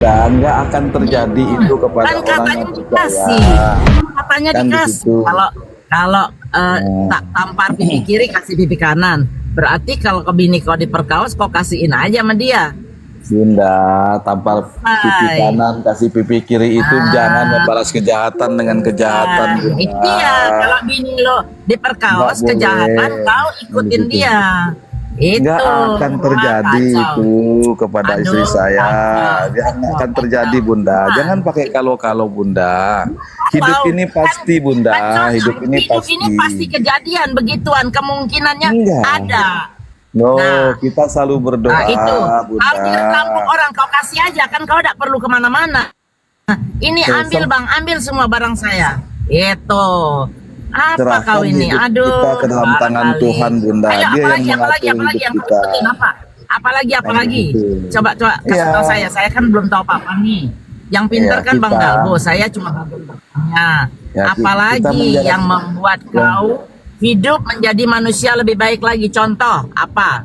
Dan nggak akan terjadi itu kepada Kan orang katanya yang dikasih, percaya. katanya Kan dikasih. begitu. Kalau kalau tak tampar pipi kiri kasih pipi kanan. Berarti kalau ke bini kau diperkaos kau kasihin aja sama dia. Bunda, tampar pipi Hai. kanan, kasih pipi kiri itu jangan membalas kejahatan dengan kejahatan, Bunda. Itu ya, kalau bini lo diperkaos Nggak kejahatan, boleh. kau ikutin Begitu. dia. Itu Nggak akan wah, terjadi kacau. itu kepada istri Aduh, saya. kacau, Jangan kacau, akan terjadi, kacau. Bunda. Nah, Jangan pakai kalau-kalau, Bunda. Hidup Wow, ini pasti, Bunda. contoh, Hidup ini ini pasti kejadian begituan, kemungkinannya Enggak. ada. No, Nah. kita selalu berdoa, Nah itu, Bunda. kalau tidak tampuk orang kau kasih aja, kan kau tidak perlu kemana-mana. Nah, ini ambil bang, ambil semua barang saya. Itu. Apa Serahkan kau ini? hidup Aduh. kita ke dalam tangan barangkali. Tuhan, Bunda. Ayo, Dia apalagi, yang mengatur apalagi hidup yang kau kita. ikutin apa? Apalagi? Gitu. Coba kasih Iya. tahu saya kan belum tahu apa-apa nih. Yang pintar Iya, kan Bang kita- Dalbo, saya cuma bagian belakangnya. Ya, kita Apalagi menjalankan- yang membuat kau hidup menjadi manusia lebih baik lagi. Contoh apa?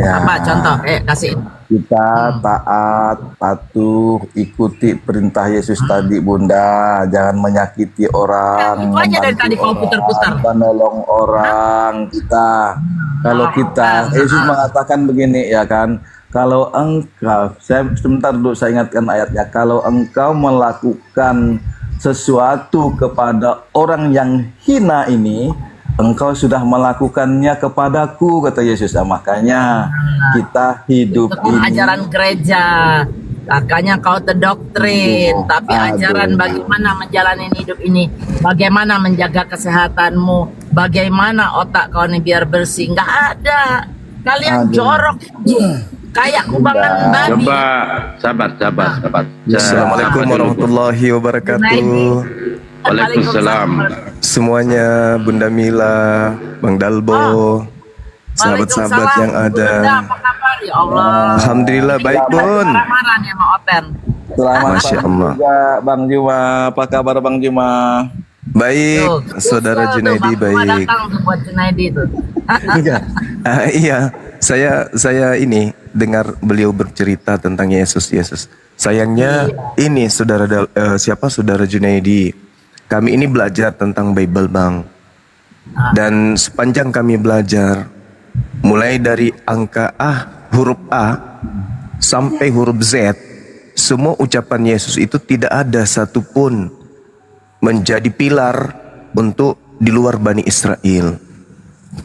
Ya, Apa contoh? Kasih. kita taat, patuh, ikuti perintah Yesus tadi, Bunda. Jangan menyakiti orang, Itu aja dari membantu tadi kau orang, putar-putar. menolong orang. Kalau kita, Yesus mengatakan begini ya kan, kalau engkau, sebentar dulu saya ingatkan ayatnya, kalau engkau melakukan sesuatu kepada orang yang hina ini, engkau sudah melakukannya kepadaku, kata Yesus. Nah, makanya kita hidup Itu kan ini ajaran gereja. Makanya kau terdoktrin, tapi ajaran bagaimana menjalani hidup ini, bagaimana menjaga kesehatanmu, bagaimana otak kau ini biar bersih, nggak ada. Kalian jorok, kayak kubangan babi. Coba sabar. Assalamualaikum warahmatullahi wabarakatuh. Waalaikumsalam. Semuanya, Bunda Mila, Bang Dalbo, sahabat-sahabat yang ada. Bunda, apa kabar? Ya Allah. Alhamdulillah baik, Bun. Marah-marah nih sama Open. Selamat Masya pagi Allah. juga, Bang Juma. Apa kabar, Bang Juma? Baik, Tuh, Saudara kesel tuh, Junaidi Bang Juma baik. datang tuh buat Junaidi tuh. Iya, saya ini dengar beliau bercerita tentang Yesus. Sayangnya ini Saudara Junaidi, kami ini belajar tentang Bible, Bang. Dan sepanjang kami belajar, mulai dari angka huruf A sampai huruf Z, semua ucapan Yesus itu tidak ada satupun menjadi pilar untuk di luar Bani Israel.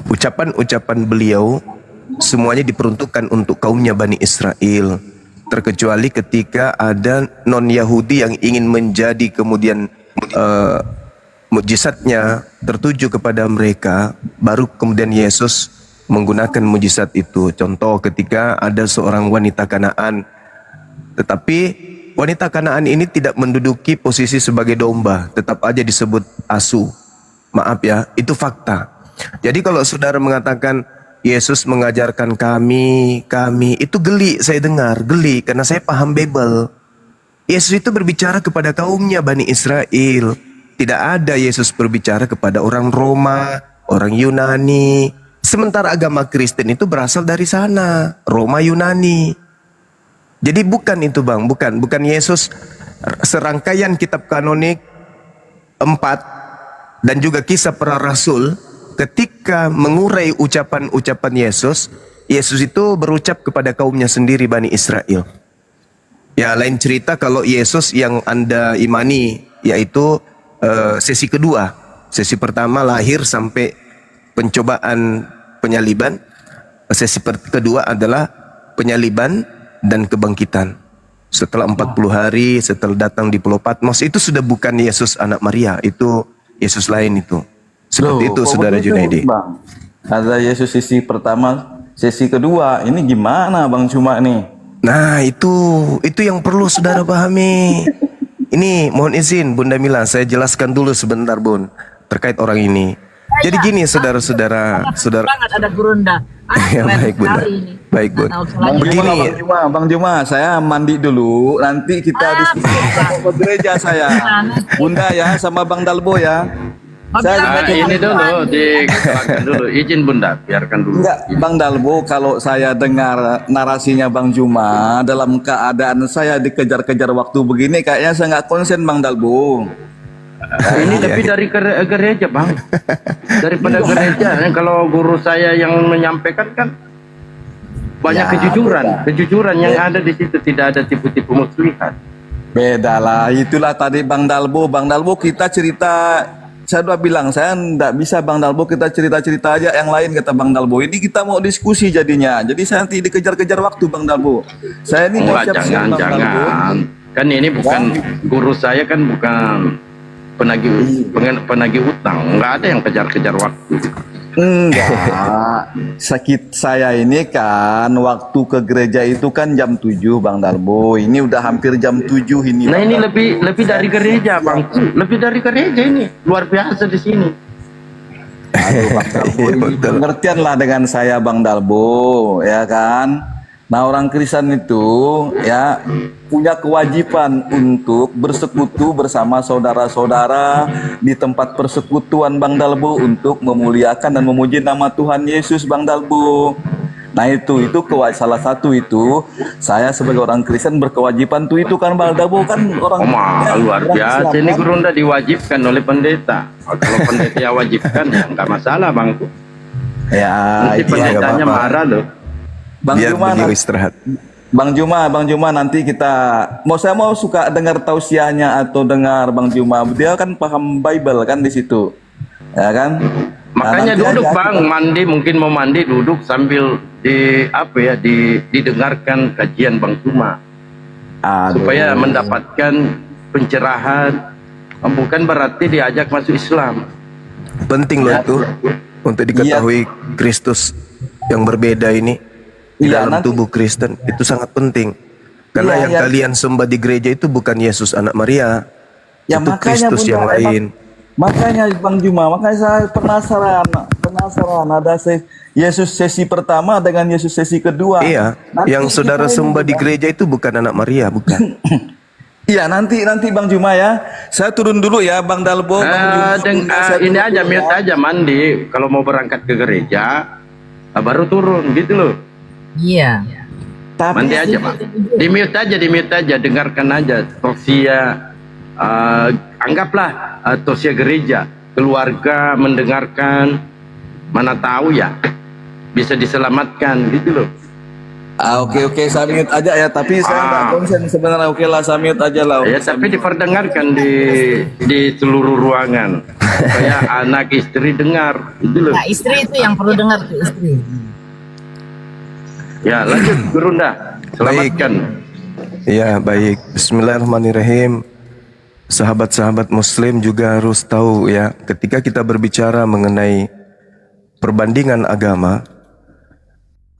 Ucapan-ucapan beliau semuanya diperuntukkan untuk kaumnya Bani Israel, terkecuali ketika ada non-Yahudi yang ingin menjadi kemudian mujizatnya tertuju kepada mereka, baru kemudian Yesus menggunakan mujizat itu. Contoh ketika ada seorang wanita Kanaan, tetapi wanita Kanaan ini tidak menduduki posisi sebagai domba, tetap aja disebut asu. Maaf ya, itu fakta. Jadi kalau saudara mengatakan Yesus mengajarkan kami, itu geli saya dengar, geli karena saya paham Bible. Yesus itu berbicara kepada kaumnya Bani Israel. Tidak ada Yesus berbicara kepada orang Roma, orang Yunani. Sementara agama Kristen itu berasal dari sana, Roma Yunani. Jadi bukan itu, Bang, bukan Yesus. Serangkaian kitab kanonik 4 dan juga kisah para rasul, ketika mengurai ucapan-ucapan Yesus itu berucap kepada kaumnya sendiri Bani Israel. Ya, lain cerita kalau Yesus yang Anda imani, yaitu sesi kedua. Sesi pertama lahir sampai pencobaan penyaliban. Sesi kedua adalah penyaliban dan kebangkitan. Setelah 40 hari, setelah datang di Pulau Patmos, itu sudah bukan Yesus anak Maria, itu Yesus lain itu. Seperti itu, Saudara Junaidi. Bang, ada Yesus sesi pertama, sesi kedua. Ini gimana, Bang Cuma nih? Nah, itu yang perlu saudara pahami. Ini mohon izin Bunda Mila, saya jelaskan dulu sebentar, Bun, terkait orang ini. Jadi gini, saudara-saudara, Banget ada Gurunda. Ya, baik, Bunda. Baik, Bun. Begini, Bang Juma, saya mandi dulu. Nanti kita diskusi ke gereja saya. Bunda ya, sama Bang Dalbo ya. Saya bilang tadi ini dulu Al-Quran. dikeluarkan dulu. Izin Bunda, biarkan dulu. enggak, Bang Dalbo, kalau saya dengar narasinya Bang Juma dalam keadaan saya dikejar-kejar waktu begini, kayaknya saya nggak konsen Bang Dalbo. Ini lebih dari gereja, Bang. Daripada gereja. Kalau guru saya yang menyampaikan kan banyak Ya, kejujuran yang ada di situ, tidak ada tipu-tipu muslihat. Beda lah, itulah tadi Bang Dalbo. Bang Dalbo kita cerita, saya udah bilang saya nggak bisa Bang Dalbo, kita cerita-cerita aja yang lain kata Bang Dalbo. Ini kita mau diskusi jadinya, jadi saya nanti dikejar-kejar waktu Bang Dalbo. Saya ini mau Enggak, siap-siap Bang Dalbo. jangan. Kan ini bukan guru saya, kan bukan penagih utang. Enggak ada yang kejar-kejar waktu. Enggak, sakit saya ini kan waktu ke gereja itu kan jam 7 Bang Dalbo. Ini udah hampir jam 7 ini. Nah, Bang ini Dalbo. lebih dari gereja, Bang. Lebih dari gereja ini. Luar biasa di sini. Aduh, Bang Dalbo, Iya, ini betul. pengertian lah dengan saya Bang Dalbo, ya kan? Nah, orang Kristen itu ya punya kewajiban untuk bersekutu bersama saudara-saudara di tempat persekutuan Bang Dalbo untuk memuliakan dan memuji nama Tuhan Yesus Bang Dalbo. Nah, itu salah satu itu saya sebagai orang Kristen berkewajiban tuh itu kan Bang Dalbo kan orang Luar orang biasa. Islam, Ini kan? gerunda diwajibkan oleh pendeta. Kalau pendeta yang wajibkan, ya nggak masalah, Bang. Ya, Nanti itu ya, pendetanya Bapak. marah loh. Bang Biar Juma, beliau istirahat. Bang Juma nanti kita saya mau suka dengar tausiahnya atau dengar Bang Juma. Dia kan paham Bible kan di situ. Ya kan? Nah, Makanya nanti duduk, aja Bang, mandi, mungkin mau mandi, duduk sambil didengarkan kajian Bang Juma Aduh. supaya mendapatkan pencerahan. Bukan berarti diajak masuk Islam. Penting loh itu untuk diketahui Kristus yang berbeda ini di Iya, dalam nanti- tubuh Kristen, itu sangat penting. Karena Iya, yang iya. kalian sembah di gereja itu bukan Yesus anak Maria, Ya, itu makanya, Kristus Bunda, yang lain. Makanya Bang Juma, makanya saya penasaran ada Yesus sesi pertama dengan Yesus sesi kedua. Iya, Nanti yang saudara kita ini, sembah di Bang. gereja itu bukan anak Maria, bukan. Iya, nanti Bang Juma ya. Saya turun dulu ya Bang Dalbo. Bang Juma, saya Ini turun aja, dulu mute ya. aja, mandi. Kalau mau berangkat ke gereja, baru turun gitu loh. Iya. Tapi Mandi aja, Bang. Di mute aja, dengarkan aja tausiah. Anggaplah tausiah gereja, keluarga mendengarkan, mana tahu ya bisa diselamatkan gitu loh. Oke, saya mute aja ya. Tapi saya nggak konsen sebenarnya. Oke lah, saya mute aja lah. Ya, tapi diperdengarkan di seluruh ruangan supaya anak istri dengar gitu loh. Nah, istri itu yang perlu dengar tuh istri. Ya, lanjut Gurunda, selamatkan. Ya, baik. Bismillahirrahmanirrahim. Sahabat-sahabat muslim juga harus tahu ya, ketika kita berbicara mengenai perbandingan agama,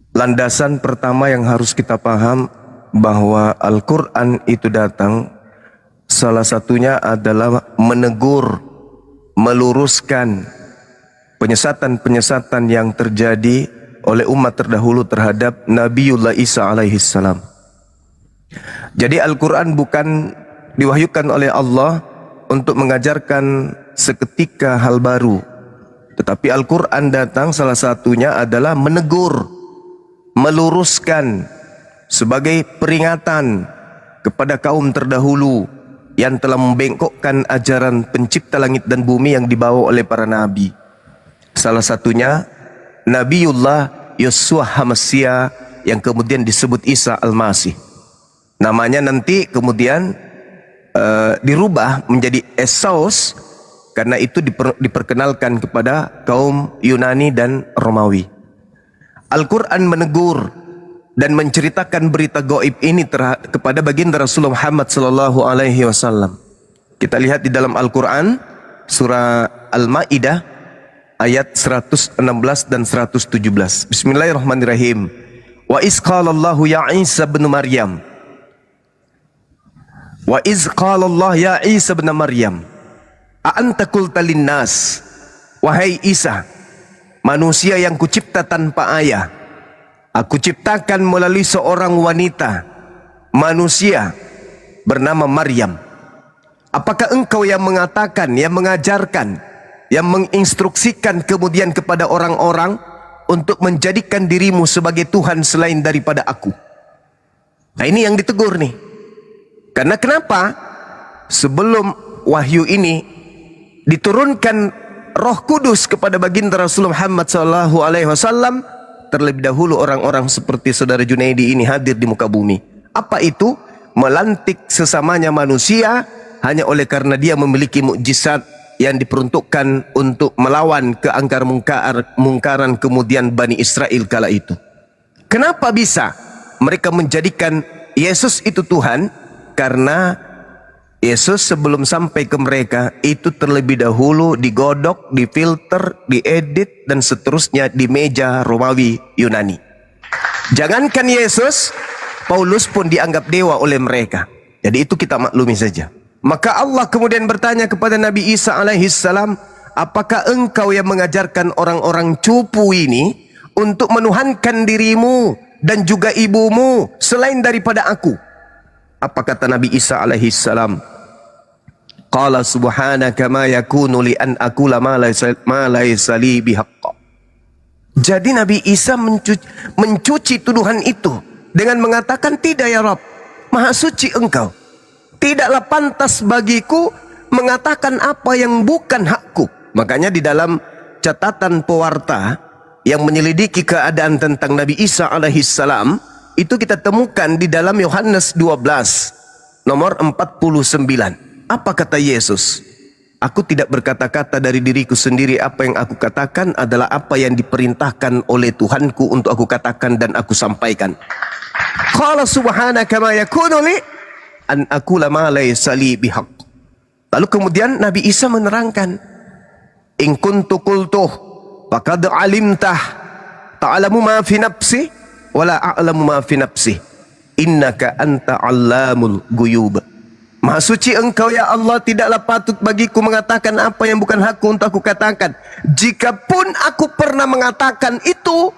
landasan pertama yang harus kita paham bahwa Al-Quran itu datang, salah satunya adalah menegur, meluruskan penyesatan-penyesatan yang terjadi oleh umat terdahulu terhadap Nabiullah Isa alaihissalam. Jadi Al-Quran bukan diwahyukan oleh Allah untuk mengajarkan seketika hal baru, tetapi Al-Quran datang salah satunya adalah menegur, meluruskan sebagai peringatan kepada kaum terdahulu yang telah membengkokkan ajaran pencipta langit dan bumi yang dibawa oleh para nabi. Salah satunya Nabiullah Yeshua HaMasyiah yang kemudian disebut Isa Al-Masih. Namanya nanti kemudian dirubah menjadi Esaus karena itu diperkenalkan kepada kaum Yunani dan Romawi. Al-Quran menegur dan menceritakan berita gaib ini kepada baginda Rasulullah Muhammad sallallahu alaihi wasallam. Kita lihat di dalam Al-Quran surah Al-Maidah ayat 116 dan 117. Bismillahirrahmanirrahim. Wa iz qala Allahu ya Isa bin Maryam. Wa iz qala Allah ya Isa bin Maryam. A anta qulta linnas. Wahai Isa, manusia yang kucipta tanpa ayah, aku ciptakan melalui seorang wanita, manusia bernama Maryam. Apakah engkau yang mengatakan, yang mengajarkan yang menginstruksikan kemudian kepada orang-orang untuk menjadikan dirimu sebagai Tuhan selain daripada aku. Nah, ini yang ditegur nih. Karena kenapa? Sebelum wahyu ini diturunkan Roh Kudus kepada baginda Rasulullah Muhammad SAW, terlebih dahulu orang-orang seperti saudara Junaidi ini hadir di muka bumi. Apa itu? Melantik sesamanya manusia hanya oleh karena dia memiliki mukjizat yang diperuntukkan untuk melawan keangkar mungkaran kemudian Bani Israel kala itu. Kenapa bisa mereka menjadikan Yesus itu Tuhan? Karena Yesus sebelum sampai ke mereka itu terlebih dahulu digodok, difilter, diedit dan seterusnya di meja Romawi Yunani. Jangankan Yesus, Paulus pun dianggap dewa oleh mereka. Jadi itu kita maklumi saja. Maka Allah kemudian bertanya kepada Nabi Isa alaihissalam, apakah engkau yang mengajarkan orang-orang cupu ini untuk menuhankan dirimu dan juga ibumu selain daripada aku? Apa kata Nabi Isa alaihissalam? Qala subhanaka ma yakunu li an aqula ma laysa li bihaqq. Jadi Nabi Isa mencuci tuduhan itu dengan mengatakan, tidak ya Rabb, maha suci engkau. Tidaklah pantas bagiku mengatakan apa yang bukan hakku. Makanya di dalam catatan pewarta yang menyelidiki keadaan tentang Nabi Isa alaihissalam, itu kita temukan di dalam Yohanes 12 nomor 49. Apa kata Yesus? Aku tidak berkata-kata dari diriku sendiri, apa yang aku katakan adalah apa yang diperintahkan oleh Tuhanku untuk aku katakan dan aku sampaikan. Qala subhanaka ma yakunu li an aqula ma laysa li bihaq. Lalu kemudian Nabi Isa menerangkan, in kuntu qultuh faqad alimtah ta'lamu ma fi nafsi wala a'lamu ma fi nafsi innaka anta 'allamul ghuyub. Maha suci engkau ya Allah, tidaklah patut bagiku mengatakan apa yang bukan hakku untuk aku katakan. Jikapun aku pernah mengatakan itu,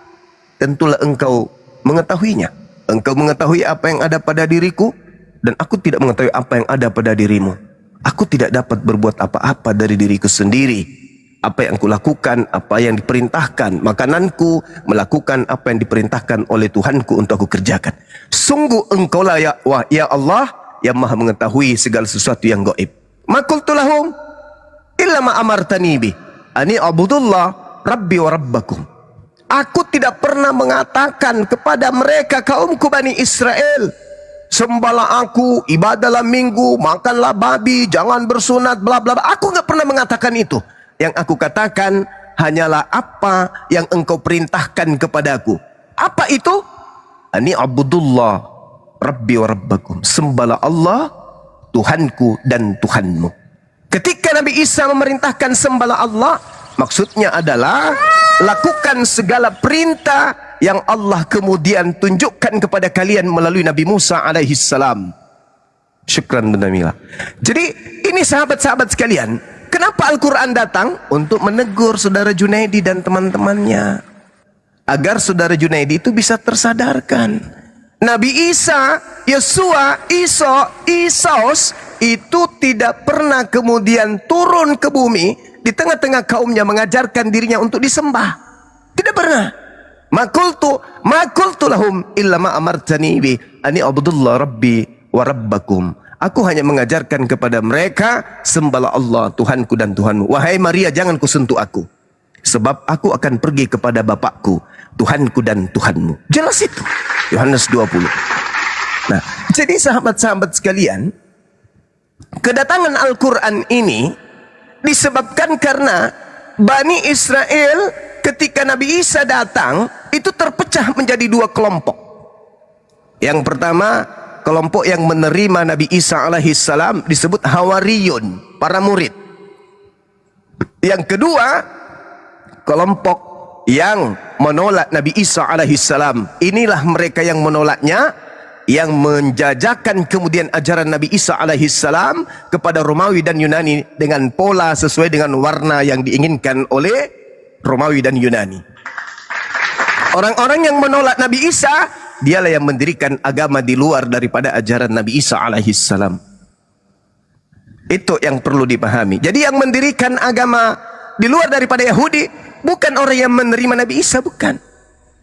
tentulah engkau mengetahuinya. Engkau mengetahui apa yang ada pada diriku, dan aku tidak mengetahui apa yang ada pada dirimu. Aku tidak dapat berbuat apa-apa dari diriku sendiri. Apa yang kulakukan, apa yang diperintahkan, makananku melakukan apa yang diperintahkan oleh Tuhanku untuk aku kerjakan. Sungguh engkaulah ya Allah yang maha mengetahui segala sesuatu yang gaib. Ma qultu lahum illa ma amartani bi ani abudullah rabbi wa rabbakum. Aku tidak pernah mengatakan kepada mereka kaumku Bani Israel, sembahlah aku, ibadahlah minggu, makanlah babi, jangan bersunat, bla bla. Aku nggak pernah mengatakan itu. Yang aku katakan hanyalah apa yang engkau perintahkan kepadaku. Apa itu? Ani abudullah rabbi wa rabbakum. Sembahlah Allah, Tuhanku dan Tuhanmu. Ketika Nabi Isa memerintahkan sembahlah Allah, maksudnya adalah lakukan segala perintah yang Allah kemudian tunjukkan kepada kalian melalui Nabi Musa alaihissalam. Syukran Bunda Mila. Jadi ini sahabat-sahabat sekalian, kenapa Al-Quran datang? Untuk menegur saudara Junaidi dan teman-temannya, agar saudara Junaidi itu bisa tersadarkan. Nabi Isa, Yesua, Isos itu tidak pernah kemudian turun ke bumi di tengah-tengah kaumnya mengajarkan dirinya untuk disembah. Tidak pernah. Ma qultu lahum illa ma amartani bi ani abudullah rabbi wa rabbakum. Aku hanya mengajarkan kepada mereka, sembahlah Allah, Tuhanku dan Tuhanmu. Wahai Maria, jangan kusentuh aku, sebab aku akan pergi kepada Bapakku, Tuhanku dan Tuhanmu. Jelas itu. Yohanes 20. Nah, jadi sahabat-sahabat sekalian, kedatangan Al-Quran ini disebabkan karena Bani Israel ketika Nabi Isa datang itu terpecah menjadi dua kelompok. Yang pertama, kelompok yang menerima Nabi Isa alaihissalam disebut Hawariyun, para murid. Yang kedua, kelompok yang menolak Nabi Isa alaihissalam. Inilah mereka yang menolaknya, yang menjajakan kemudian ajaran Nabi Isa alaihissalam kepada Romawi dan Yunani dengan pola sesuai dengan warna yang diinginkan oleh Romawi dan Yunani. Orang-orang yang menolak Nabi Isa, dialah yang mendirikan agama di luar daripada ajaran Nabi Isa alaihissalam. Itu yang perlu dipahami. Jadi yang mendirikan agama di luar daripada Yahudi bukan orang yang menerima Nabi Isa, bukan.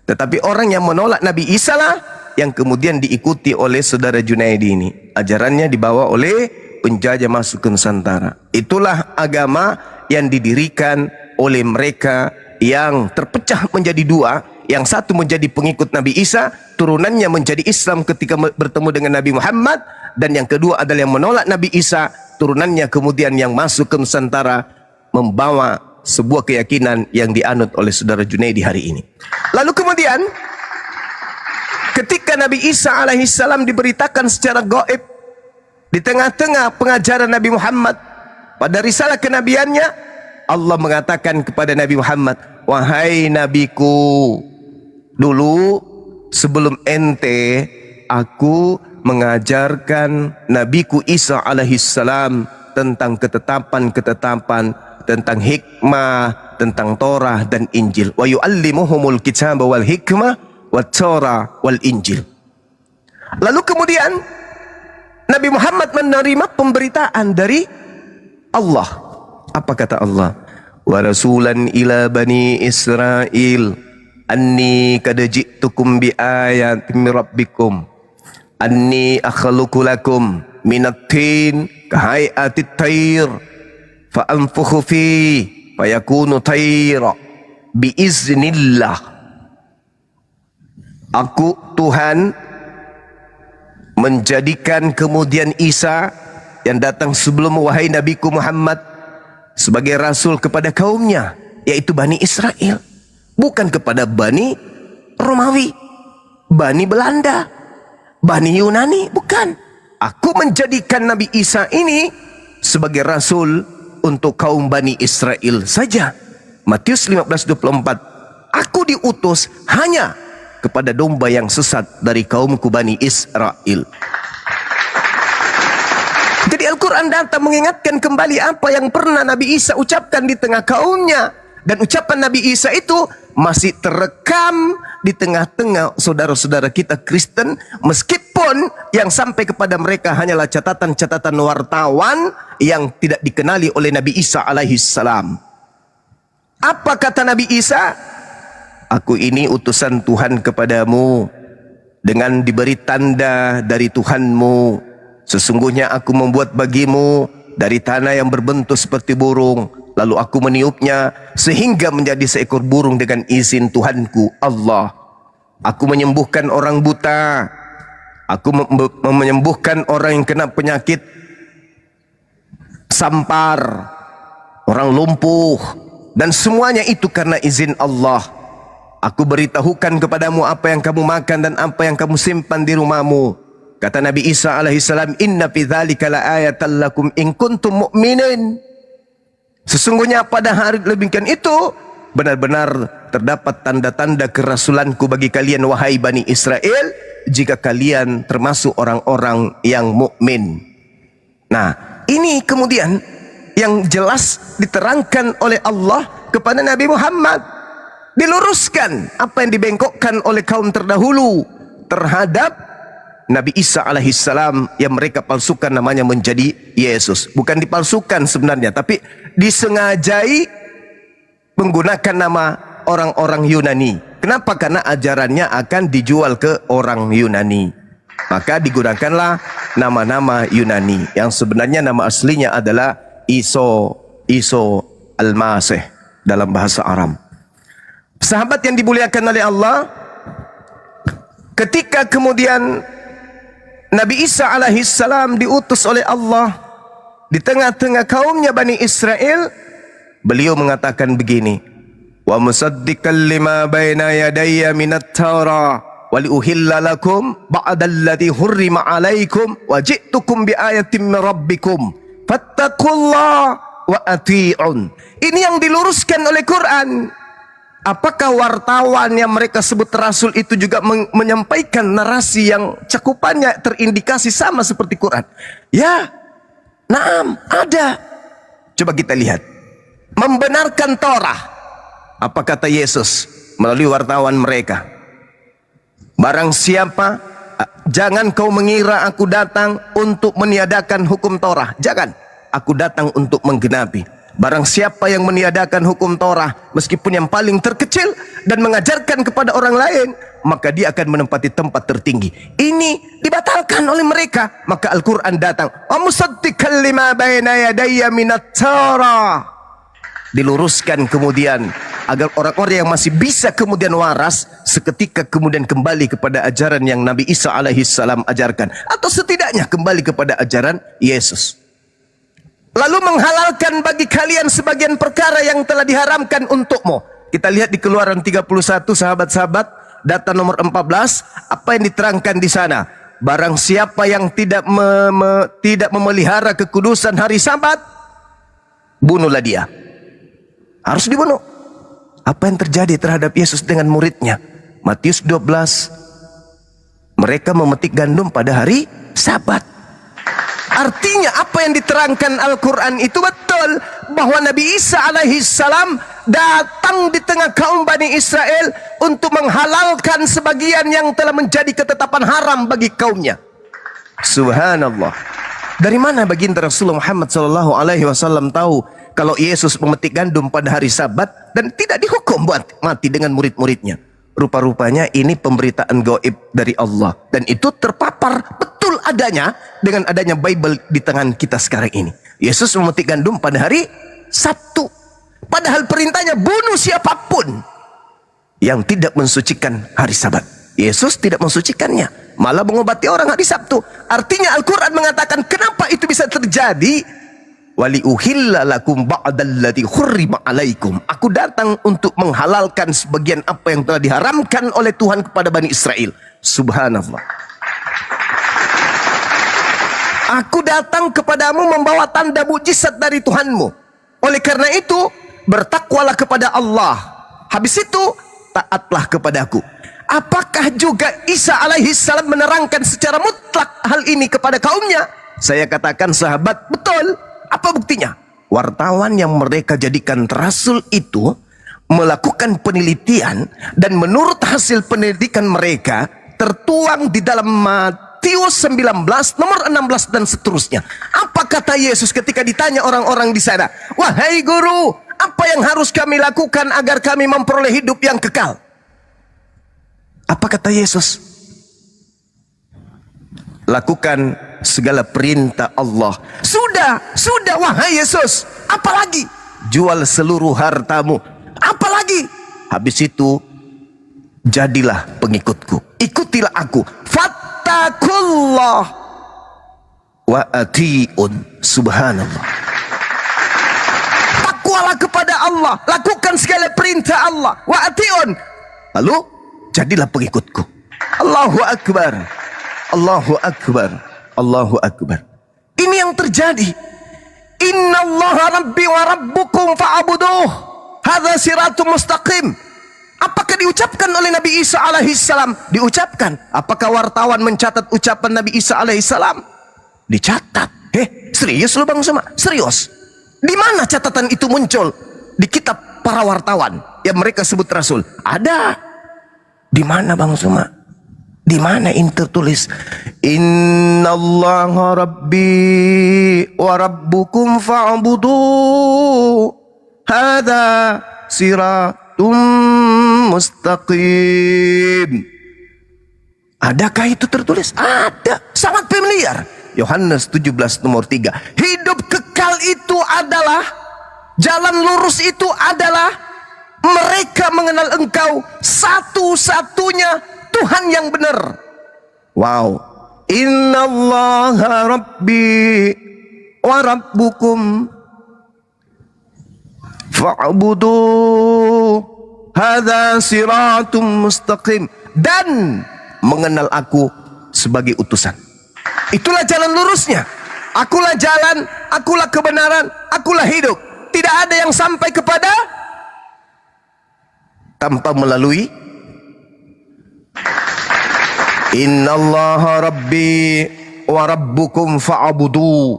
Tetapi orang yang menolak Nabi Isa lah yang kemudian diikuti oleh saudara Junaidi ini. Ajarannya dibawa oleh penjajah masuk ke Nusantara. Itulah agama yang didirikan oleh mereka yang terpecah menjadi dua. Yang satu menjadi pengikut Nabi Isa, turunannya menjadi Islam ketika bertemu dengan Nabi Muhammad. Dan yang kedua adalah yang menolak Nabi Isa, turunannya kemudian yang masuk ke Nusantara membawa sebuah keyakinan yang dianut oleh saudara Junaidi hari ini. Lalu kemudian ketika Nabi Isa alaihissalam diberitakan secara gaib di tengah-tengah pengajaran Nabi Muhammad pada risalah kenabiannya, Allah mengatakan kepada Nabi Muhammad, wahai nabiku, dulu sebelum ente aku mengajarkan nabiku Isa alaihissalam tentang ketetapan-ketetapan, tentang hikmah, tentang Torah dan Injil. Wa yu'allimuhumul kitaba wal hikmah wat Torah wal Injil. Lalu kemudian Nabi Muhammad menerima pemberitaan dari Allah. Apa kata Allah? Wa rasulan ila bani Israel anni qad ji'tukum bi ayatin min rabbikum anni akhluqu lakum minat tin kahai'atit tayr fa anfukhu fi fayakunu tayra biiznillah. Aku Tuhan menjadikan kemudian Isa yang datang sebelum wahai nabiku Muhammad sebagai rasul kepada kaumnya, yaitu Bani Israel, bukan kepada Bani Romawi, Bani Belanda, Bani Yunani, bukan. Aku menjadikan Nabi Isa ini sebagai rasul untuk kaum Bani Israel saja. Matius 15:24. Aku diutus hanya kepada domba yang sesat dari kaumku Bani Israel. Jadi Al-Quran datang mengingatkan kembali apa yang pernah Nabi Isa ucapkan di tengah kaumnya. Dan ucapan Nabi Isa itu masih terekam di tengah-tengah saudara-saudara kita Kristen, meskipun yang sampai kepada mereka hanyalah catatan-catatan wartawan yang tidak dikenali oleh Nabi Isa alaihissalam. Apa kata Nabi Isa? Aku ini utusan Tuhan kepadamu dengan diberi tanda dari Tuhanmu. Sesungguhnya aku membuat bagimu dari tanah yang berbentuk seperti burung, lalu aku meniupnya sehingga menjadi seekor burung dengan izin Tuhanku Allah. Aku menyembuhkan orang buta, aku menyembuhkan orang yang kena penyakit sampar, orang lumpuh, dan semuanya itu karena izin Allah. Aku beritahukan kepadamu apa yang kamu makan dan apa yang kamu simpan di rumahmu. Kata Nabi Isa alaihissalam, inna fi dzalika laayatan lakum in kuntum mu'minin. Sesungguhnya pada hari demikian itu benar-benar terdapat tanda-tanda kerasulanku bagi kalian wahai Bani Israel, jika kalian termasuk orang-orang yang mukmin. Nah, ini kemudian yang jelas diterangkan oleh Allah kepada Nabi Muhammad. Diluruskan apa yang dibengkokkan oleh kaum terdahulu terhadap Nabi Isa alaihissalam yang mereka palsukan namanya menjadi Yesus. Bukan dipalsukan sebenarnya, tapi disengajai menggunakan nama orang-orang Yunani. Kenapa? Karena ajarannya akan dijual ke orang Yunani. Maka digunakanlah nama-nama Yunani yang sebenarnya nama aslinya adalah Iso Al-Masih dalam bahasa Arab. Sahabat yang dimuliakan oleh Allah, ketika kemudian Nabi Isa alaihissalam diutus oleh Allah di tengah-tengah kaumnya Bani Israel, beliau mengatakan begini, wa musaddiqan lima baina yadayya minat Taurah wa liuhilla lakum ba'dalladzi hurrima alaikum wa ji'tukum bi ayatin min rabbikum fattaqullaha wa ati'un. Ini yang diluruskan oleh Quran. Apakah wartawan yang mereka sebut rasul itu juga menyampaikan narasi yang cakupannya terindikasi sama seperti Quran? Ya, naam, ada. Coba kita lihat. Membenarkan Torah. Apa kata Yesus melalui wartawan mereka? Barang siapa, jangan kau mengira aku datang untuk meniadakan hukum Torah. Jangan, aku datang untuk menggenapi. Barang siapa yang meniadakan hukum Torah meskipun yang paling terkecil dan mengajarkan kepada orang lain, maka dia akan menempati tempat tertinggi. Ini dibatalkan oleh mereka. Maka Al-Quran datang, wa musaddiqan lima baina yadayya minat Torah. Diluruskan kemudian agar orang-orang yang masih bisa kemudian waras seketika kemudian kembali kepada ajaran yang Nabi Isa alaihissalam ajarkan, atau setidaknya kembali kepada ajaran Yesus. Lalu menghalalkan bagi kalian sebagian perkara yang telah diharamkan untukmu. Kita lihat di Keluaran 31 sahabat-sahabat, data nomor 14, apa yang diterangkan di sana? Barang siapa yang tidak memelihara kekudusan hari Sabat, bunuhlah dia. Harus dibunuh. Apa yang terjadi terhadap Yesus dengan muridnya? Matius 12, mereka memetik gandum pada hari Sabat. Artinya apa yang diterangkan Al-Quran itu betul, bahwa Nabi Isa alaihissalam datang di tengah kaum Bani Israel untuk menghalalkan sebagian yang telah menjadi ketetapan haram bagi kaumnya. Subhanallah. Dari mana baginda Rasulullah Muhammad SAW tahu kalau Yesus memetik gandum pada hari Sabat dan tidak dihukum buat mati dengan murid-muridnya? Rupa-rupanya ini pemberitaan gaib dari Allah, dan itu terpapar betul adanya dengan adanya Bible di tangan kita sekarang ini. Yesus memetik gandum pada hari Sabtu, padahal perintahnya bunuh siapapun yang tidak mensucikan hari Sabat. Yesus tidak mensucikannya, malah mengobati orang hari Sabtu. Artinya Al-Quran mengatakan kenapa itu bisa terjadi? Wali uhilla lakum ba'dalladzi hurrima alaikum. Aku datang untuk menghalalkan sebagian apa yang telah diharamkan oleh Tuhan kepada Bani Israel. Subhanallah. Aku datang kepadamu membawa tanda mujizat dari Tuhanmu. Oleh karena itu, bertakwalah kepada Allah. Habis itu, taatlah kepadaku. Apakah juga Isa alaihissalam menerangkan secara mutlak hal ini kepada kaumnya? Saya katakan sahabat, betul. Apa buktinya? Wartawan yang mereka jadikan rasul itu melakukan penelitian, dan menurut hasil penelitian mereka tertuang di dalam Matius 19 nomor 16 dan seterusnya. Apa kata Yesus ketika ditanya orang-orang di sana? Wahai guru, apa yang harus kami lakukan agar kami memperoleh hidup yang kekal? Apa kata Yesus? Lakukan segala perintah Allah. Sudah wahai Yesus. Apalagi? Jual seluruh hartamu. Apalagi? Habis itu, jadilah pengikutku. Ikutilah aku. Fattakullah wa ati'un. Subhanallah. Takwalah kepada Allah. Lakukan segala perintah Allah. Wa ati'un. Lalu, jadilah pengikutku. Allahu Akbar. Allahu Akbar. Allahu Akbar. Ini yang terjadi. Inna Allah Rabbi wa Rabbukum fa'abuduh. Hadha siratum mustaqim. Apakah diucapkan oleh Nabi Isa alaihissalam? Diucapkan. Apakah wartawan mencatat ucapan Nabi Isa alaihissalam? Dicatat. Serius lu Bang Suma? Serius? Di mana catatan itu muncul? Di kitab para wartawan yang mereka sebut rasul. Ada. Di mana Bang Suma? Di mana ini tertulis? Innallaha Rabbi wa Rabbukum fa'budu. Hadza siratum mustaqim. Adakah itu tertulis? Ada. Sangat familiar. Yohanes 17 nomor 3. Hidup kekal itu adalah, jalan lurus itu adalah mereka mengenal Engkau satu-satunya Tuhan yang benar. Wow. Innallaha Rabbi wa Rabbukum fa'budu. Hadza siratum mustaqim. Dan mengenal aku sebagai utusan. Itulah jalan lurusnya. Akulah jalan, akulah kebenaran, akulah hidup. Tidak ada yang sampai kepada tanpa melalui Innallaha Rabbi wa Rabbukum fa'budu.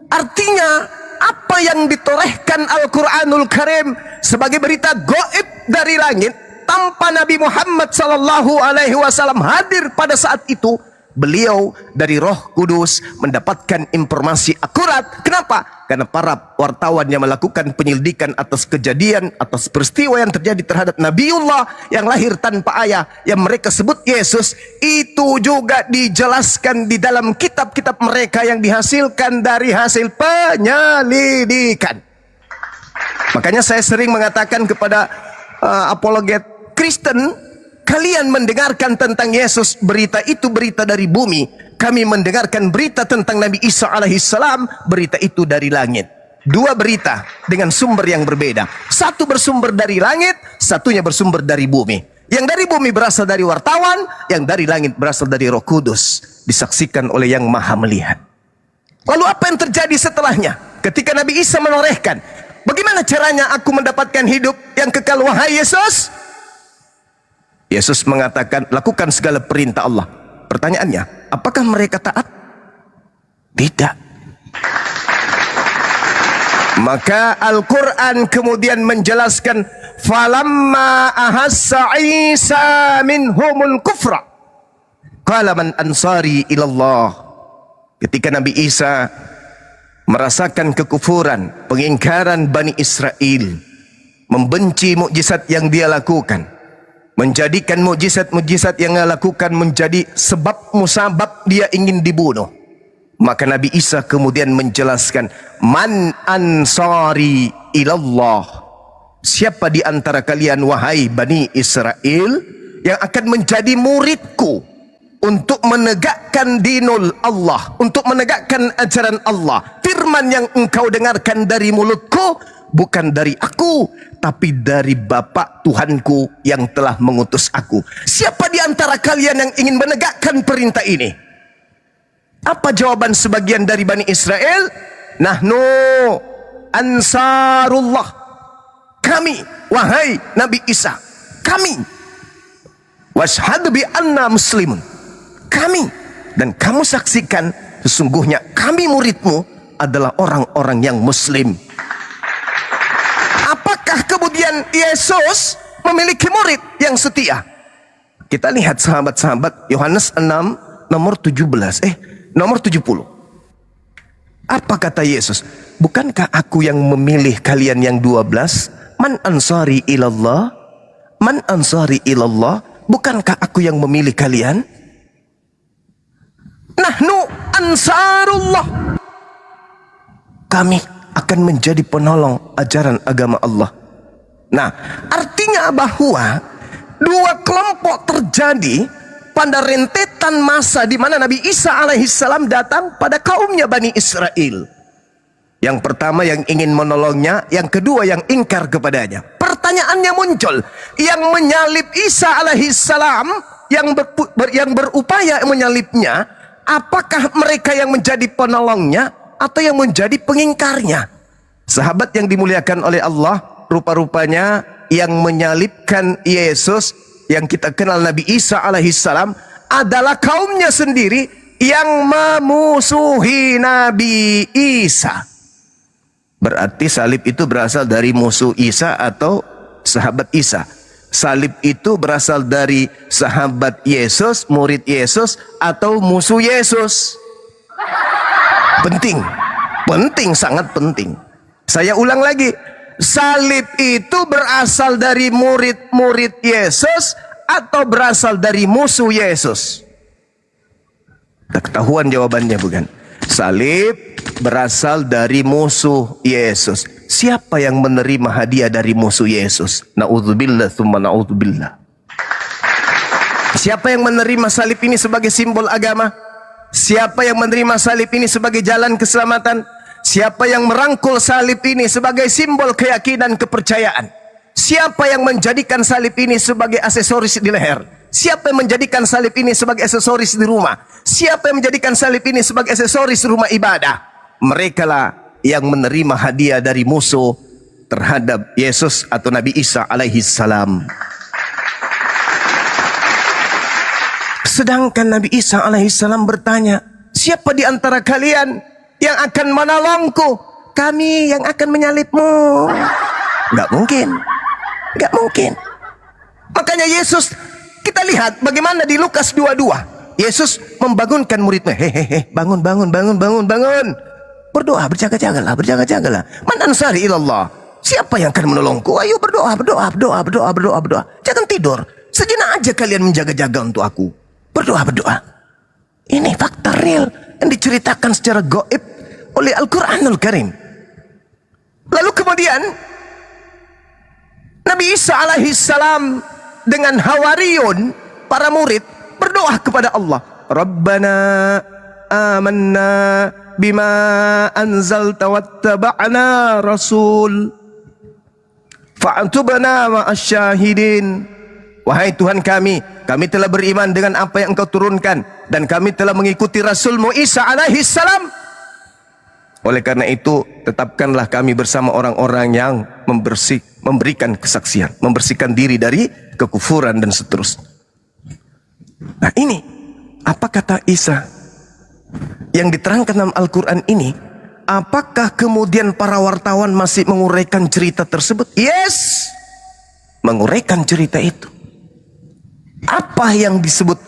Artinya, apa yang ditorehkan Al-Quranul Karim sebagai berita gaib dari langit tanpa Nabi Muhammad SAW hadir pada saat itu, Beliau dari Roh Kudus mendapatkan informasi akurat. Kenapa? Karena para wartawan yang melakukan penyelidikan atas kejadian, atas peristiwa yang terjadi terhadap Nabiullah yang lahir tanpa ayah, yang mereka sebut Yesus, itu juga dijelaskan di dalam kitab-kitab mereka yang dihasilkan dari hasil penyelidikan. Makanya saya sering mengatakan kepada apologet Kristen, kalian mendengarkan tentang Yesus, berita itu berita dari bumi. Kami mendengarkan berita tentang Nabi Isa alaihissalam, berita itu dari langit. Dua berita dengan sumber yang berbeda. Satu bersumber dari langit, satunya bersumber dari bumi. Yang dari bumi berasal dari wartawan, yang dari langit berasal dari Roh Kudus, disaksikan oleh Yang Maha Melihat. Lalu apa yang terjadi setelahnya? Ketika Nabi Isa menorehkan, bagaimana caranya aku mendapatkan hidup yang kekal, wahai Yesus? Yesus mengatakan, lakukan segala perintah Allah. Pertanyaannya, apakah mereka taat? Tidak. Maka Al-Quran kemudian menjelaskan, falamma ahassa Isa minhumul kufra qala man ansari ilallah. Ketika Nabi Isa merasakan kekufuran, pengingkaran Bani Israel, membenci mukjizat yang dia lakukan, menjadikan mukjizat-mukjizat yang dia lakukan menjadi sebab musabab dia ingin dibunuh, maka Nabi Isa kemudian menjelaskan, man ansari ilallah, siapa di antara kalian wahai Bani Israel yang akan menjadi muridku untuk menegakkan dinul Allah, untuk menegakkan ajaran Allah. Firman yang engkau dengarkan dari mulutku bukan dari aku, tapi dari Bapa Tuhanku yang telah mengutus aku. Siapa di antara kalian yang ingin menegakkan perintah ini? Apa jawaban sebagian dari Bani Israel? Nahnu ansarullah. Kami, wahai Nabi Isa, kami. Washhad bi anna muslimun. Kami. Dan kamu saksikan, sesungguhnya kami muridmu adalah orang-orang yang muslim. Apakah kemudian Yesus memiliki murid yang setia? Kita lihat sahabat-sahabat, Yohanes 6 nomor 70. Apa kata Yesus? Bukankah aku yang memilih kalian yang 12? Man ansari ilallah? Man ansari ilallah? Bukankah aku yang memilih kalian? Nahnu ansarullah. Kami akan menjadi penolong ajaran agama Allah. Nah, artinya bahwa dua kelompok terjadi pada rentetan masa di mana Nabi Isa alaihissalam datang pada kaumnya Bani Israel. Yang pertama yang ingin menolongnya, yang kedua yang ingkar kepadanya. Pertanyaannya muncul, yang menyalib Isa alaihissalam, yang berupaya menyalibnya, apakah mereka yang menjadi penolongnya atau yang menjadi pengingkarnya? Sahabat yang dimuliakan oleh Allah, rupa-rupanya yang menyalibkan Yesus, yang kita kenal Nabi Isa alaihissalam, adalah kaumnya sendiri yang memusuhi Nabi Isa. Berarti salib itu berasal dari musuh Isa atau sahabat Isa. Salib itu berasal dari sahabat Yesus, murid Yesus, atau musuh Yesus. Penting, sangat penting. Saya ulang lagi, salib itu berasal dari murid-murid Yesus atau berasal dari musuh Yesus? Tak ketahuan jawabannya, bukan? Salib berasal dari musuh Yesus. Siapa yang menerima hadiah dari musuh Yesus? Na'udzubillah tsumma na'udzubillah. Siapa yang menerima salib ini sebagai simbol agama? Siapa yang menerima salib ini sebagai jalan keselamatan? Siapa yang merangkul salib ini sebagai simbol keyakinan, kepercayaan? Siapa yang menjadikan salib ini sebagai aksesoris di leher? Siapa yang menjadikan salib ini sebagai aksesoris di rumah? Siapa yang menjadikan salib ini sebagai aksesoris rumah ibadah? Mereka lah yang menerima hadiah dari musuh terhadap Yesus atau Nabi Isa alaihissalam. Sedangkan Nabi Isa alaihissalam bertanya, siapa di antara kalian yang akan menolongku? Kami yang akan menyalibmu. Gak mungkin. Gak mungkin. Makanya Yesus, kita lihat bagaimana di Lukas 22. Yesus membangunkan muridnya. Hehehe, bangun, bangun, bangun, bangun, bangun. Berdoa, berjaga-jagalah, berjaga-jagalah. Man ansari ilallah. Siapa yang akan menolongku? Ayo berdoa, berdoa, berdoa, berdoa, berdoa, berdoa. Jangan tidur. Sejenak aja kalian menjaga-jaga untuk aku. Berdoa, berdoa. Ini fakta real yang diceritakan secara gaib oleh Al-Quranul Karim. Lalu kemudian Nabi Isa alaihi salam dengan Hawariyun, para murid, berdoa kepada Allah. Rabbana amanna bima anzalta wattaba'na rasul fa'tubna ma'asyahidin. Wahai Tuhan kami telah beriman dengan apa yang Engkau turunkan dan kami telah mengikuti Rasulmu Isa alaihi salam. Oleh karena itu, tetapkanlah kami bersama orang-orang yang memberikan kesaksian, membersihkan diri dari kekufuran dan seterusnya. Nah ini, apa kata Isa yang diterangkan dalam Al-Quran ini? Apakah kemudian para wartawan masih menguraikan cerita tersebut? Yes, menguraikan cerita itu. Apa yang disebut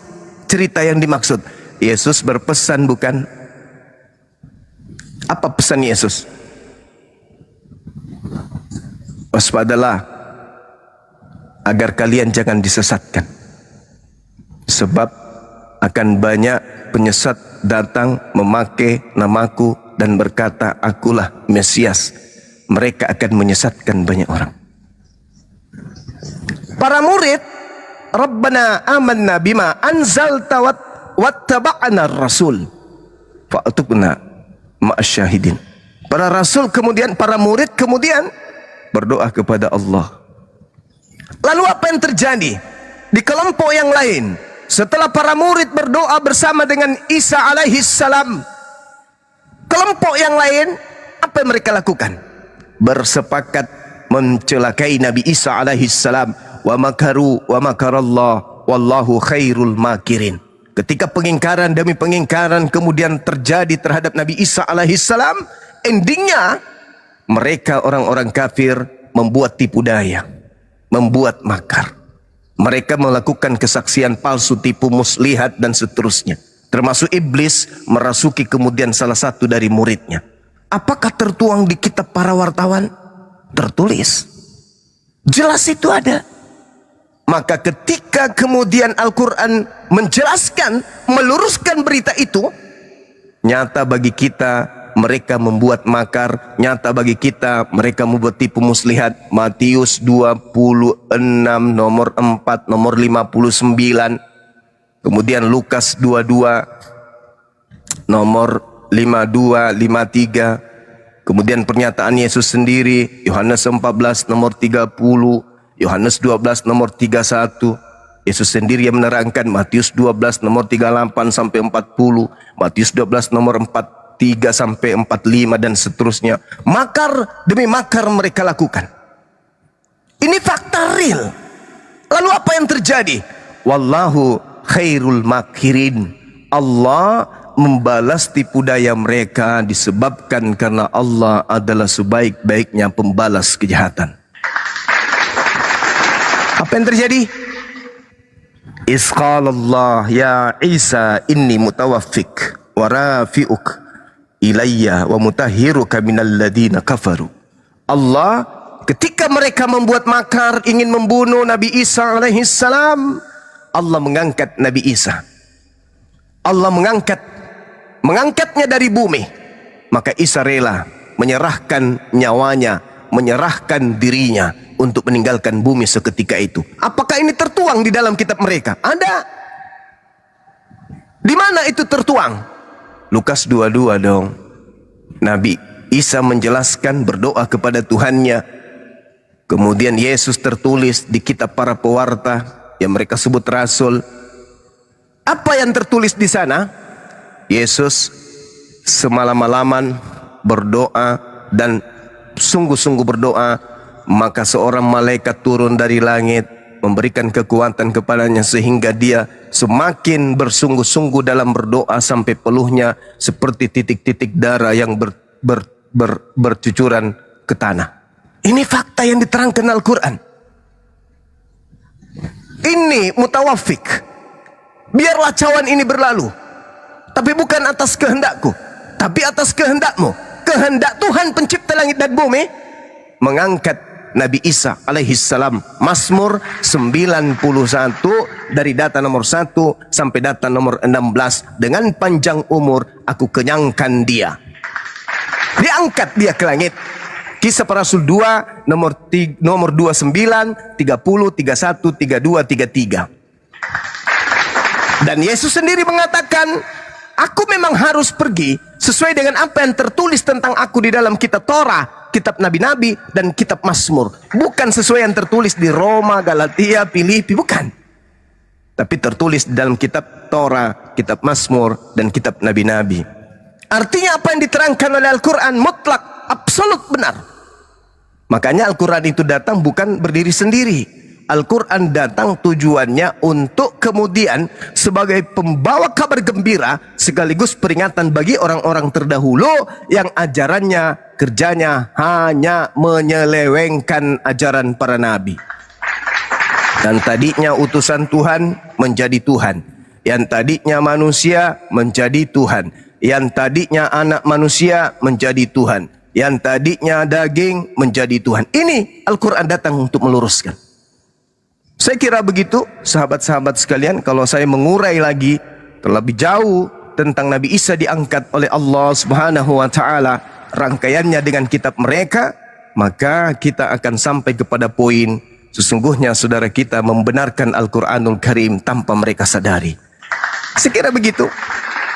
cerita yang dimaksud? Yesus berpesan, bukan? Apa pesan Yesus? Waspadalah agar kalian jangan disesatkan, sebab akan banyak penyesat datang memakai namaku dan berkata, akulah Mesias. Mereka akan menyesatkan banyak orang. Para murid, Rabbana amanna bima anzalta wattaba'na rasul fa'tubna ma'asyahidin. Para rasul kemudian, para murid kemudian berdoa kepada Allah. Lalu apa yang terjadi di kelompok yang lain? Setelah para murid berdoa bersama dengan Isa alaihi salam, kelompok yang lain, apa yang mereka lakukan? Bersepakat mencelakai Nabi Isa alaihi salam. Wa makaru wa makarallah wallahu khairul makirin. Ketika pengingkaran demi pengingkaran kemudian terjadi terhadap Nabi Isa alaihi salam, endingnya mereka orang-orang kafir membuat tipu daya, membuat makar. Mereka melakukan kesaksian palsu, tipu muslihat dan seterusnya. Termasuk iblis merasuki kemudian salah satu dari muridnya. Apakah tertuang di kitab para wartawan? Tertulis. Jelas itu ada. Maka ketika kemudian Al-Quran menjelaskan, meluruskan berita itu, nyata bagi kita mereka membuat makar, nyata bagi kita mereka membuat tipu muslihat. Matius 26 nomor 4 nomor 59, kemudian Lukas 22 nomor 52 53, kemudian pernyataan Yesus sendiri Yohanes 14 nomor 30, Yohanes 12 nomor 31. Yesus sendiri yang menerangkan Matius 12 nomor 38 sampai 40, Matius 12 nomor 43 sampai 45 dan seterusnya. Makar demi makar mereka lakukan. Ini fakta real. Lalu apa yang terjadi? Wallahu khairul makirin. Allah membalas tipu daya mereka disebabkan karena Allah adalah sebaik-baiknya pembalas kejahatan. Apa yang terjadi? Isqalallah ya Isa inni mutawaffik wa rafi'uk ilayya wa mutahhiruka minal ladina kafaru. Allah ketika mereka membuat makar ingin membunuh Nabi Isa alaihi salam, Allah mengangkat Nabi Isa. Allah mengangkatnya dari bumi. Maka Isa rela menyerahkan nyawanya, menyerahkan dirinya untuk meninggalkan bumi seketika itu. Apakah ini tertuang di dalam kitab mereka? Ada. Di mana itu tertuang? Lukas 22 dong. Nabi Isa menjelaskan, berdoa kepada Tuhannya. Kemudian Yesus tertulis di kitab para pewarta yang mereka sebut rasul. Apa yang tertulis di sana? Yesus semalam-malaman berdoa dan sungguh-sungguh berdoa. Maka seorang malaikat turun dari langit memberikan kekuatan kepadanya sehingga dia semakin bersungguh-sungguh dalam berdoa sampai peluhnya seperti titik-titik darah yang bercucuran ke tanah. Ini fakta yang diterangkan Al-Quran. Ini mutawafik. Biarlah cawan ini berlalu, tapi bukan atas kehendakku, tapi atas kehendakmu. Kehendak Tuhan pencipta langit dan bumi mengangkat Nabi Isa alaihi salam. Mazmur 91 dari data nomor 1 sampai data nomor 16. Dengan panjang umur aku kenyangkan dia. Diangkat dia ke langit. Kisah Para Rasul 2 nomor 29, 30, 31, 32, 33. Dan Yesus sendiri mengatakan, aku memang harus pergi sesuai dengan apa yang tertulis tentang aku di dalam kitab Torah, kitab Nabi-Nabi, dan kitab Mazmur. Bukan sesuai yang tertulis di Roma, Galatia, Filipi, bukan. Tapi tertulis di dalam kitab Torah, kitab Mazmur, dan kitab Nabi-Nabi. Artinya apa yang diterangkan oleh Al-Quran mutlak, absolut benar. Makanya Al-Quran itu datang bukan berdiri sendiri. Al-Quran datang tujuannya untuk kemudian sebagai pembawa kabar gembira sekaligus peringatan bagi orang-orang terdahulu yang ajarannya, kerjanya hanya menyelewengkan ajaran para nabi. Dan tadinya utusan Tuhan menjadi Tuhan, yang tadinya manusia menjadi Tuhan, yang tadinya anak manusia menjadi Tuhan, yang tadinya daging menjadi Tuhan. Ini Al-Quran datang untuk meluruskan. Saya kira begitu, sahabat-sahabat sekalian. Kalau saya mengurai lagi terlebih jauh tentang Nabi Isa diangkat oleh Allah Subhanahu wa taala, rangkaiannya dengan kitab mereka, maka kita akan sampai kepada poin sesungguhnya saudara kita membenarkan Al-Qur'anul Karim tanpa mereka sadari. Saya kira begitu,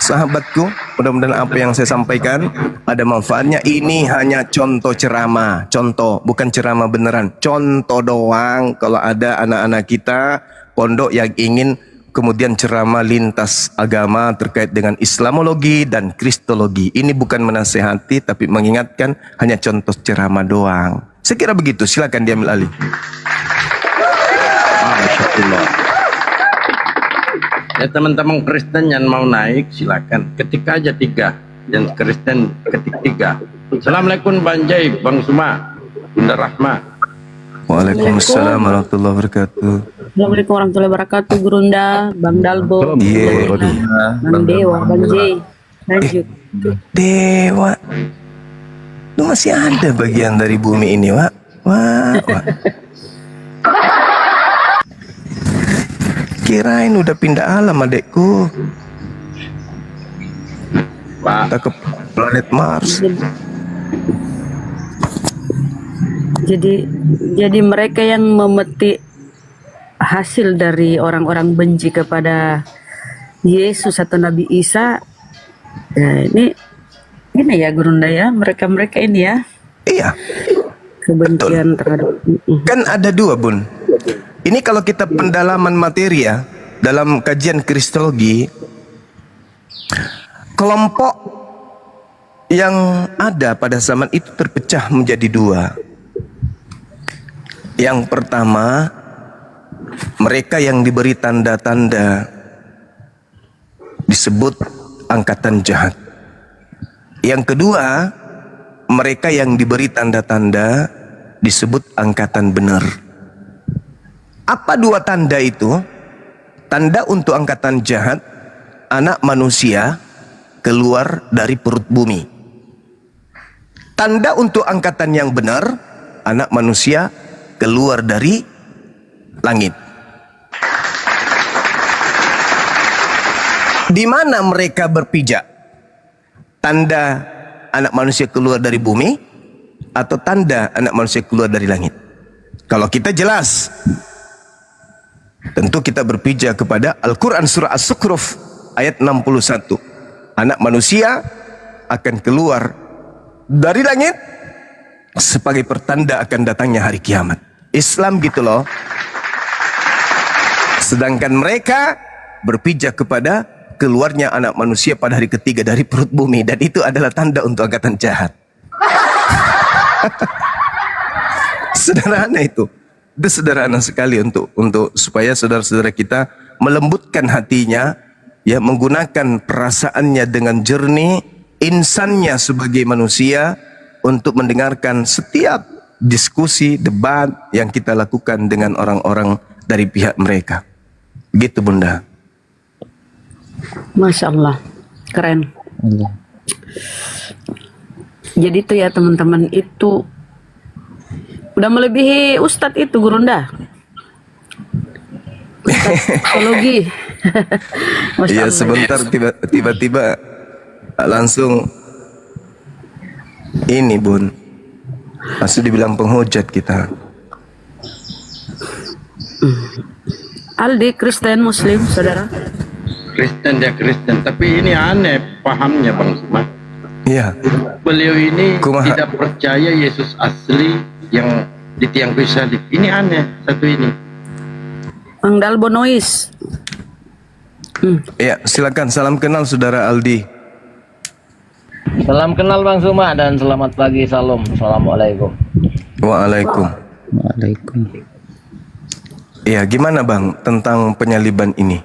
sahabatku. Mudah-mudahan apa yang saya sampaikan ada manfaatnya. Ini hanya contoh ceramah, contoh, bukan ceramah beneran, contoh doang. Kalau ada anak-anak kita pondok yang ingin kemudian ceramah lintas agama terkait dengan Islamologi dan Kristologi, ini bukan menasehati tapi mengingatkan, hanya contoh ceramah doang. Saya kira begitu. Silakan diambil alih. Masyaallah. Ya teman-teman Kristen yang mau naik silakan, ketik aja 3, dan Kristen ketik 3. Assalamualaikum Bang Jai, Bang Suma, Bunda Rahma. Waalaikumsalam warahmatullahi wabarakatuh. Assalamualaikum warahmatullahi wabarakatuh, Gurunda, Bang Dalbo, Iya. Bang Dewa, Bang Jay, lanjut. Dewa, lu masih ada bagian dari bumi ini, Wak? Wah. Kirain udah pindah alam adekku. Pak, Kita ke planet Mars. Jadi mereka yang memetik hasil dari orang-orang benci kepada Yesus atau Nabi Isa, ya ini ya Gurunda ya, mereka ini ya Iya, kebencian terhadap. kan ada dua, Bun. Ini kalau kita pendalaman materi ya, dalam kajian Kristologi, kelompok yang ada pada zaman itu terpecah menjadi dua. Yang pertama, mereka yang diberi tanda-tanda disebut angkatan jahat. Yang kedua, mereka yang diberi tanda-tanda disebut angkatan benar. Apa dua tanda itu? Tanda untuk angkatan jahat, anak manusia keluar dari perut bumi. Tanda untuk angkatan yang benar, anak manusia keluar dari langit. Di mana mereka berpijak? Tanda anak manusia keluar dari bumi atau tanda anak manusia keluar dari langit? Kalau kita jelas, tentu kita berpijak kepada Al-Quran surah As-Sukhruf ayat 61. Anak manusia akan keluar dari langit sebagai pertanda akan datangnya hari kiamat. Islam gitu loh. Sedangkan mereka berpijak kepada keluarnya anak manusia pada hari ketiga dari perut bumi, dan itu adalah tanda untuk angkatan jahat. Sederhana itu. Itu sederhana sekali untuk supaya saudara-saudara kita melembutkan hatinya, ya, menggunakan perasaannya dengan jernih, insannya sebagai manusia untuk mendengarkan setiap diskusi, debat yang kita lakukan dengan orang-orang dari pihak mereka. Begitu, Bunda. Masya Allah, keren. Iya. Jadi itu ya teman-teman, itu udah melebihi Ustadz itu Gurunda. Ustadz psikologi. Masya Iya, Allah. sebentar tiba-tiba langsung ini Bun. Masih dibilang penghujat kita. Aldi, Kristen, Muslim, saudara. Kristen, dia Kristen, tapi ini aneh pahamnya Bang Suma. Iya. Beliau ini Kumaha. tidak percaya Yesus asli yang di tiang kayu salib. Ini aneh satu ini. Bang Dalbonois. Iya, silakan. Salam kenal Saudara Aldi. Salam kenal Bang Suma dan selamat pagi, salam. Assalamualaikum. Waalaikum. Waalaikum. Iya, gimana Bang tentang penyaliban ini?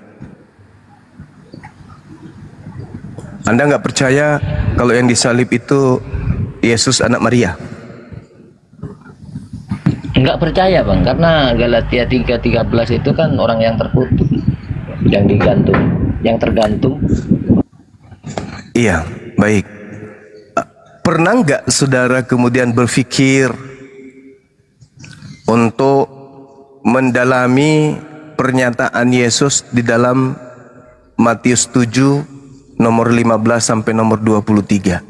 Anda nggak percaya kalau yang disalib itu Yesus anak Maria? Enggak percaya Bang, karena Galatia 3:13 itu kan orang yang terkutuk, yang digantung, yang tergantung. Iya, baik. Pernah nggak saudara kemudian berpikir untuk mendalami pernyataan Yesus di dalam Matius 7 nomor 15 sampai nomor 23?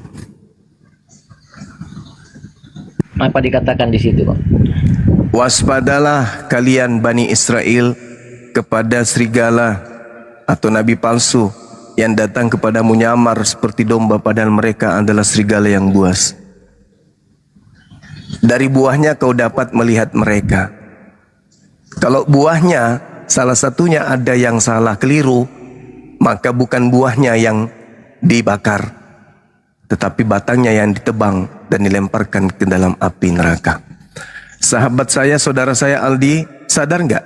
Apa dikatakan di situ Bang? Waspadalah kalian Bani Israel kepada serigala atau nabi palsu yang datang kepadamu nyamar seperti domba, padahal mereka adalah serigala yang buas. Dari buahnya kau dapat melihat mereka. Kalau buahnya salah satunya ada yang salah keliru, maka bukan buahnya yang dibakar, tetapi batangnya yang ditebang dan dilemparkan ke dalam api neraka. Sahabat saya, saudara saya Aldi, sadar nggak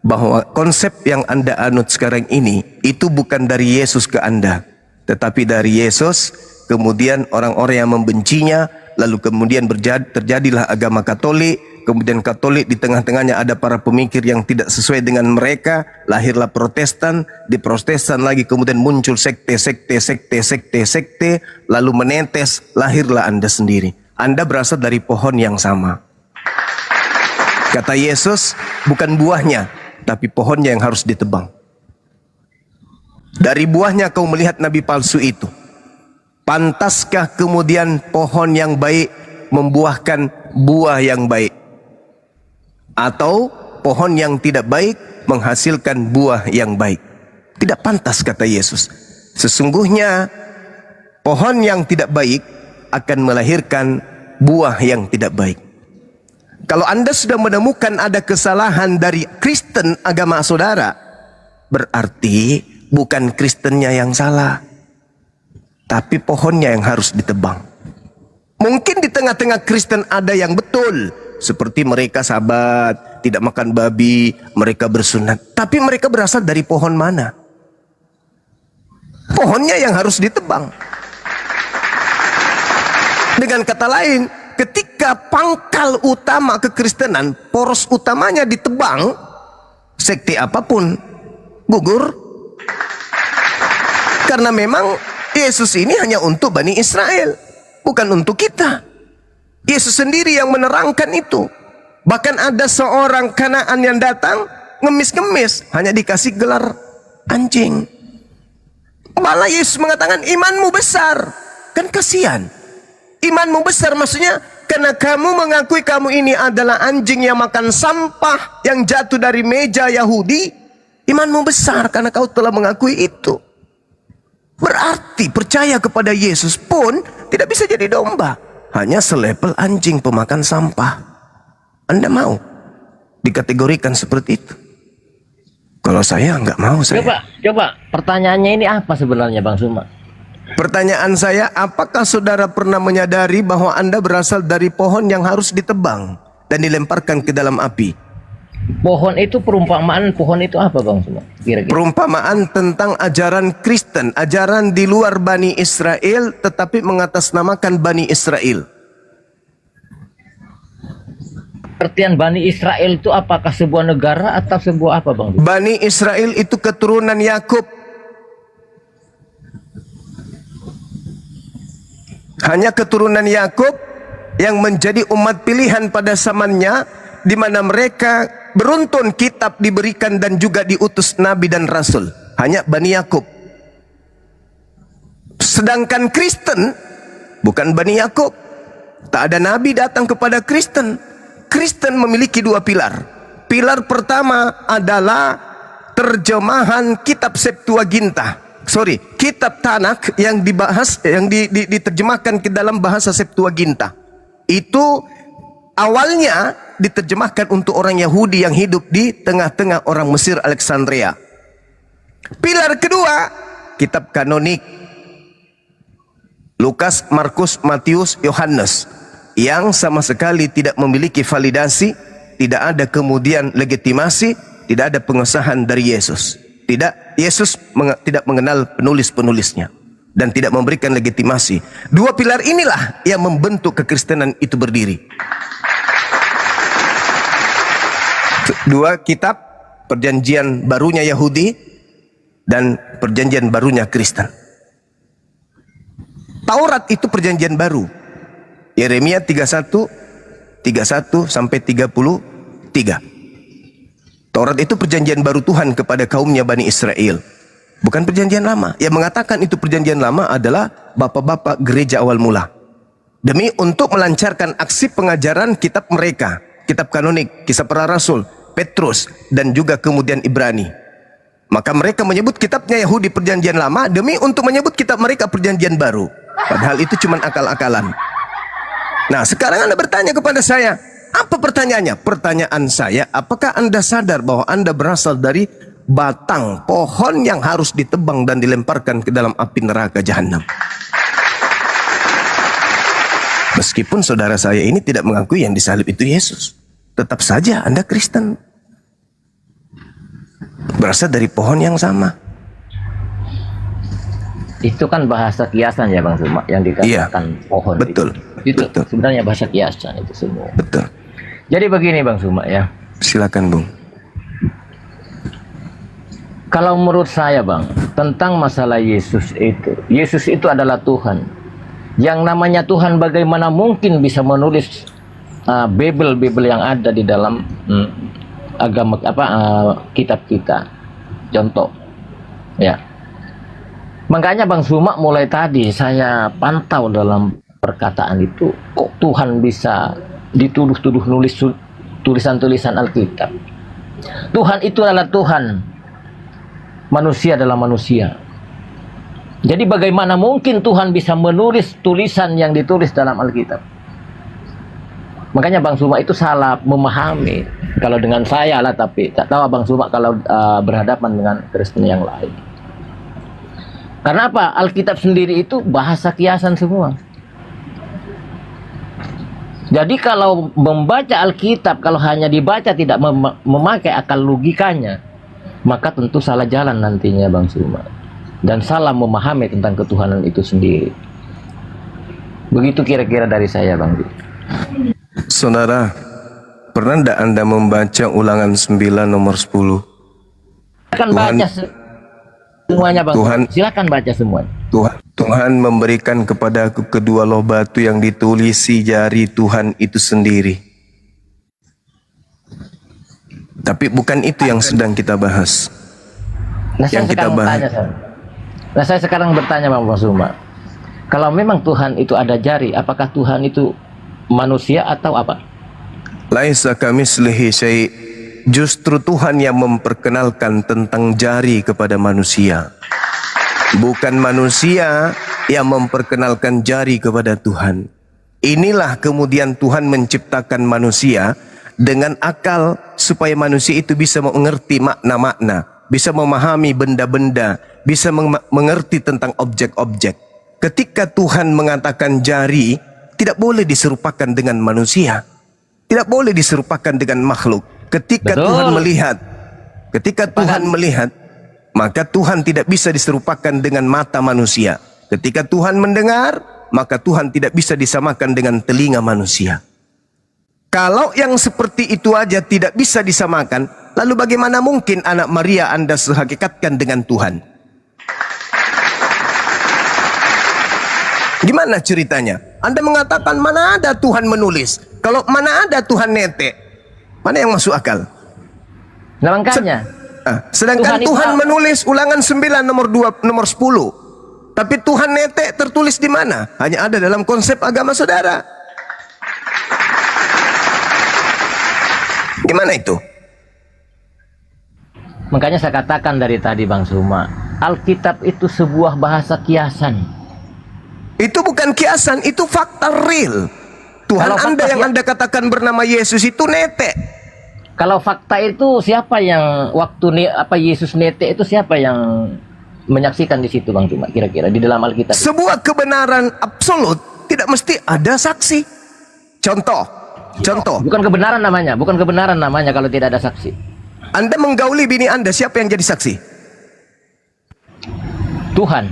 bahwa konsep yang Anda anut sekarang ini itu bukan dari Yesus ke Anda, tetapi dari Yesus, kemudian orang-orang yang membencinya, lalu kemudian terjadilah agama Katolik, kemudian Katolik di tengah-tengahnya ada para pemikir yang tidak sesuai dengan mereka, lahirlah Protestan, di Protestan lagi kemudian muncul sekte, lalu menetes, lahirlah Anda sendiri. Anda berasal dari pohon yang sama. Kata Yesus, bukan buahnya, tapi pohonnya yang harus ditebang. Dari buahnya kau melihat nabi palsu itu. Pantaskah kemudian pohon yang baik membuahkan buah yang baik? Atau pohon yang tidak baik menghasilkan buah yang baik? Tidak pantas, kata Yesus. Sesungguhnya pohon yang tidak baik akan melahirkan buah yang tidak baik. Kalau Anda sudah menemukan ada kesalahan dari Kristen agama saudara, berarti bukan Kristennya yang salah, tapi pohonnya yang harus ditebang. Mungkin di tengah-tengah Kristen ada yang betul, seperti mereka sabat, tidak makan babi, mereka bersunat. Tapi mereka berasal dari pohon mana? Pohonnya yang harus ditebang. Dengan kata lain, ketika pangkal utama kekristenan, poros utamanya ditebang, sekte apapun gugur. Karena memang Yesus ini hanya untuk Bani Israel, bukan untuk kita. Yesus sendiri yang menerangkan itu. Bahkan ada seorang Kanaan yang datang ngemis-ngemis, hanya dikasih gelar anjing. Malah Yesus mengatakan imanmu besar. Kan kasihan. Imanmu besar maksudnya karena kamu mengakui kamu ini adalah anjing yang makan sampah yang jatuh dari meja Yahudi. Imanmu besar karena kau telah mengakui itu. Berarti percaya kepada Yesus pun tidak bisa jadi domba. Hanya selevel anjing pemakan sampah. Anda mau dikategorikan seperti itu? Kalau saya nggak mau saya. Coba pertanyaannya ini apa sebenarnya Bang Suma? Pertanyaan saya, apakah saudara pernah menyadari bahwa Anda berasal dari pohon yang harus ditebang dan dilemparkan ke dalam api? Pohon itu perumpamaan, pohon itu apa Bang Suma? Kira-kira. Perumpamaan tentang ajaran Kristen, ajaran di luar Bani Israel tetapi mengatasnamakan Bani Israel. Artian Bani Israel itu apakah sebuah negara atau sebuah apa Bang Suma? Bani Israel itu keturunan Yakub. Hanya keturunan Yakub yang menjadi umat pilihan pada zamannya, di mana mereka beruntun kitab diberikan dan juga diutus nabi dan rasul. Hanya Bani Yakub. Sedangkan Kristen bukan Bani Yakub. Tak ada nabi datang kepada Kristen. Kristen memiliki dua pilar. Pilar pertama adalah terjemahan kitab Septuaginta. Kitab Tanakh yang dibahas, yang diterjemahkan ke dalam bahasa Septuaginta. Itu awalnya diterjemahkan untuk orang Yahudi yang hidup di tengah-tengah orang Mesir Alexandria. Pilar kedua, kitab kanonik. Lukas, Markus, Matius, Yohanes, yang sama sekali tidak memiliki validasi, tidak ada kemudian legitimasi, tidak ada pengesahan dari Yesus. Yesus tidak mengenal penulis-penulisnya dan tidak memberikan legitimasi. Dua pilar inilah yang membentuk kekristenan itu berdiri. Dua kitab, perjanjian barunya Yahudi dan perjanjian barunya Kristen. Taurat itu perjanjian baru. Yeremia 31 sampai 33. Taurat itu perjanjian baru Tuhan kepada kaumnya Bani Israel. Bukan perjanjian lama. Yang mengatakan itu perjanjian lama adalah bapak-bapak gereja awal mula. Demi untuk melancarkan aksi pengajaran kitab mereka. Kitab kanonik, Kisah Para Rasul, Petrus, dan juga kemudian Ibrani. Maka mereka menyebut kitabnya Yahudi perjanjian lama demi untuk menyebut kitab mereka perjanjian baru. Padahal itu cuma akal-akalan. Nah, sekarang Anda bertanya kepada saya, apa pertanyaannya? Pertanyaan saya, apakah Anda sadar bahwa Anda berasal dari batang pohon yang harus ditebang dan dilemparkan ke dalam api neraka jahanam? Meskipun saudara saya ini tidak mengakui yang disalib itu Yesus, tetap saja Anda Kristen. Berasal dari pohon yang sama. Itu kan bahasa kiasan ya Bang Suma, yang dikatakan pohon. Betul. Itu betul. sebenarnya bahasa kiasan itu semua. Betul. Jadi begini Bang Suma ya. Silakan Bung. Kalau menurut saya Bang, tentang masalah Yesus itu adalah Tuhan. Yang namanya Tuhan bagaimana mungkin bisa menulis Bible yang ada di dalam agama kitab kita. Contoh. Ya. Makanya Bang Suma mulai tadi saya pantau dalam perkataan itu, kok Tuhan bisa dituduh-tuduh nulis tulisan-tulisan Alkitab. Tuhan itu adalah Tuhan, manusia adalah manusia. Jadi bagaimana mungkin Tuhan bisa menulis tulisan yang ditulis dalam Alkitab? Makanya Bang Suma itu salah memahami. Kalau dengan saya lah, tapi tak tahu Bang Suma kalau berhadapan dengan Kristen yang lain. Karena apa? Alkitab sendiri itu bahasa kiasan semua. Jadi kalau membaca Alkitab, kalau hanya dibaca tidak memakai akal logikanya, maka tentu salah jalan nantinya Bang Suma. Dan salah memahami tentang ketuhanan itu sendiri. Begitu kira-kira dari saya Bang. Saudara, pernah tidak Anda membaca Ulangan 9 nomor 10? Silakan baca semuanya Bang. Silakan baca semuanya. Tuhan memberikan kepadaku kedua loh batu yang ditulisi jari Tuhan itu sendiri. Tapi bukan itu yang sedang kita bahas. Yang kita bahas. Saya sekarang bertanya Bang Suma. Kalau memang Tuhan itu ada jari, apakah Tuhan itu manusia atau apa? Laisa kamitslihi syai'. Justru Tuhan yang memperkenalkan tentang jari kepada manusia. Bukan manusia yang memperkenalkan jari kepada Tuhan. Inilah kemudian Tuhan menciptakan manusia dengan akal supaya manusia itu bisa mengerti makna-makna, bisa memahami benda-benda, bisa mengerti tentang objek-objek. Ketika Tuhan mengatakan jari, tidak boleh diserupakan dengan manusia. Tidak boleh diserupakan dengan makhluk. Ketika Betul. Tuhan melihat, maka Tuhan tidak bisa diserupakan dengan mata manusia. Ketika Tuhan mendengar, maka Tuhan tidak bisa disamakan dengan telinga manusia. Kalau yang seperti itu aja tidak bisa disamakan, lalu bagaimana mungkin anak Maria Anda sehakikatkan dengan Tuhan? Gimana ceritanya? Anda mengatakan mana ada Tuhan menulis? Kalau mana ada Tuhan nete? Mana yang masuk akal? Nah, makanya Sedangkan Tuhan itu Tuhan apa? menulis Ulangan 9 nomor 2 nomor 10. Tapi Tuhan nete tertulis di mana? Hanya ada dalam konsep agama saudara. Gimana itu? Makanya saya katakan dari tadi Bang Suma, Alkitab itu sebuah bahasa kiasan. Itu bukan kiasan, itu fakta real. Tuhan Kalau Anda fakta yang Anda katakan bernama Yesus itu nete. Kalau fakta itu siapa yang waktu Yesus nete itu siapa yang menyaksikan di situ Bang Suma kira-kira di dalam Alkitab? Sebuah kebenaran absolut tidak mesti ada saksi. Contoh. Bukan kebenaran namanya kalau tidak ada saksi. Anda menggauli bini Anda, siapa yang jadi saksi? Tuhan.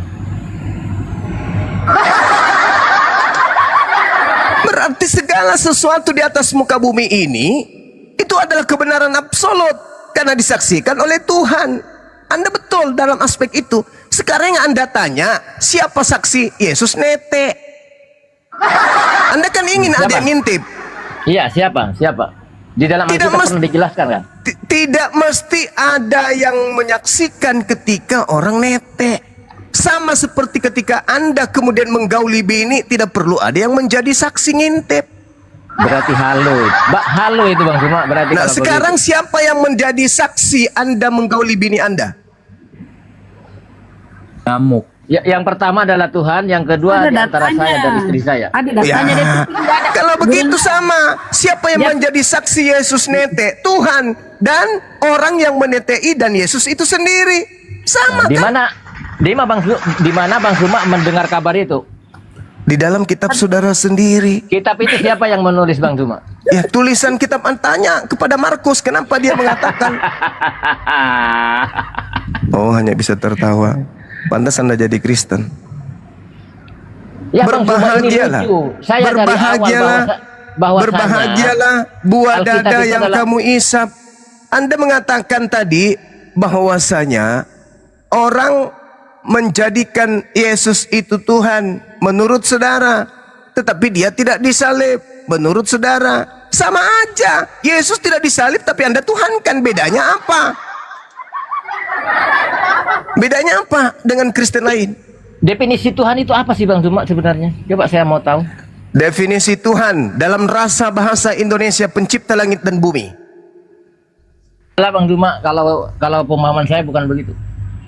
Berarti segala sesuatu di atas muka bumi ini itu adalah kebenaran absolut karena disaksikan oleh Tuhan. Anda betul dalam aspek itu. Sekarang yang Anda tanya, siapa saksi Yesus nete? Anda kan ingin Siapa? ada yang ngintip. Iya, siapa? Di dalam Tidak Alkitab mesti- pernah dijelaskan kan? Tidak mesti ada yang menyaksikan ketika orang nete. Sama seperti ketika Anda kemudian menggauli bini, tidak perlu ada yang menjadi saksi ngintip. Berarti halo. Halo itu Bang Suma berarti. Nah, kalau sekarang begitu. siapa yang menjadi saksi Anda menggauli bini Anda? Nyamuk. Yang pertama adalah Tuhan, yang kedua di antara saya dan istri saya. Ada datanya Ya, Tidak ada. kalau begitu sama. Siapa yang menjadi saksi Yesus nete? Tuhan dan orang yang menetei dan Yesus itu sendiri. Sama Di kan? mana di mana Bang Suma mendengar kabar itu? Di dalam kitab saudara sendiri. Kitab itu siapa yang menulis Bang Suma? Ya, tulisan kitab tanya kepada Markus, kenapa dia mengatakan? Oh, hanya bisa tertawa. Pantas Anda jadi Kristen. Ya Bang Suma ini Berbahagialah. lucu. Saya dari awal Berbahagialah. bahwasanya Berbahagialah buah Alkitab dada itu yang adalah- kamu isap. Anda mengatakan tadi bahwasanya orang menjadikan Yesus itu Tuhan menurut saudara, tetapi dia tidak disalib menurut saudara. Sama aja, Yesus tidak disalib tapi Anda tuhankan. Bedanya apa? Bedanya apa dengan Kristen lain? definisi Tuhan itu apa sih Bang Suma sebenarnya? Coba saya mau tahu. Definisi Tuhan dalam rasa bahasa Indonesia pencipta langit dan bumi. Lah Bang Suma, kalau pemahaman saya bukan begitu.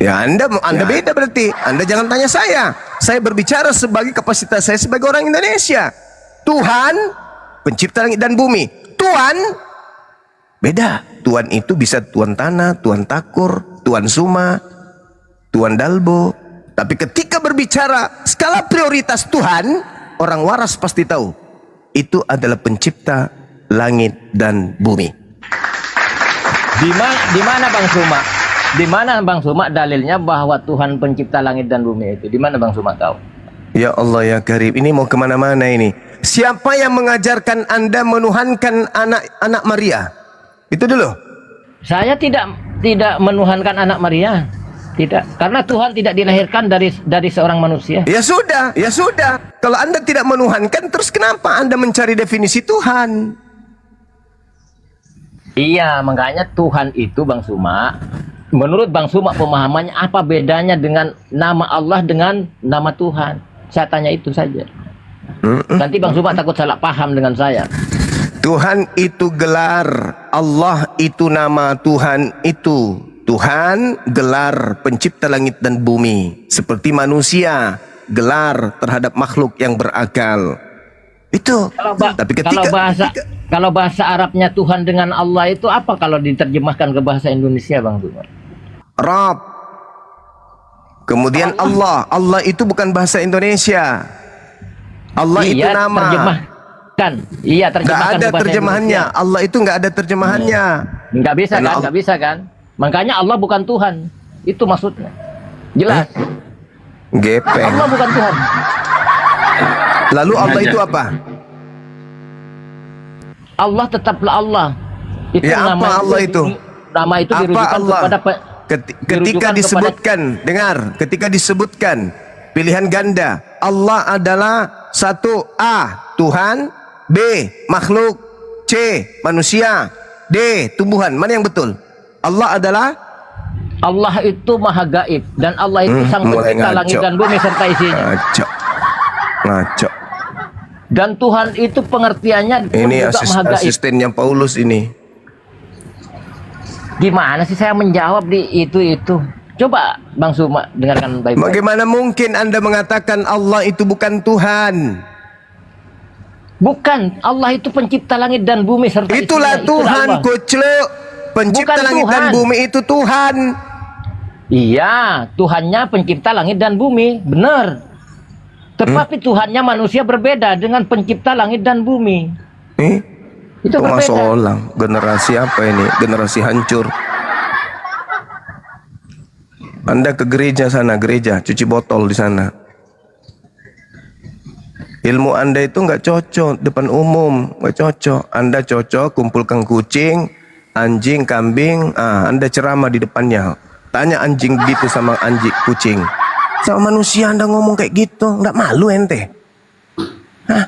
Ya, Anda beda berarti. Anda jangan tanya saya. Saya berbicara sebagai kapasitas saya sebagai orang Indonesia. Tuhan pencipta langit dan bumi. Tuhan beda. Tuhan itu bisa Tuhan tanah, Tuhan takur, Tuhan suma, Tuhan dalbo. Tapi ketika berbicara skala prioritas Tuhan, orang waras pasti tahu itu adalah pencipta langit dan bumi. Di mana Bang Suma? Di mana Bang Suma dalilnya bahwa Tuhan pencipta langit dan bumi itu? Di mana Bang Suma tahu? Ya Allah ya Karim, ini mau kemana-mana ini. Siapa yang mengajarkan Anda menuhankan anak Maria? Itu dulu. Saya tidak menuhankan anak Maria. Tidak, karena Tuhan tidak dilahirkan dari seorang manusia. Ya sudah, ya sudah. Kalau Anda tidak menuhankan, terus kenapa Anda mencari definisi Tuhan? Iya, makanya Tuhan itu Bang Suma, menurut Bang Suma pemahamannya apa bedanya dengan nama Allah dengan nama Tuhan? Saya tanya itu saja. Nanti Bang Suma takut salah paham dengan saya. Tuhan itu gelar, Allah itu nama, Tuhan itu Tuhan, gelar pencipta langit dan bumi. Seperti manusia, gelar terhadap makhluk yang berakal. Itu. Tapi Kalau bahasa Arabnya Tuhan dengan Allah itu apa kalau diterjemahkan ke bahasa Indonesia Bang Suma? Rabb. Kemudian Allah. Allah itu bukan bahasa Indonesia. Allah itu nama. Terjemahkan. Iya, Nggak terjemahkan ada ke bahasa terjemahannya. Indonesia. Allah itu nggak ada terjemahannya. Nggak bisa Karena kan? Nggak bisa kan? Makanya Allah bukan Tuhan. Itu maksudnya. Jelas. Gepeng. Allah bukan Tuhan. Lalu Allah itu apa? Allah tetaplah Allah. Itu Ya, apa Allah itu? Nama itu Apa dirujukan Allah? kepada Ketika dirujukan disebutkan, dengar, ketika disebutkan pilihan ganda, Allah adalah satu, A. Tuhan, B. Makhluk, C. Manusia, D. Tumbuhan. Mana yang betul? Allah adalah Allah itu maha gaib dan Allah itu sang mulai pencipta langit ngaco. dan bumi serta isinya. Ngaco. Dan Tuhan itu pengertiannya pun Ini juga maha gaib. asistennya Paulus ini. Gimana sih saya menjawab di itu? Coba Bang Suma dengarkan baik-baik. Bagaimana mungkin Anda mengatakan Allah itu bukan Tuhan? Bukan, Allah itu pencipta langit dan bumi serta Itulah isinya. Tuhan, Allah. kucluk. Pencipta Bukan langit dan Tuhan. bumi itu Tuhan. Iya, Tuhannya pencipta langit dan bumi, benar. Tetapi Tuhannya manusia berbeda dengan pencipta langit dan bumi. Itu Kok masuk berbeda. orang? Generasi apa ini? Generasi hancur. Anda ke gereja sana, gereja, cuci botol di sana. Ilmu Anda itu nggak cocok depan umum, nggak cocok. Anda cocok kumpulkan kucing, anjing, kambing. Anda ceramah di depannya. Tanya anjing gitu sama anjing, kucing. Sama manusia Anda ngomong kayak gitu, nggak malu ente? Hah?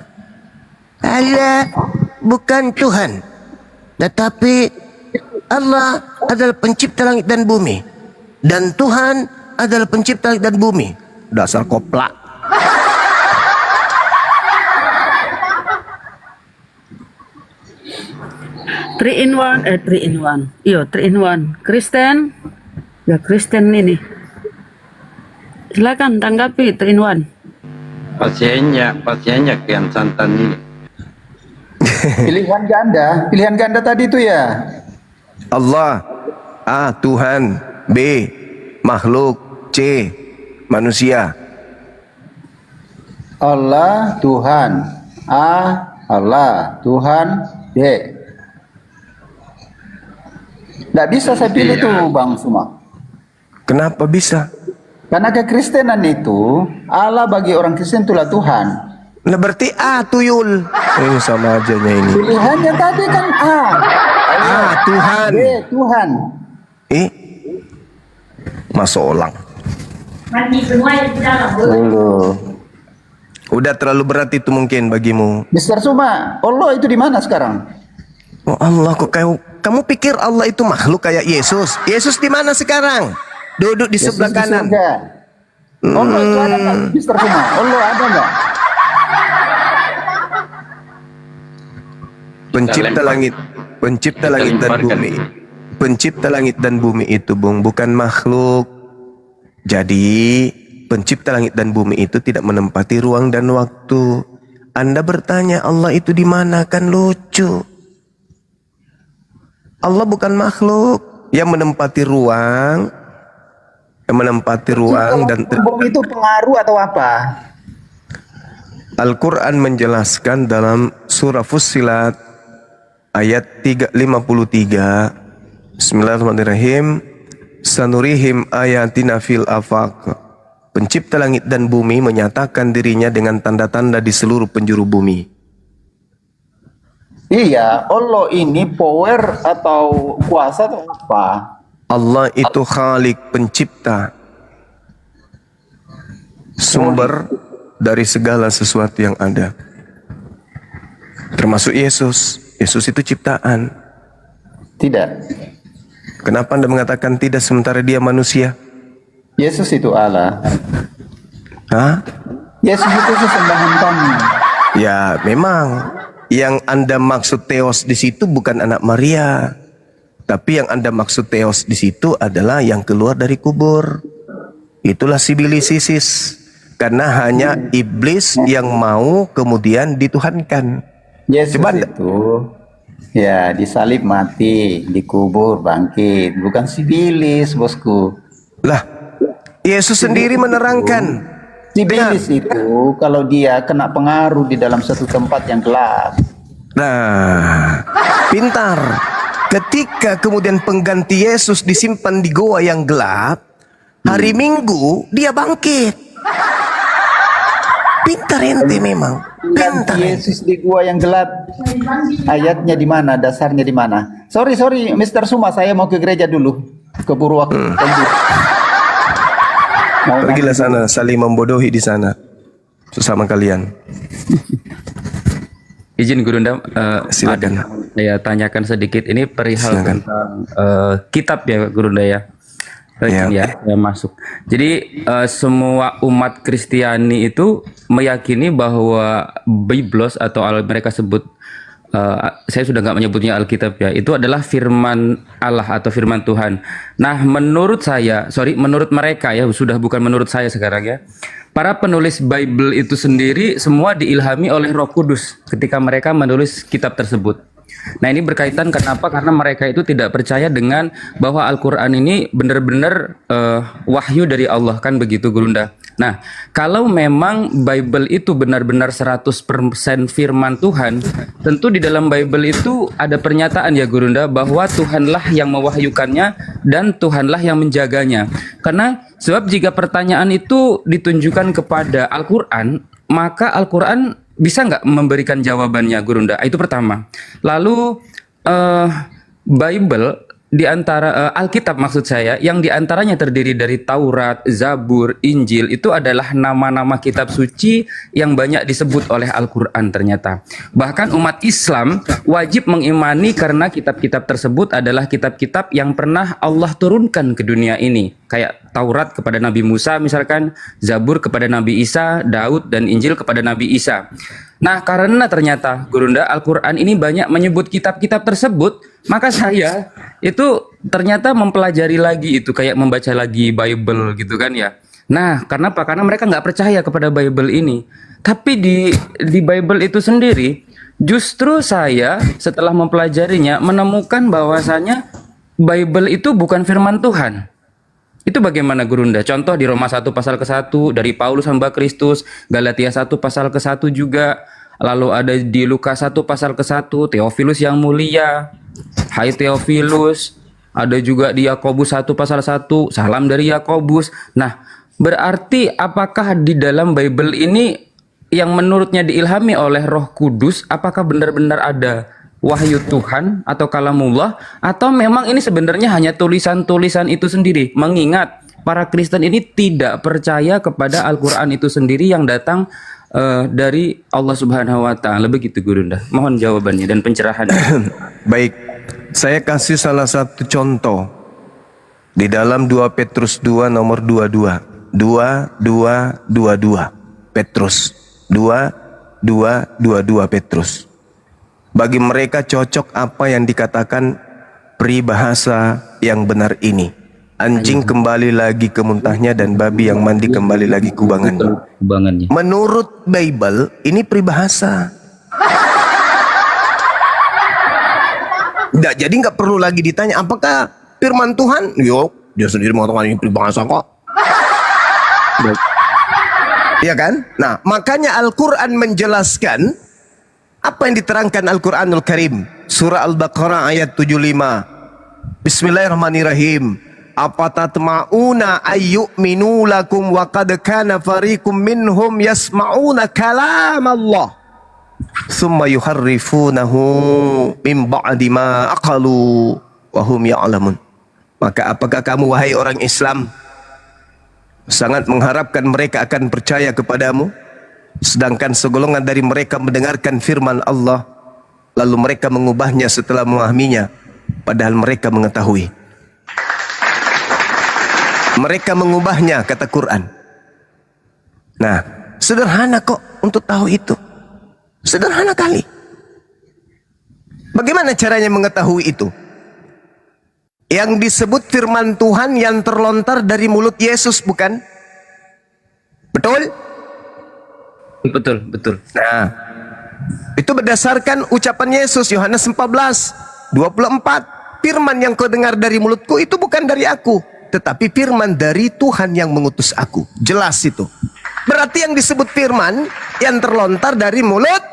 Allah bukan Tuhan, tetapi Allah adalah pencipta langit dan bumi, dan Tuhan adalah pencipta langit dan bumi. Dasar koplak. Three in one. Iya, 3 in 1. Kristen. Ya, Kristen ini. Silakan tanggapi 3 in 1. Pasiennya Kian Santan ini. Pilihan ganda tadi itu ya. Allah, A. Tuhan, B. Makhluk, C. Manusia. Allah, Tuhan. A, Allah, Tuhan, D. Nggak bisa saya pilih tuh Bang Suma. Kenapa bisa? Karena kekristenan itu, Allah bagi orang Kristen itulah Tuhan. Nah berarti A. Tuyul. Ini sama aja ini. Pilihannya tadi kan A. A. Tuhan. B, Tuhan. Masuk ulang. Dulu. Udah terlalu berat itu mungkin bagimu. Mister Suma, Allah itu di mana sekarang? Oh Allah, kok kamu pikir Allah itu makhluk kayak Yesus? Yesus di mana sekarang? Duduk di sebelah Yesus di kanan. surga. Allah itu ada nggak, Mister Suma? Allah ada nggak? Pencipta langit, pencipta langit dan bumi. Pencipta langit dan bumi itu, Bung, bukan makhluk. Jadi, pencipta langit dan bumi itu tidak menempati ruang dan waktu. Anda bertanya Allah itu di mana, kan lucu. Allah bukan makhluk yang menempati ruang, dan Bom itu pengaruh atau apa? Al-Quran menjelaskan dalam surah Fussilat ayat 53. Bismillahirrahmanirrahim. Sanurihim ayatina fil afaq. Pencipta langit dan bumi menyatakan dirinya dengan tanda-tanda di seluruh penjuru bumi. Iya, Allah ini power atau kuasa atau apa? Allah itu Khalik, pencipta, sumber dari segala sesuatu yang ada, termasuk Yesus. Yesus itu ciptaan. Tidak. Kenapa Anda mengatakan tidak sementara dia manusia? Yesus itu Allah. Hah? Yesus itu sesembahan kami. Ya, memang yang Anda maksud Theos di situ bukan anak Maria. Tapi yang Anda maksud Theos di situ adalah yang keluar dari kubur. Itulah Sibilisisis. Karena hanya iblis yang mau kemudian dituhankan. Yesus Coba itu ya disalib mati, dikubur bangkit, bukan sibilis bosku. Lah, Yesus sendiri menerangkan. Sibilis itu kalau dia kena pengaruh di dalam satu tempat yang gelap. Nah, pintar. Ketika kemudian pengganti Yesus disimpan di goa yang gelap, hari Minggu dia bangkit. Pintar ente memang. Pintar. Yesus di gua yang gelap. Ayatnya di mana? Dasarnya di mana? Sorry, Mister Suma, saya mau ke gereja dulu. Keburu waktu. Thank you. Mau Pergilah sana, saling membodohi di sana. sesama kalian. Izin Gurunda, Silakan. saya tanyakan sedikit ini perihal Silakan. tentang kitab ya Gurunda ya. Ya. Ya, saya masuk. Jadi semua umat Kristiani itu meyakini bahwa Biblos atau mereka sebut saya sudah nggak menyebutnya Alkitab ya, itu adalah firman Allah atau firman Tuhan. Nah, menurut saya, menurut mereka ya, sudah bukan menurut saya sekarang ya. Para penulis Bible itu sendiri semua diilhami oleh Roh Kudus ketika mereka menulis kitab tersebut. Nah, ini berkaitan kenapa? Karena mereka itu tidak percaya dengan bahwa Al-Quran ini benar-benar wahyu dari Allah, kan begitu Gurunda. Nah, kalau memang Bible itu benar-benar 100% firman Tuhan, tentu di dalam Bible itu ada pernyataan ya Gurunda, bahwa Tuhanlah yang mewahyukannya dan Tuhanlah yang menjaganya. Karena sebab jika pertanyaan itu ditunjukkan kepada Al-Quran, maka Al-Quran bisa nggak memberikan jawabannya Gurunda? Itu pertama. Lalu Bible di antara Alkitab maksud saya, yang diantaranya terdiri dari Taurat, Zabur, Injil, itu adalah nama-nama kitab suci yang banyak disebut oleh Al-Quran ternyata. Bahkan umat Islam wajib mengimani karena kitab-kitab tersebut adalah kitab-kitab yang pernah Allah turunkan ke dunia ini. Kayak Taurat kepada Nabi Musa misalkan, Zabur kepada Nabi Isa, Daud, dan Injil kepada Nabi Isa. Nah, karena ternyata Gurunda Al-Quran ini banyak menyebut kitab-kitab tersebut, maka saya itu ternyata mempelajari lagi itu, kayak membaca lagi Bible gitu kan ya. Nah, karena apa? Karena mereka nggak percaya kepada Bible ini. Tapi di Bible itu sendiri, justru saya setelah mempelajarinya menemukan bahwasanya Bible itu bukan firman Tuhan. Itu bagaimana Gurunda? Contoh di Roma 1 pasal ke-1, dari Paulus hamba Kristus, Galatia 1 pasal ke-1 juga. Lalu ada di Lukas 1 pasal ke-1, Theophilus yang mulia. Hai Theophilus. Ada juga di Yakobus 1 pasal 1, salam dari Yakobus. Nah, berarti apakah di dalam Bible ini yang menurutnya diilhami oleh Roh Kudus, apakah benar-benar ada wahyu Tuhan atau kalamullah, atau memang ini sebenarnya hanya tulisan-tulisan itu sendiri? Mengingat para Kristen ini tidak percaya kepada Al-Quran itu sendiri yang datang dari Allah Subhanahu wa Ta'ala. Begitu Gurunda. Mohon jawabannya dan pencerahannya. Baik, saya kasih salah satu contoh di dalam 2 Petrus 2 nomor 22. 2222 Petrus 2222 Petrus. Bagi mereka cocok apa yang dikatakan peribahasa yang benar ini. Anjing kembali lagi ke muntahnya dan babi yang mandi kembali lagi ke kubangannya. Menurut Bible ini peribahasa. Jadi nggak perlu lagi ditanya apakah firman Tuhan. Yo, dia sendiri mengatakan ini peribahasa kok. Ya kan? Nah, makanya Al-Quran menjelaskan apa yang diterangkan Al-Quranul Karim. Surah Al-Baqarah ayat 75. Bismillahirrahmanirrahim. Apa tatma'una ayyu'minu lakum wa qad kana fariqum minhum yasma'una kalam Allah thumma yuharrifunahu min ba'di ma aqalu wa hum ya'lamun. Maka apakah kamu wahai orang Islam sangat mengharapkan mereka akan percaya kepadamu, sedangkan segolongan dari mereka mendengarkan firman Allah lalu mereka mengubahnya setelah memahaminya, padahal mereka mengetahui. Mereka mengubahnya, kata Quran. Nah, sederhana kok untuk tahu itu. Sederhana kali. Bagaimana caranya mengetahui itu? Yang disebut firman Tuhan yang terlontar dari mulut Yesus, bukan? Betul? Betul, betul. Nah, itu berdasarkan ucapan Yesus, Yohanes 14:24. Firman yang kau dengar dari mulutku itu bukan dari aku, tetapi firman dari Tuhan yang mengutus aku. Jelas itu. Berarti yang disebut firman yang terlontar dari mulut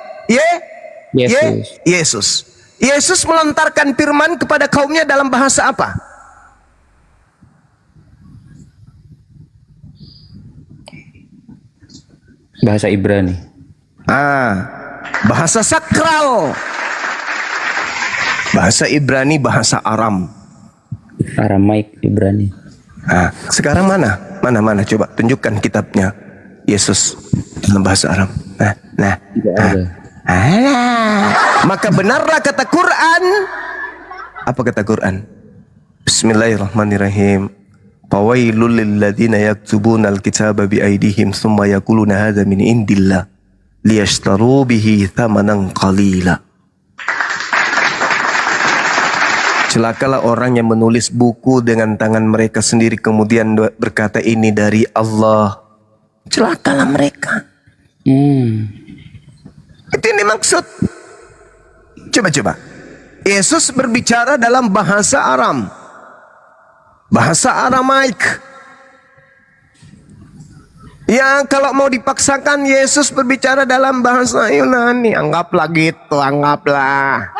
Yesus. Yesus melontarkan firman kepada kaumnya dalam bahasa apa? Bahasa Ibrani. Bahasa sakral. Bahasa Ibrani, bahasa Aram. Aramaik Ibrani. Sekarang mana? Mana coba tunjukkan kitabnya Yesus. dalam bahasa Arab. Tidak ada. Maka benarlah kata Quran. Apa kata Quran? Bismillahirrahmanirrahim. Fawailul lil ladzina yaktubuna al-kitaba bi aydihim thumma yaquluna hadza min indillah liyashtaru bihi thamanan qalila. Celakalah orang yang menulis buku dengan tangan mereka sendiri kemudian berkata ini dari Allah. Celakalah mereka. Itu yang dimaksud. Coba. Yesus berbicara dalam bahasa Aram. Bahasa Aramaik. Ya kalau mau dipaksakan Yesus berbicara dalam bahasa Yunani. Anggaplah gitu, anggaplah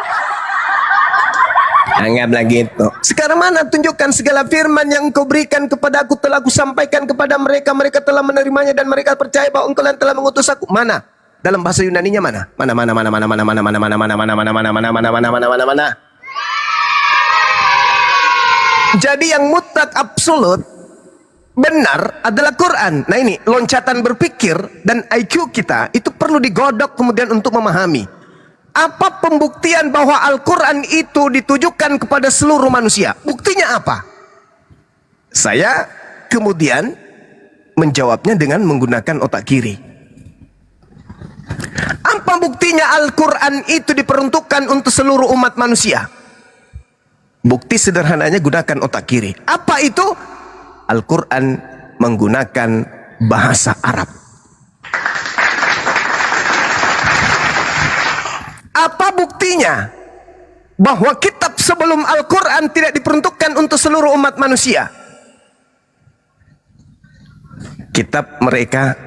gitu. Sekarang mana tunjukkan segala firman yang engkau berikan kepada aku telah aku sampaikan kepada mereka. Mereka telah menerimanya dan mereka percaya bahwa engkau telah mengutus aku. Mana? Dalam bahasa Yunaninya mana? Mana? Jadi yang mutlak absolut benar adalah Quran. Nah ini loncatan berpikir dan IQ kita itu perlu digodok kemudian untuk memahami. Apa pembuktian bahwa Al-Quran itu ditujukan kepada seluruh manusia? Buktinya apa? Saya kemudian menjawabnya dengan menggunakan otak kiri. Apa buktinya Al-Quran itu diperuntukkan untuk seluruh umat manusia? Bukti sederhananya gunakan otak kiri. Apa itu? Al-Quran menggunakan bahasa Arab. Apa buktinya bahwa kitab sebelum Al-Quran tidak diperuntukkan untuk seluruh umat manusia? Kitab mereka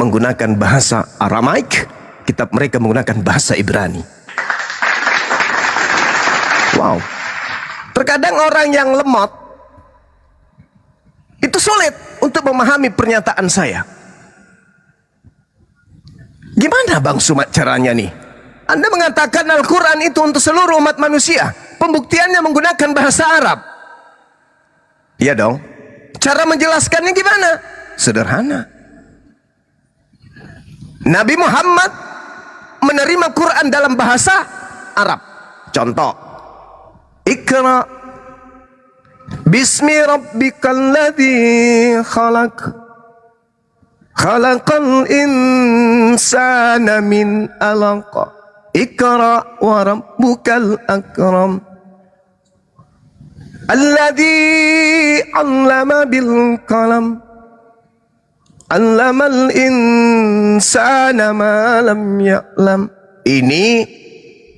menggunakan bahasa Aramaik, kitab mereka menggunakan bahasa Ibrani. Wow. Terkadang orang yang lemot itu sulit untuk memahami pernyataan saya. Gimana Bang Sumat caranya nih? Anda mengatakan Al-Quran itu untuk seluruh umat manusia. Pembuktiannya menggunakan bahasa Arab. Iya dong. Cara menjelaskannya gimana? Sederhana. Nabi Muhammad menerima Quran dalam bahasa Arab. Contoh. Iqra Bismi rabbikal ladzi khalaq. Khalaqal insana min 'alaq. Iqra wa rabbukal akram. Alladzi 'allama bil qalam. 'Allamal insana ma lam ya'lam. Ini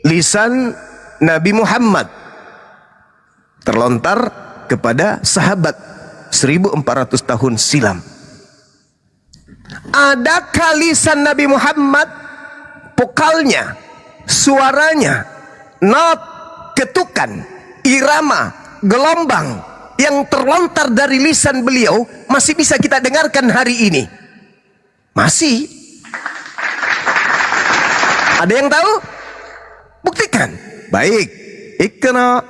lisan Nabi Muhammad terlontar kepada sahabat 1400 tahun silam. Adakah lisan Nabi Muhammad, vokalnya, suaranya, not, ketukan, irama, gelombang yang terlontar dari lisan beliau masih bisa kita dengarkan hari ini? Masih. Ada yang tahu? Buktikan. Baik. Iqra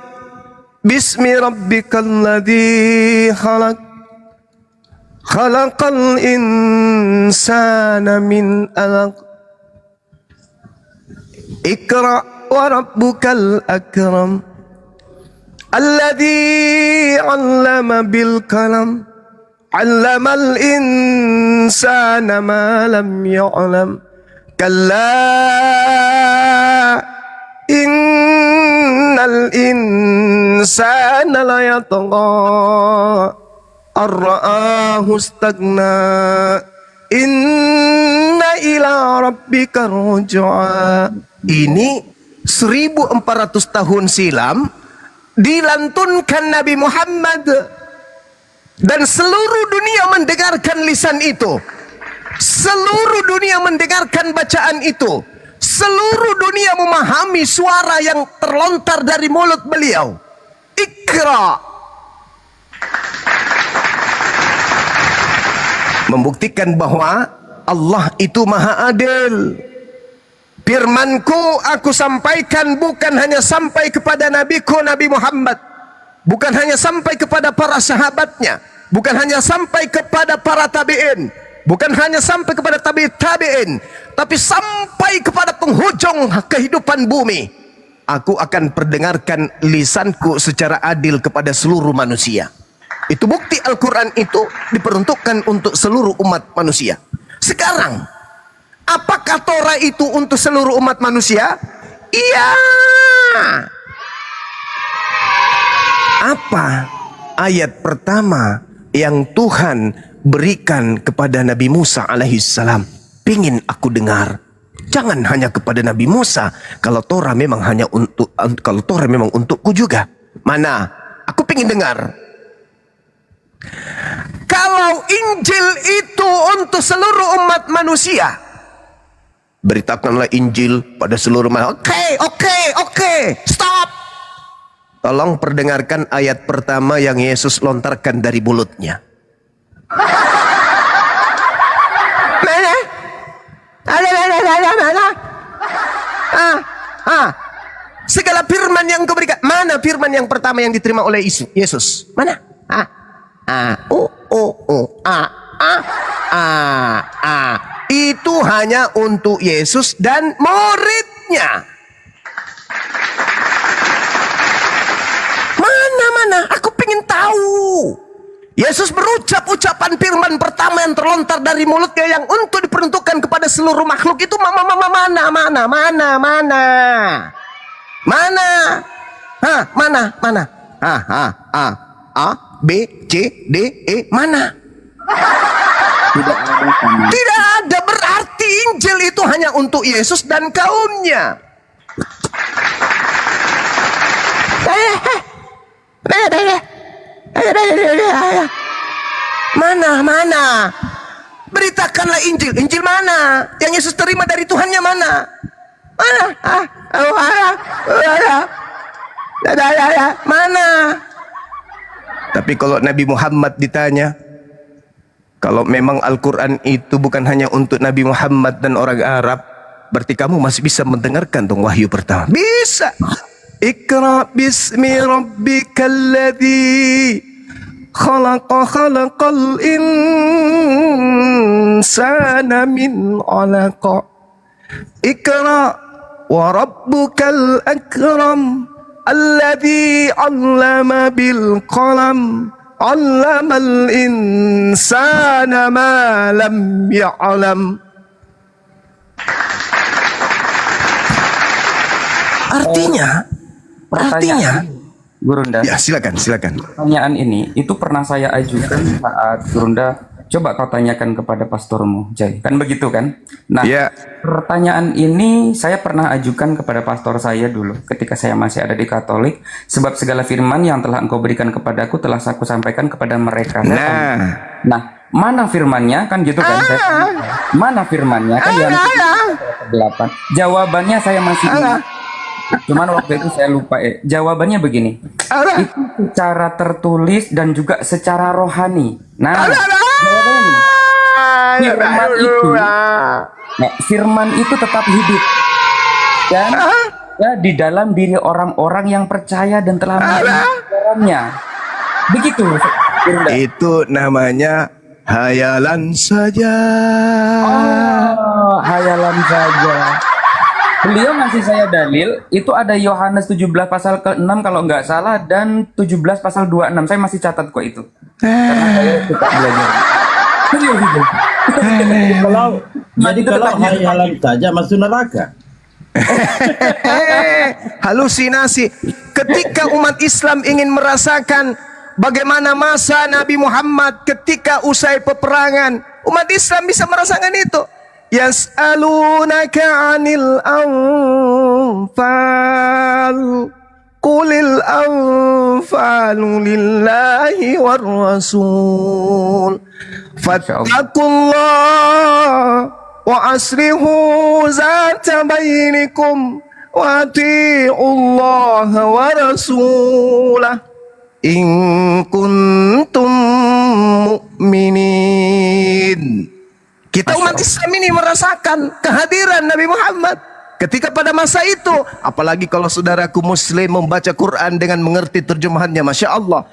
Bismi rabbikal ladzi khalaq. Khalaqal insana min 'alaq. Iqra wa rabbukal akram. Alladzi 'allama bil qalam. 'Allamal insana ma lam ya'lam. Kalla innal insana la yatgha ar-ra'ahu istagna. Inna ila rabbika ruj'a. Ini 1400 tahun silam dilantunkan Nabi Muhammad dan seluruh dunia mendengarkan lisan itu. Seluruh dunia mendengarkan bacaan itu. Seluruh dunia memahami suara yang terlontar dari mulut beliau. Iqra. Membuktikan bahwa Allah itu maha adil. Firmanku aku sampaikan bukan hanya sampai kepada nabiku Nabi Muhammad, bukan hanya sampai kepada para sahabatnya, bukan hanya sampai kepada para tabi'in, bukan hanya sampai kepada tabi'in, tapi sampai kepada penghujung kehidupan bumi. Aku akan perdengarkan lisanku secara adil kepada seluruh manusia. Itu bukti Al-Quran itu diperuntukkan untuk seluruh umat manusia. Sekarang, apakah Torah itu untuk seluruh umat manusia? Iya. Apa ayat pertama yang Tuhan berikan kepada Nabi Musa alaihissalam? Pingin aku dengar. Jangan hanya kepada Nabi Musa. Kalau Torah memang hanya untukku juga. Mana? Aku pingin dengar. Kalau Injil itu untuk seluruh umat manusia, beritakanlah Injil pada seluruh manusia. Oke. Stop. Tolong perdengarkan ayat pertama yang Yesus lontarkan dari mulutnya. Mana? Mana? Segala firman yang kau berikan. Mana firman yang pertama yang diterima oleh Yesus? Mana? Itu hanya untuk Yesus dan muridnya. Mana? Aku pengen tahu. Yesus berucap ucapan firman pertama yang terlontar dari mulutnya yang untuk diperuntukkan kepada seluruh makhluk itu mana? A, B, C, D, E, mana? Tidak ada, berarti Injil itu hanya untuk Yesus dan kaumnya. Mana? Beritakanlah Injil. Injil mana? Yang Yesus terima dari Tuhannya mana? Mana? Tapi kalau Nabi Muhammad ditanya, kalau memang Al-Quran itu bukan hanya untuk Nabi Muhammad dan orang Arab, berarti kamu masih bisa mendengarkan dong wahyu pertama. Bisa. Iqra bismi rabbikal ladzi khalaqal insana min 'alaq. Iqra wa rabbukal akram alladzi 'allama bil qalam 'allamal insana ma lam ya'lam. Artinya Gurunda, ya silakan. pertanyaan ini itu pernah saya ajukan saat Gurunda coba kau tanyakan kepada pastormu, Jai. Kan begitu kan? Nah, ya. pertanyaan ini saya pernah ajukan kepada pastor saya dulu ketika saya masih ada di Katolik, sebab segala firman yang telah engkau berikan kepadaku telah aku sampaikan kepada mereka. Nah, mana firmannya? Kan gitu kan? Mana firmannya? Kan yang 8. Jawabannya saya masih ingat. Cuman waktu itu saya lupa. Jawabannya begini. Itu secara tertulis dan juga secara rohani. Nah, firman itu tetap hidup dan ya di dalam diri orang-orang yang percaya dan telah mengalaminya. Begitu. Itu namanya hayalan saja. Oh, hayalan saja. Beliau ngasih saya dalil, itu ada Yohanes 17 pasal ke-6 kalau nggak salah, dan 17 pasal 26. Saya masih catat kok itu. Karena saya suka belajar. Serius itu. Jadi kalau hayalan saja masuk neraka. Halusinasi. Ketika umat Islam ingin merasakan bagaimana masa Nabi Muhammad ketika usai peperangan, umat Islam bisa merasakan itu. Yas'alunaka 'anil anfal qulil anfalu lillahi war rasul fattaqullaha wa aslihu zata bainikum wa ati'ullaha wa rasulah in kuntum mu'minin. Kita umat Islam ini merasakan kehadiran Nabi Muhammad ketika pada masa itu. Apalagi kalau saudaraku muslim membaca Quran dengan mengerti terjemahannya. Masya Allah.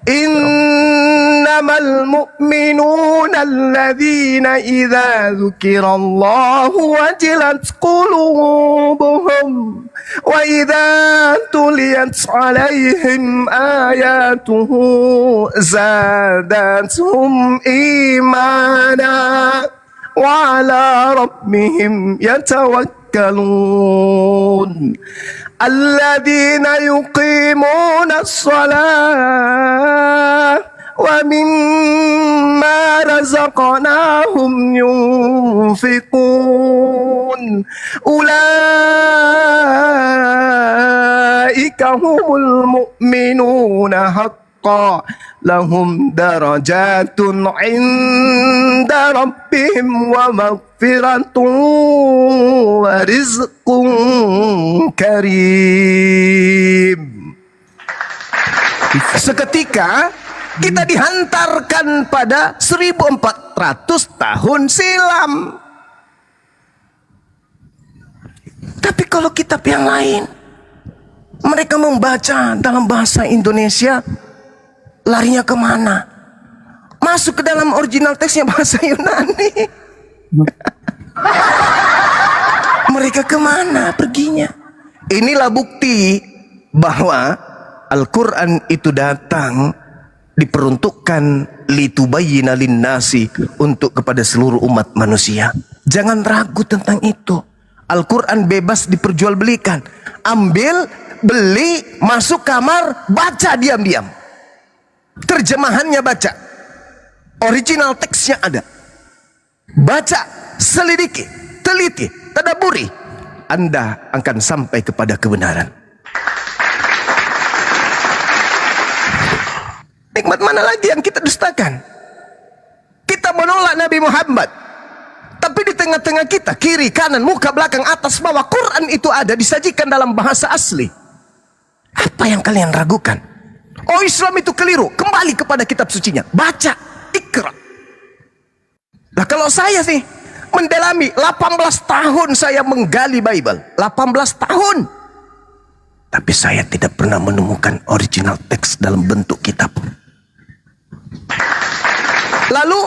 Inna إنما المؤمنون الذين إذا ذكر الله وجلت قلوبهم وإذا تليت عليهم آياته زادتهم إيمانا وعلى ربهم يتوكلون الذين يقيمون الصلاة ومما رزقناهم ينفقون أولئك هم المؤمنون حقا لهم درجات عند ربهم ومغفرة ورزق karim. Seketika kita dihantarkan pada 1400 tahun silam. Tapi kalau kitab yang lain, mereka membaca dalam bahasa Indonesia, larinya kemana? Masuk ke dalam original teksnya bahasa Yunani. Mereka kemana perginya? Inilah bukti bahwa Al-Quran itu datang diperuntukkan litubayyina linnasi, untuk kepada seluruh umat manusia. Jangan ragu tentang itu. Al-Quran bebas diperjualbelikan. Ambil, beli, masuk kamar, baca diam-diam. Terjemahannya baca. Original teksnya ada. Baca, selidiki, teliti, tadaburi. Anda akan sampai kepada kebenaran. Nikmat mana lagi yang kita dustakan? Kita menolak Nabi Muhammad, tapi di tengah-tengah kita, kiri, kanan, muka, belakang, atas, bawah, Quran itu ada, disajikan dalam bahasa asli. Apa yang kalian ragukan? Oh, Islam itu keliru. Kembali kepada kitab sucinya. Baca, ikra. Nah, kalau saya sih mendalami, 18 tahun saya menggali Bible. 18 tahun. Tapi saya tidak pernah menemukan original teks dalam bentuk kitab. Lalu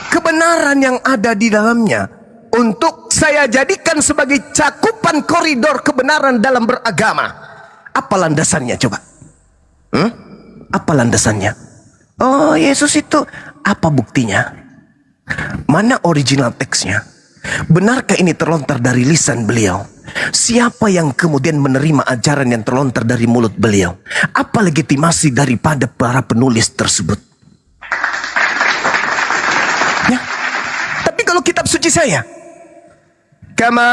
kebenaran yang ada di dalamnya untuk saya jadikan sebagai cakupan koridor kebenaran dalam beragama. Apa landasannya coba? Apa landasannya? Oh, Yesus itu apa buktinya? Mana original teksnya? Benarkah ini terlontar dari lisan beliau? Siapa yang kemudian menerima ajaran yang terlontar dari mulut beliau? Apa legitimasi daripada para penulis tersebut? Ya. Tapi kalau kitab suci saya, kama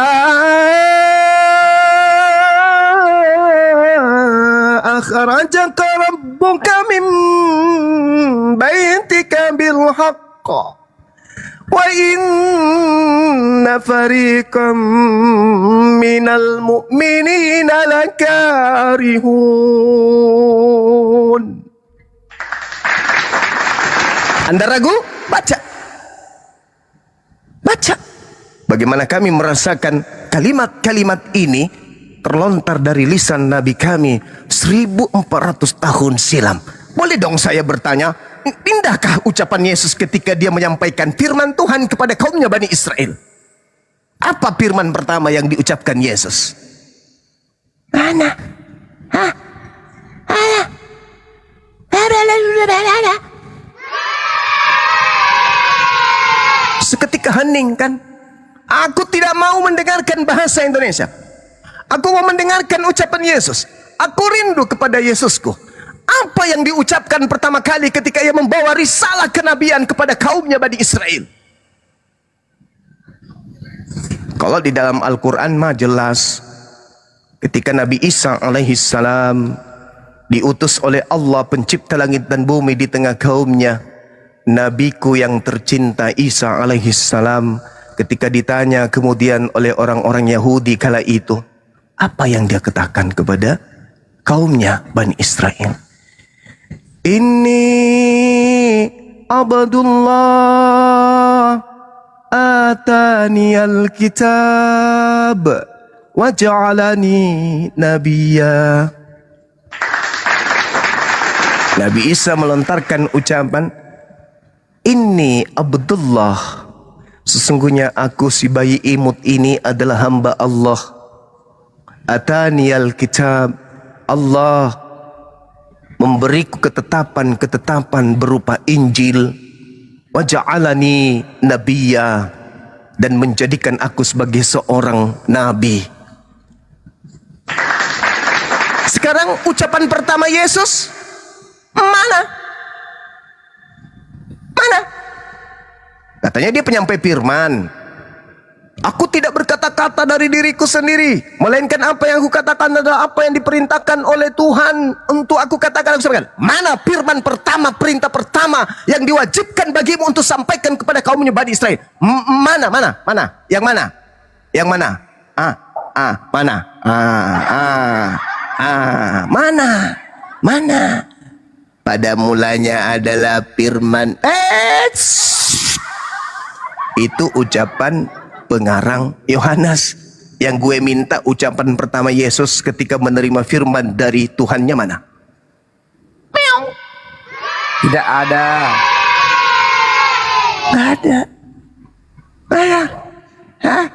akhrajaka rabbuka min baitika bil haqq wa inna fariqam minal mu'minina lakarihun. Anda ragu? Baca. Baca. Bagaimana kami merasakan kalimat-kalimat ini terlontar dari lisan Nabi kami 1400 tahun silam. Boleh dong saya bertanya, pindahkah ucapan Yesus ketika dia menyampaikan firman Tuhan kepada kaumnya Bani Israel? Apa firman pertama yang diucapkan Yesus? Mana? Hah? Mana? Seketika hening kan? Aku tidak mau mendengarkan bahasa Indonesia. Aku mau mendengarkan ucapan Yesus. Aku rindu kepada Yesusku. Apa yang diucapkan pertama kali ketika ia membawa risalah kenabian kepada kaumnya Bani Israel? Kalau di dalam Al-Quran mah jelas, ketika Nabi Isa alaihissalam diutus oleh Allah pencipta langit dan bumi di tengah kaumnya, Nabiku yang tercinta Isa alaihissalam, ketika ditanya kemudian oleh orang-orang Yahudi kala itu, apa yang dia katakan kepada kaumnya Bani Israel? Inni abdullah atani alkitab wa ja'alani nabiyya Nabi Isa melontarkan ucapan, Inni Abdullah, sesungguhnya aku si bayi imut ini adalah hamba Allah. Ataniyal kitab, Allah memberiku ketetapan-ketetapan berupa Injil. Waja'alani nabiyya, dan menjadikan aku sebagai seorang nabi. Sekarang ucapan pertama Yesus mana? Mana? Katanya dia penyampai firman. Aku tidak berkata-kata dari diriku sendiri, melainkan apa yang aku katakan adalah apa yang diperintahkan oleh Tuhan untuk aku katakan. Aku sampaikan. Mana firman pertama, perintah pertama yang diwajibkan bagimu untuk sampaikan kepada kaumnya Bani Israel? Mana? Yang mana? Yang mana? Mana? Mana? Pada mulanya adalah firman. Itu ucapan pengarang Yohanes. Yang gue minta ucapan pertama Yesus ketika menerima firman dari Tuhannya mana? Tidak ada. Ada. Mana? Hah?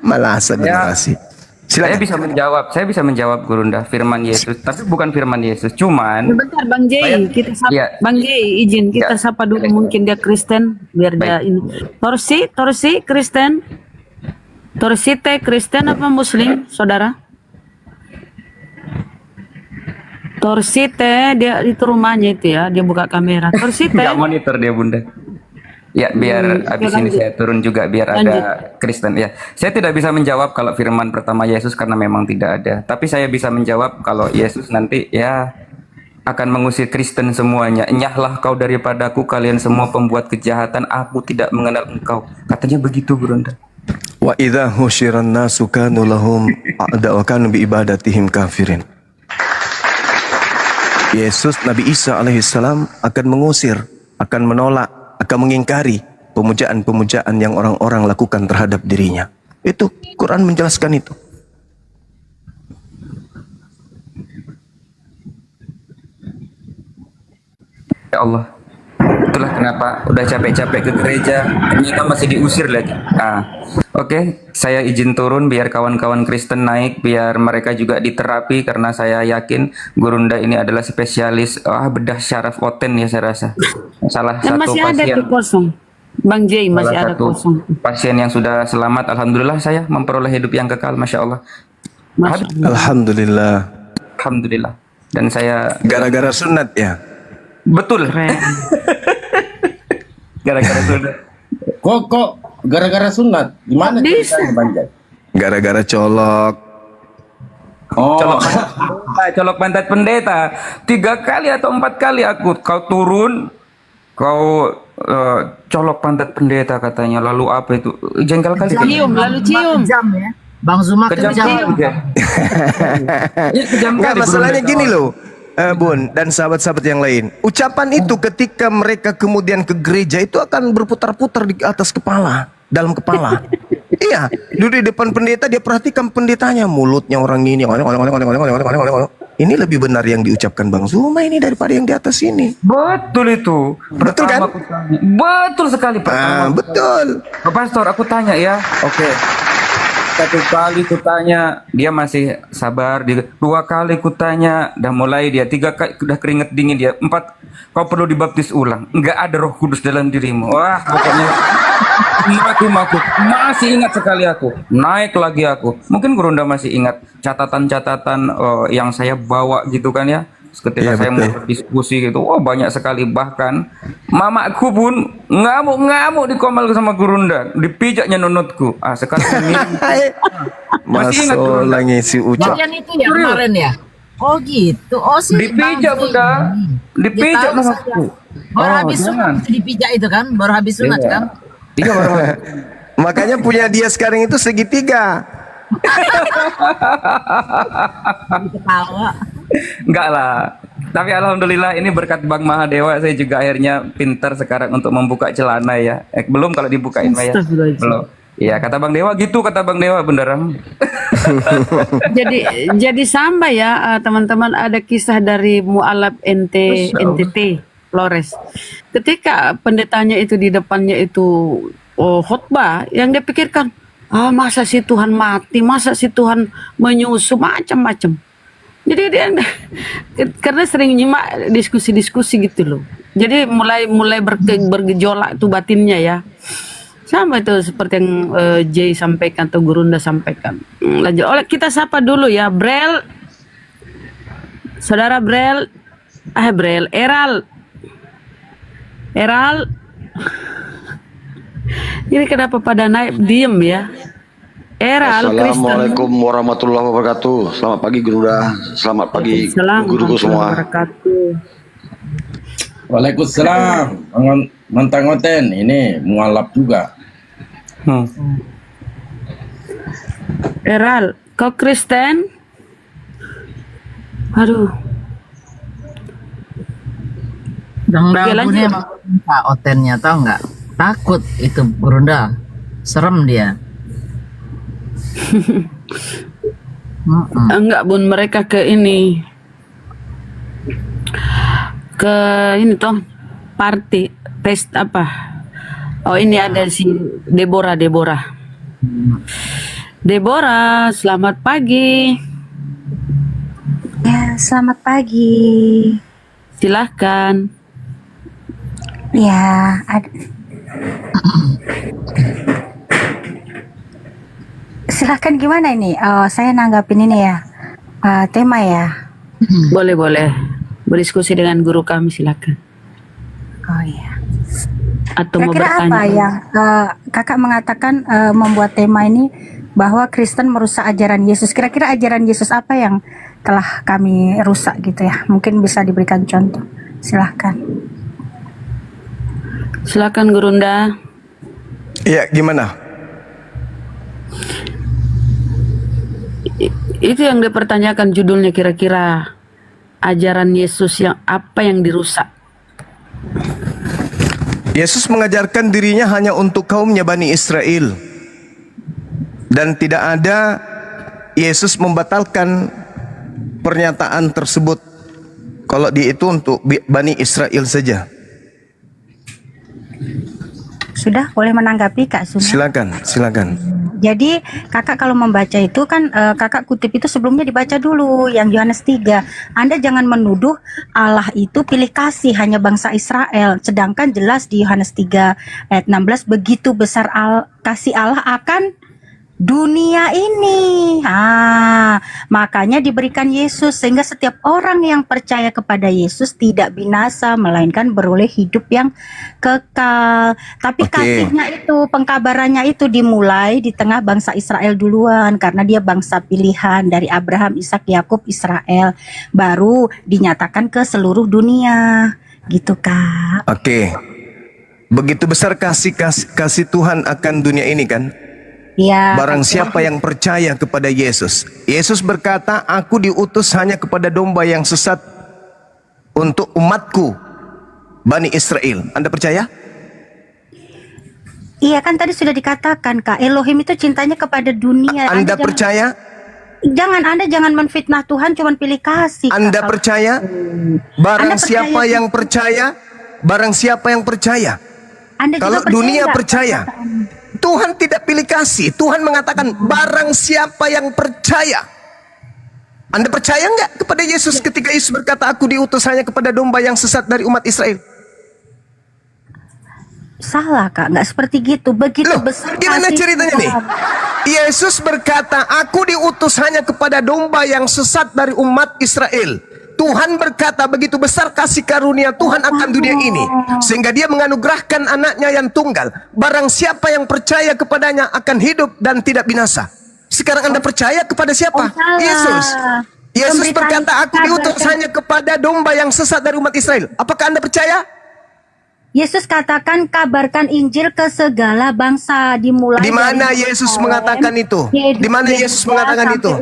Malah generasi. Saya bisa menjawab Gurunda, firman Yesus, tapi bukan firman Yesus, cuman Bentar Bang Jay, kita sapa. Iya. Bang Jay, izin kita Iya. sapa dulu, mungkin dia Kristen biar dia ini. Torsi Kristen. Torsi teh Kristen apa Muslim, saudara? Torsi teh dia itu rumahnya itu ya, dia buka kamera. Torsi teh. nggak monitor dia Bunda. Ya, biar abis ini lanjut. saya turun juga biar ada Kristen. Ya, saya tidak bisa menjawab kalau firman pertama Yesus karena memang tidak ada. Tapi saya bisa menjawab kalau Yesus nanti ya akan mengusir Kristen semuanya. Enyahlah kau daripadaku kalian semua pembuat kejahatan, aku tidak mengenal engkau. Katanya begitu, Bunda. Wa idza husyiran nasu kanu lahum a'da wa kanu bi ibadatihim kafirin. Yesus Nabi Isa alaihissalam akan mengusir, akan menolak, akan mengingkari pemujaan-pemujaan yang orang-orang lakukan terhadap dirinya. Itu Quran menjelaskan itu. Ya Allah, itulah kenapa udah capek-capek ke gereja, ternyata masih diusir lagi. Oke, saya izin turun biar kawan-kawan Kristen naik, biar mereka juga diterapi karena saya yakin Gurunda ini adalah spesialis bedah syaraf oten ya saya rasa. Salah Dan satu masih ada pasien. tuh kosong. Bang Jay masih Salah ada satu kosong. pasien yang sudah selamat, alhamdulillah saya memperoleh hidup yang kekal, masya Allah. Masya Allah. Alhamdulillah. Alhamdulillah. Dan saya Gara-gara sunat ya. betul. Gara-gara sudah. Kok gara-gara sunat? Gimana Bisa. ceritanya Bang Jay? Gara-gara colok. Oh, Colok pantat pendeta 3 kali atau 4 kali kau turun, kau colok pantat pendeta katanya, lalu apa itu jengkel kali. Cium, lalu cium. Kejam ya. Bang Zuma Kejam kejam. kali dia. Iya, kejam Enggak, kali, masalahnya Bunda. gini loh, Bun dan sahabat-sahabat yang lain. Ucapan itu ketika mereka kemudian ke gereja itu akan berputar-putar di atas kepala, dalam kepala. Iya, duduk di depan pendeta, dia perhatikan pendetanya, mulutnya orang ini. Ini lebih benar yang diucapkan Bang Zuma ini daripada yang di atas ini. Betul itu. Betul kan? Pertama aku tanya. Betul sekali pertama. Betul. Pak Pastor, aku tanya ya. Oke. 1 kali kutanya, dia masih sabar. 2 kali kutanya, udah mulai dia. 3 kali, udah keringet dingin dia. 4, kau perlu dibaptis ulang. Enggak ada Roh Kudus dalam dirimu. Wah, pokoknya mati. Masih ingat sekali aku. Naik lagi aku. Mungkin Gurunda masih ingat catatan-catatan yang saya bawa gitu kan ya. Ketika Iya, saya betul. mau berdiskusi gitu, banyak sekali, bahkan mamaku pun ngamuk dikomal sama Gurunda, dipijaknya nunutku. Sekarang ini masih ingat Gurunda. Masalah ngisi ucap. Kalian itu ya kemarin ya? Oh gitu. Oh sih. Dipijak Bang Jay. Bunda, dipijak Ya, tahu mamaku. Baru habis sunat jangan. itu dipijak itu kan? Baru habis sunat Iya. kan? Iya baru. Makanya punya dia sekarang itu segitiga. Ketawa. Enggak lah. Tapi alhamdulillah ini berkat Bang Mahadewa saya juga akhirnya pintar sekarang untuk membuka celana ya. Belum kalau dibukain Maya. Astagfirullahaladzim. Belum. Ya kata Bang Dewa gitu, kata Bang Dewa beneran. Jadi sama ya teman-teman, ada kisah dari mualaf NTT Flores. Ketika pendetanya itu di depannya itu khotbah, yang dia pikirkan, masa si Tuhan mati, masa si Tuhan menyusup, macam-macam. Jadi dia karena sering nyimak diskusi-diskusi gitu loh. Jadi mulai bergejolak tuh batinnya ya. Sama itu seperti yang Jay sampaikan atau Gurunda sampaikan. Lanjut, kita sapa dulu ya, Brel. Saudara Brel. Brel, Eral. Ini kenapa pada naik diem ya? Eral, Assalamualaikum warahmatullahi wabarakatuh. Selamat pagi Gurunda. Selamat pagi guru-guru semua. Waalaikumsalam. Mantang ngoten, ini mualaf juga. Eral, kau Kristen? Aduh. Dangdangnya Pak Otennya tahu nggak? Takut itu Gurunda, serem dia. Enggak Bun, mereka ke ini toh party pest apa? Oh ini ada si Deborah. Deborah, selamat pagi. Ya, selamat pagi. Silahkan. Ya, silahkan gimana ini? Saya nanggapin ini ya, tema ya. Boleh. Berdiskusi dengan guru kami, silakan. Oh iya. Atau mau Kira-kira bertanya? apa yang kakak mengatakan membuat tema ini bahwa Kristen merusak ajaran Yesus? Kira-kira ajaran Yesus apa yang telah kami rusak gitu ya? Mungkin bisa diberikan contoh. Silahkan. Silakan Gurunda. Iya, gimana? Itu yang dipertanyakan judulnya, kira-kira ajaran Yesus yang apa yang dirusak? Yesus mengajarkan dirinya hanya untuk kaumnya Bani Israel. Dan tidak ada Yesus membatalkan pernyataan tersebut. Kalau dia itu untuk Bani Israel saja. Sudah boleh menanggapi Kak Suma? Silakan. Jadi kakak kalau membaca itu kan kakak kutip itu sebelumnya dibaca dulu yang Yohanes 3. Anda jangan menuduh Allah itu pilih kasih hanya bangsa Israel. Sedangkan jelas di Yohanes 3 ayat 16 begitu besar kasih Allah akan dunia ini. Makanya diberikan Yesus sehingga setiap orang yang percaya kepada Yesus tidak binasa melainkan beroleh hidup yang kekal. Tapi kasihnya itu, pengkabarannya itu dimulai di tengah bangsa Israel duluan karena dia bangsa pilihan dari Abraham, Ishak, Yakub, Israel. Baru dinyatakan ke seluruh dunia. Gitu Kak. Begitu besar kasih Tuhan akan dunia ini kan? Ya, Barang siapa yang percaya kepada Yesus. Yesus berkata, aku diutus hanya kepada domba yang sesat untuk umatku, Bani Israel. Anda percaya? Iya kan tadi sudah dikatakan Kak, Elohim itu cintanya kepada dunia. Anda percaya? Anda jangan menfitnah Tuhan, cuman pilih kasih. Anda percaya? Barang siapa yang percaya? Barang siapa yang percaya? Kalau dunia percaya, Tuhan tidak pilih kasih. Tuhan mengatakan barang siapa yang percaya. Anda percaya nggak kepada Yesus ketika Yesus berkata aku diutus hanya kepada domba yang sesat dari umat Israel? Salah Kak, nggak seperti gitu. Begitu besar gimana kasih ceritanya nih? Yesus berkata aku diutus hanya kepada domba yang sesat dari umat Israel. Tuhan berkata begitu besar kasih karunia Tuhan akan dunia ini sehingga dia menganugerahkan anaknya yang tunggal. Barang siapa yang percaya kepadanya akan hidup dan tidak binasa. Sekarang Anda percaya kepada siapa? Yesus. Yesus berkata aku diutus hanya kepada domba yang sesat dari umat Israel. Apakah Anda percaya? Yesus katakan kabarkan Injil ke segala bangsa dimulai. Di mana Yesus mengatakan itu? Di mana Yesus mengatakan itu?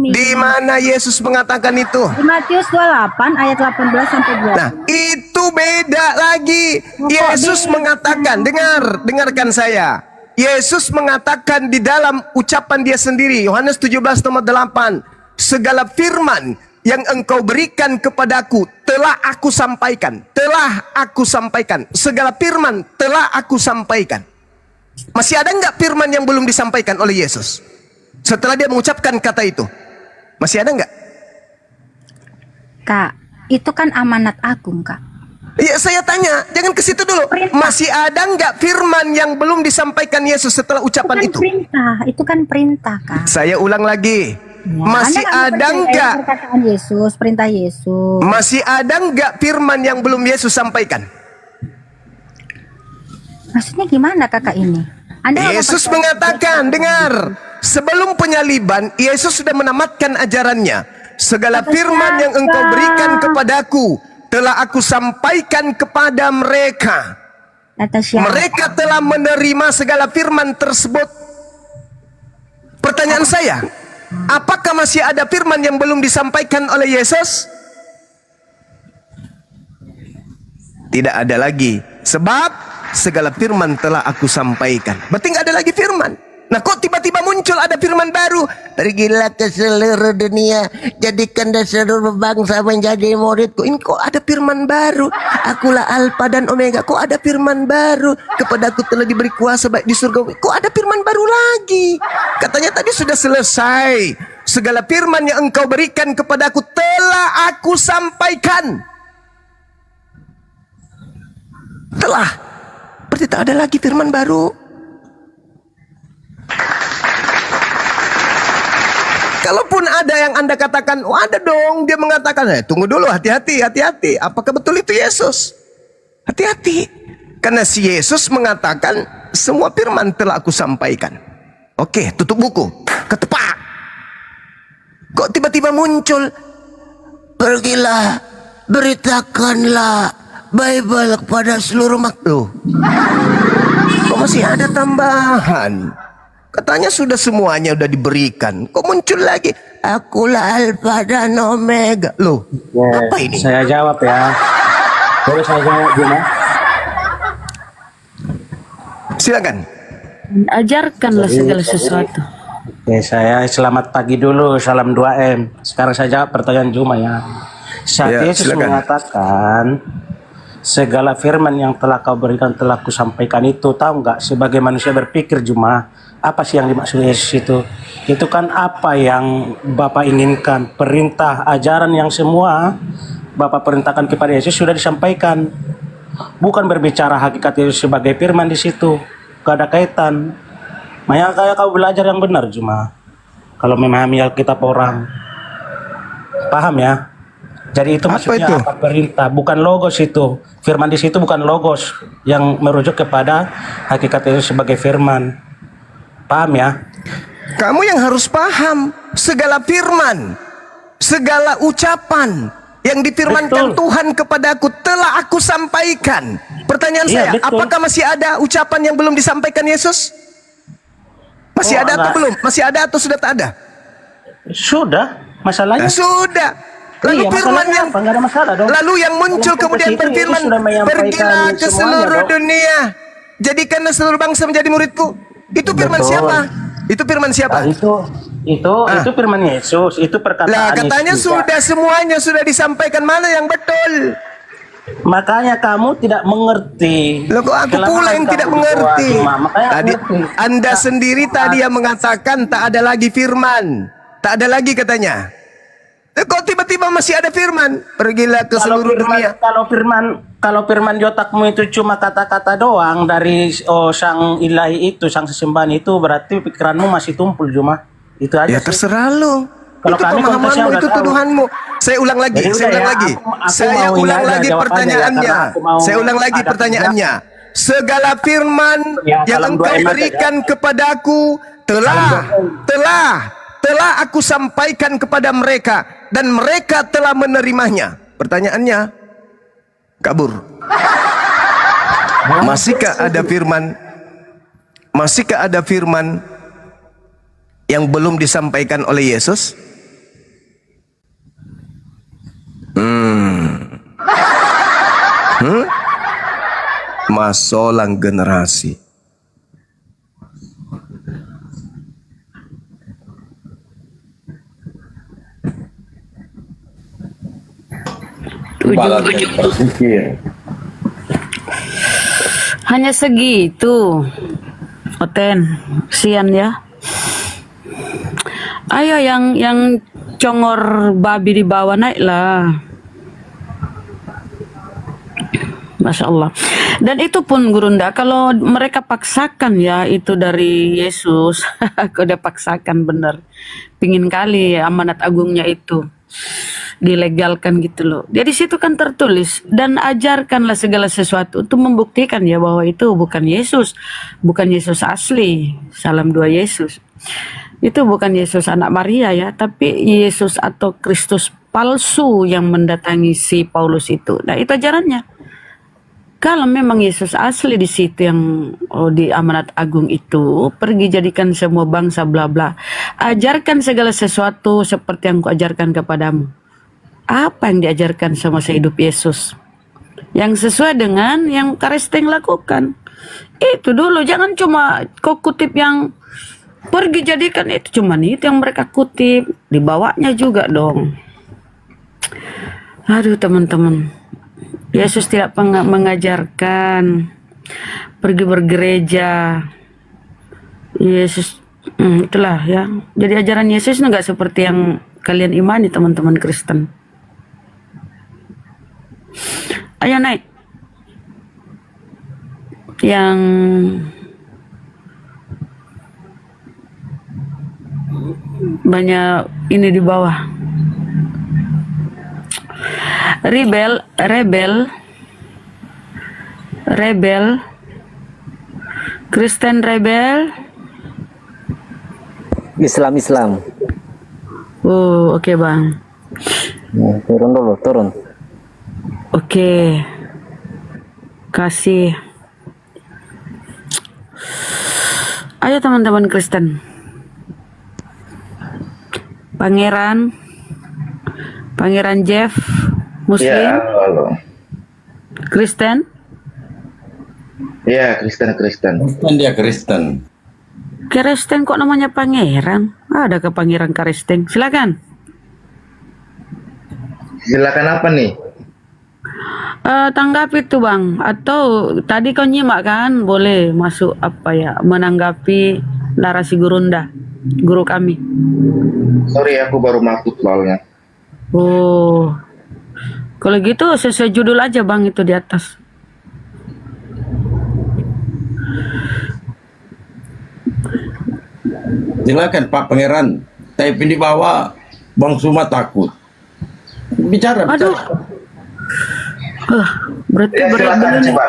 Di mana Yesus mengatakan itu? Di Matius 28 ayat 18 sampai 20. Nah, itu beda lagi. Yesus mengatakan, dengarkan saya. Yesus mengatakan di dalam ucapan dia sendiri, Yohanes 17 nomor 8, segala firman yang engkau berikan kepadaku telah aku sampaikan. Telah aku sampaikan. Segala firman telah aku sampaikan. Masih ada enggak firman yang belum disampaikan oleh Yesus? Setelah dia mengucapkan kata itu. Masih ada enggak? Kak, itu kan amanat agung, Kak. Iya, saya tanya, jangan ke situ dulu. Masih ada enggak firman yang belum disampaikan Yesus setelah ucapan itu? Itu kan perintah, Kak. Saya ulang lagi. Ya, Masih Anda nggak ada percaya enggak? perkataan Yesus, perintah Yesus. Masih ada enggak firman yang belum Yesus sampaikan? Maksudnya gimana Kakak ini? Anda nggak Yesus percaya- mengatakan, dengar, sebelum penyaliban, Yesus sudah menamatkan ajarannya. Segala Kata firman yang siapa? engkau berikan kepadaku, telah aku sampaikan kepada mereka. Kata siapa? Mereka telah menerima segala firman tersebut. Pertanyaan saya, apakah masih ada firman yang belum disampaikan oleh Yesus? Tidak ada lagi. Sebab segala firman telah aku sampaikan. Berarti nggak ada lagi firman. Nah, kok tiba-tiba muncul ada firman baru? Pergilah ke seluruh dunia, jadikanlah seluruh bangsa menjadi muridku. Ini kok ada firman baru? Akulah Alfa dan Omega. Kok ada firman baru? Kepadaku telah diberi kuasa baik di surga. Kok ada firman baru lagi? Katanya tadi sudah selesai. Segala firman yang engkau berikan kepadaku telah aku sampaikan. Telah. Berarti tak ada lagi firman baru. Kalaupun ada yang Anda katakan, oh ada dong, dia mengatakan, tunggu dulu, hati-hati, hati-hati. Apakah betul itu Yesus? Hati-hati. Karena si Yesus mengatakan, semua firman telah aku sampaikan. Oke, tutup buku. Ketepak. Kok tiba-tiba muncul, pergilah, beritakanlah Bible kepada seluruh makhluk. Kok masih ada tambahan? Katanya sudah semuanya udah diberikan. Kok muncul lagi? Akulah Alfa dan Omega. Loh, apa ini? Saya jawab ya. Boleh saya jawab, Juma? Silakan. Ajarkanlah segala sesuatu. Oke, saya selamat pagi dulu. Salam 2M. Sekarang saya jawab pertanyaan Juma ya. Saat Ya, Yesus silakan. mengatakan segala firman yang telah kau berikan telah kusampaikan itu, tahu nggak sebagai manusia berpikir Juma, apa sih yang dimaksud Yesus itu? Itu kan apa yang Bapak inginkan, perintah, ajaran yang semua Bapak perintahkan kepada Yesus sudah disampaikan. Bukan berbicara hakikat Yesus sebagai firman di situ, gak ada kaitan. Makanya kayak kau belajar yang benar Juma. Kalau memahami Alkitab orang, paham ya? Jadi itu Apa maksudnya itu? apa perintah, bukan logos itu. Firman di situ bukan logos yang merujuk kepada hakikat Yesus sebagai firman. Paham ya? Kamu yang harus paham segala firman, segala ucapan yang difirmankan Betul. Tuhan kepadaku telah aku sampaikan. Pertanyaan Iya, saya, betul. apakah masih ada ucapan yang belum disampaikan Yesus? Masih Oh, ada atau enggak. belum? Masih ada atau sudah tak ada? Sudah, masalahnya. Sudah. Lalu Iya, firman masalahnya yang apa? Nggak ada masalah dong. lalu yang muncul Dalam kemudian konteks itu, berfirman, Yesus sudah menyampaikan pergilah ke semuanya seluruh dong. dunia, jadikanlah seluruh bangsa menjadi muridku. Itu firman Betul. siapa? Itu firman siapa? Nah, itu firman Yesus, itu perkataan Lah katanya Yesus juga. sudah semuanya sudah disampaikan, mana yang betul? Makanya kamu tidak mengerti. Loh kok aku Kelemahan pula yang kamu tidak di mengerti? doa, Juma. Makanya aku Tadi ngerti. Anda sendiri tadi yang mengatakan tak ada lagi firman. Tak ada lagi katanya. Kok tiba-tiba masih ada firman? Pergilah ke seluruh dunia. Kalau firman di otakmu itu cuma kata-kata doang dari sang ilahi itu, sang sesembahan itu, berarti pikiranmu masih tumpul Juma. Itu aja Ya sih. terserah lu. Kalau Itu kami konteksnya pemahamanmu, udah itu tahu. tuduhanmu. Saya ulang lagi, Jadi saya udah ulang ya, lagi. aku Saya mau ini ulang aja lagi jawabannya pertanyaannya. ya, karena aku mau Saya ulang lagi ada pertanyaannya. Segala firman Ya, yang salam engkau 2M aja, berikan kepadaku telah aku sampaikan kepada mereka dan mereka telah menerimanya. Pertanyaannya kabur. Masihkah ada firman? Masihkah ada firman yang belum disampaikan oleh Yesus? Masolang generasi. Cobalah saya berpikir. Hanya segitu. Oten, sian ya. Ayo yang congor babi di bawah naiklah. Masya Allah. Dan itu pun Gurunda, kalau mereka paksakan ya itu dari Yesus, aku udah paksakan bener. Pingin kali ya, amanat agungnya itu dilegalkan gitu loh. Jadi situ kan tertulis, dan ajarkanlah segala sesuatu untuk membuktikan ya bahwa itu bukan Yesus asli. Salam dua Yesus. Itu bukan Yesus anak Maria ya, tapi Yesus atau Kristus palsu yang mendatangi si Paulus itu. Nah, itu ajarannya. Kalau memang Yesus asli di situ yang di amanat agung itu, pergi jadikan semua bangsa bla bla. Ajarkan segala sesuatu seperti yang kuajarkan kepadamu. Apa yang diajarkan sama sehidup Yesus? Yang sesuai dengan yang Karisteng lakukan. Itu dulu, jangan cuma kau kutip yang pergi jadikan, itu cuman itu yang mereka kutip. Dibawanya juga dong. Aduh teman-teman. Yesus tidak mengajarkan pergi bergereja. Yesus itulah ya. Jadi ajaran Yesus itu nggak seperti yang kalian imani teman-teman Kristen. Ayo naik. Yang banyak ini di bawah. Rebel, Kristen rebel, Islam. Oh, oke bang. Turun dulu, turun. Oke. Kasih. Ayo teman-teman Kristen. Pangeran Jeff, Muslim. Ya, halo. Kristen. Ya, Kristen. Bukan dia Kristen. Kristen kok namanya pangeran? Ada ke pangeran Kristen? Silakan. Silakan apa nih? Tanggapi tuh bang. Atau tadi kau nyimak kan? Boleh masuk apa ya? Menanggapi narasi Gurunda, guru kami. Sorry, aku baru masuk soalnya. Oh, kalau gitu sesuai judul aja bang itu di atas. Silakan Pak Pangeran. Tapi di bawah Bang Suma takut. Bicara. Aduh. Berarti Ya, berat silakan dulu nih. coba.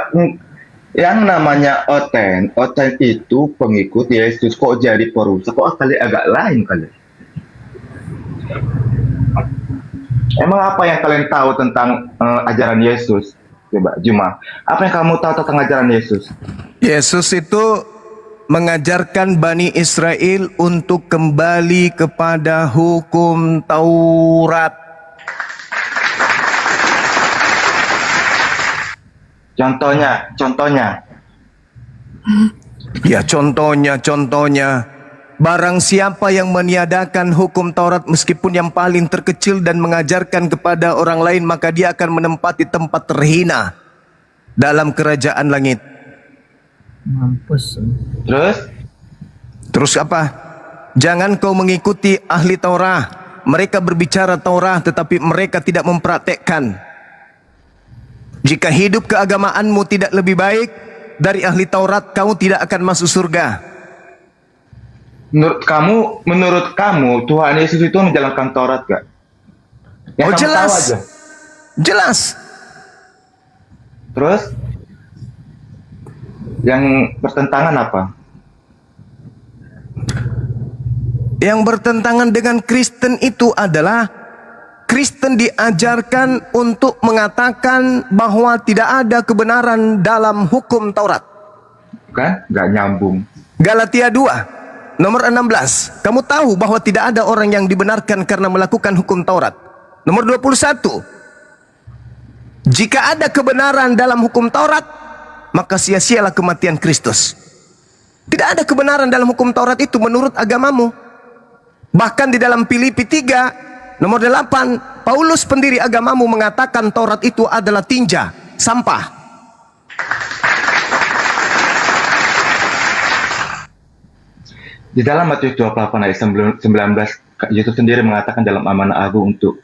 Yang namanya Oten itu pengikut Yesus, kok jadi perusak? Kok kali agak lain kali? Emang apa yang kalian tahu tentang ajaran Yesus? Coba, Juma. Apa yang kamu tahu tentang ajaran Yesus? Yesus itu mengajarkan Bani Israel untuk kembali kepada hukum Taurat. Contohnya. Ya contohnya. Barang siapa yang meniadakan hukum Taurat meskipun yang paling terkecil dan mengajarkan kepada orang lain, maka dia akan menempati tempat terhina dalam kerajaan langit. Mampus. Terus apa? Jangan kau mengikuti ahli Taurat. Mereka berbicara Taurat tetapi mereka tidak mempraktekkan. Jika hidup keagamaanmu tidak lebih baik dari ahli Taurat, kamu tidak akan masuk surga. Menurut kamu Tuhan Yesus itu menjalankan Taurat gak? Yang kamu jelas. tahu aja. Jelas. Terus yang bertentangan apa? Yang bertentangan dengan Kristen itu adalah Kristen diajarkan untuk mengatakan bahwa tidak ada kebenaran dalam hukum Taurat. Kan? Gak nyambung. Galatia 2 nomor 16. Kamu tahu bahwa tidak ada orang yang dibenarkan karena melakukan hukum Taurat. Nomor 21. Jika ada kebenaran dalam hukum Taurat, maka sia-sialah kematian Kristus. Tidak ada kebenaran dalam hukum Taurat itu menurut agamamu. Bahkan di dalam Filipi 3 Nomor 8, Paulus pendiri agamamu mengatakan Taurat itu adalah tinja, sampah. Di dalam Matius 28 ayat 19, Yesus sendiri mengatakan dalam amanah agung untuk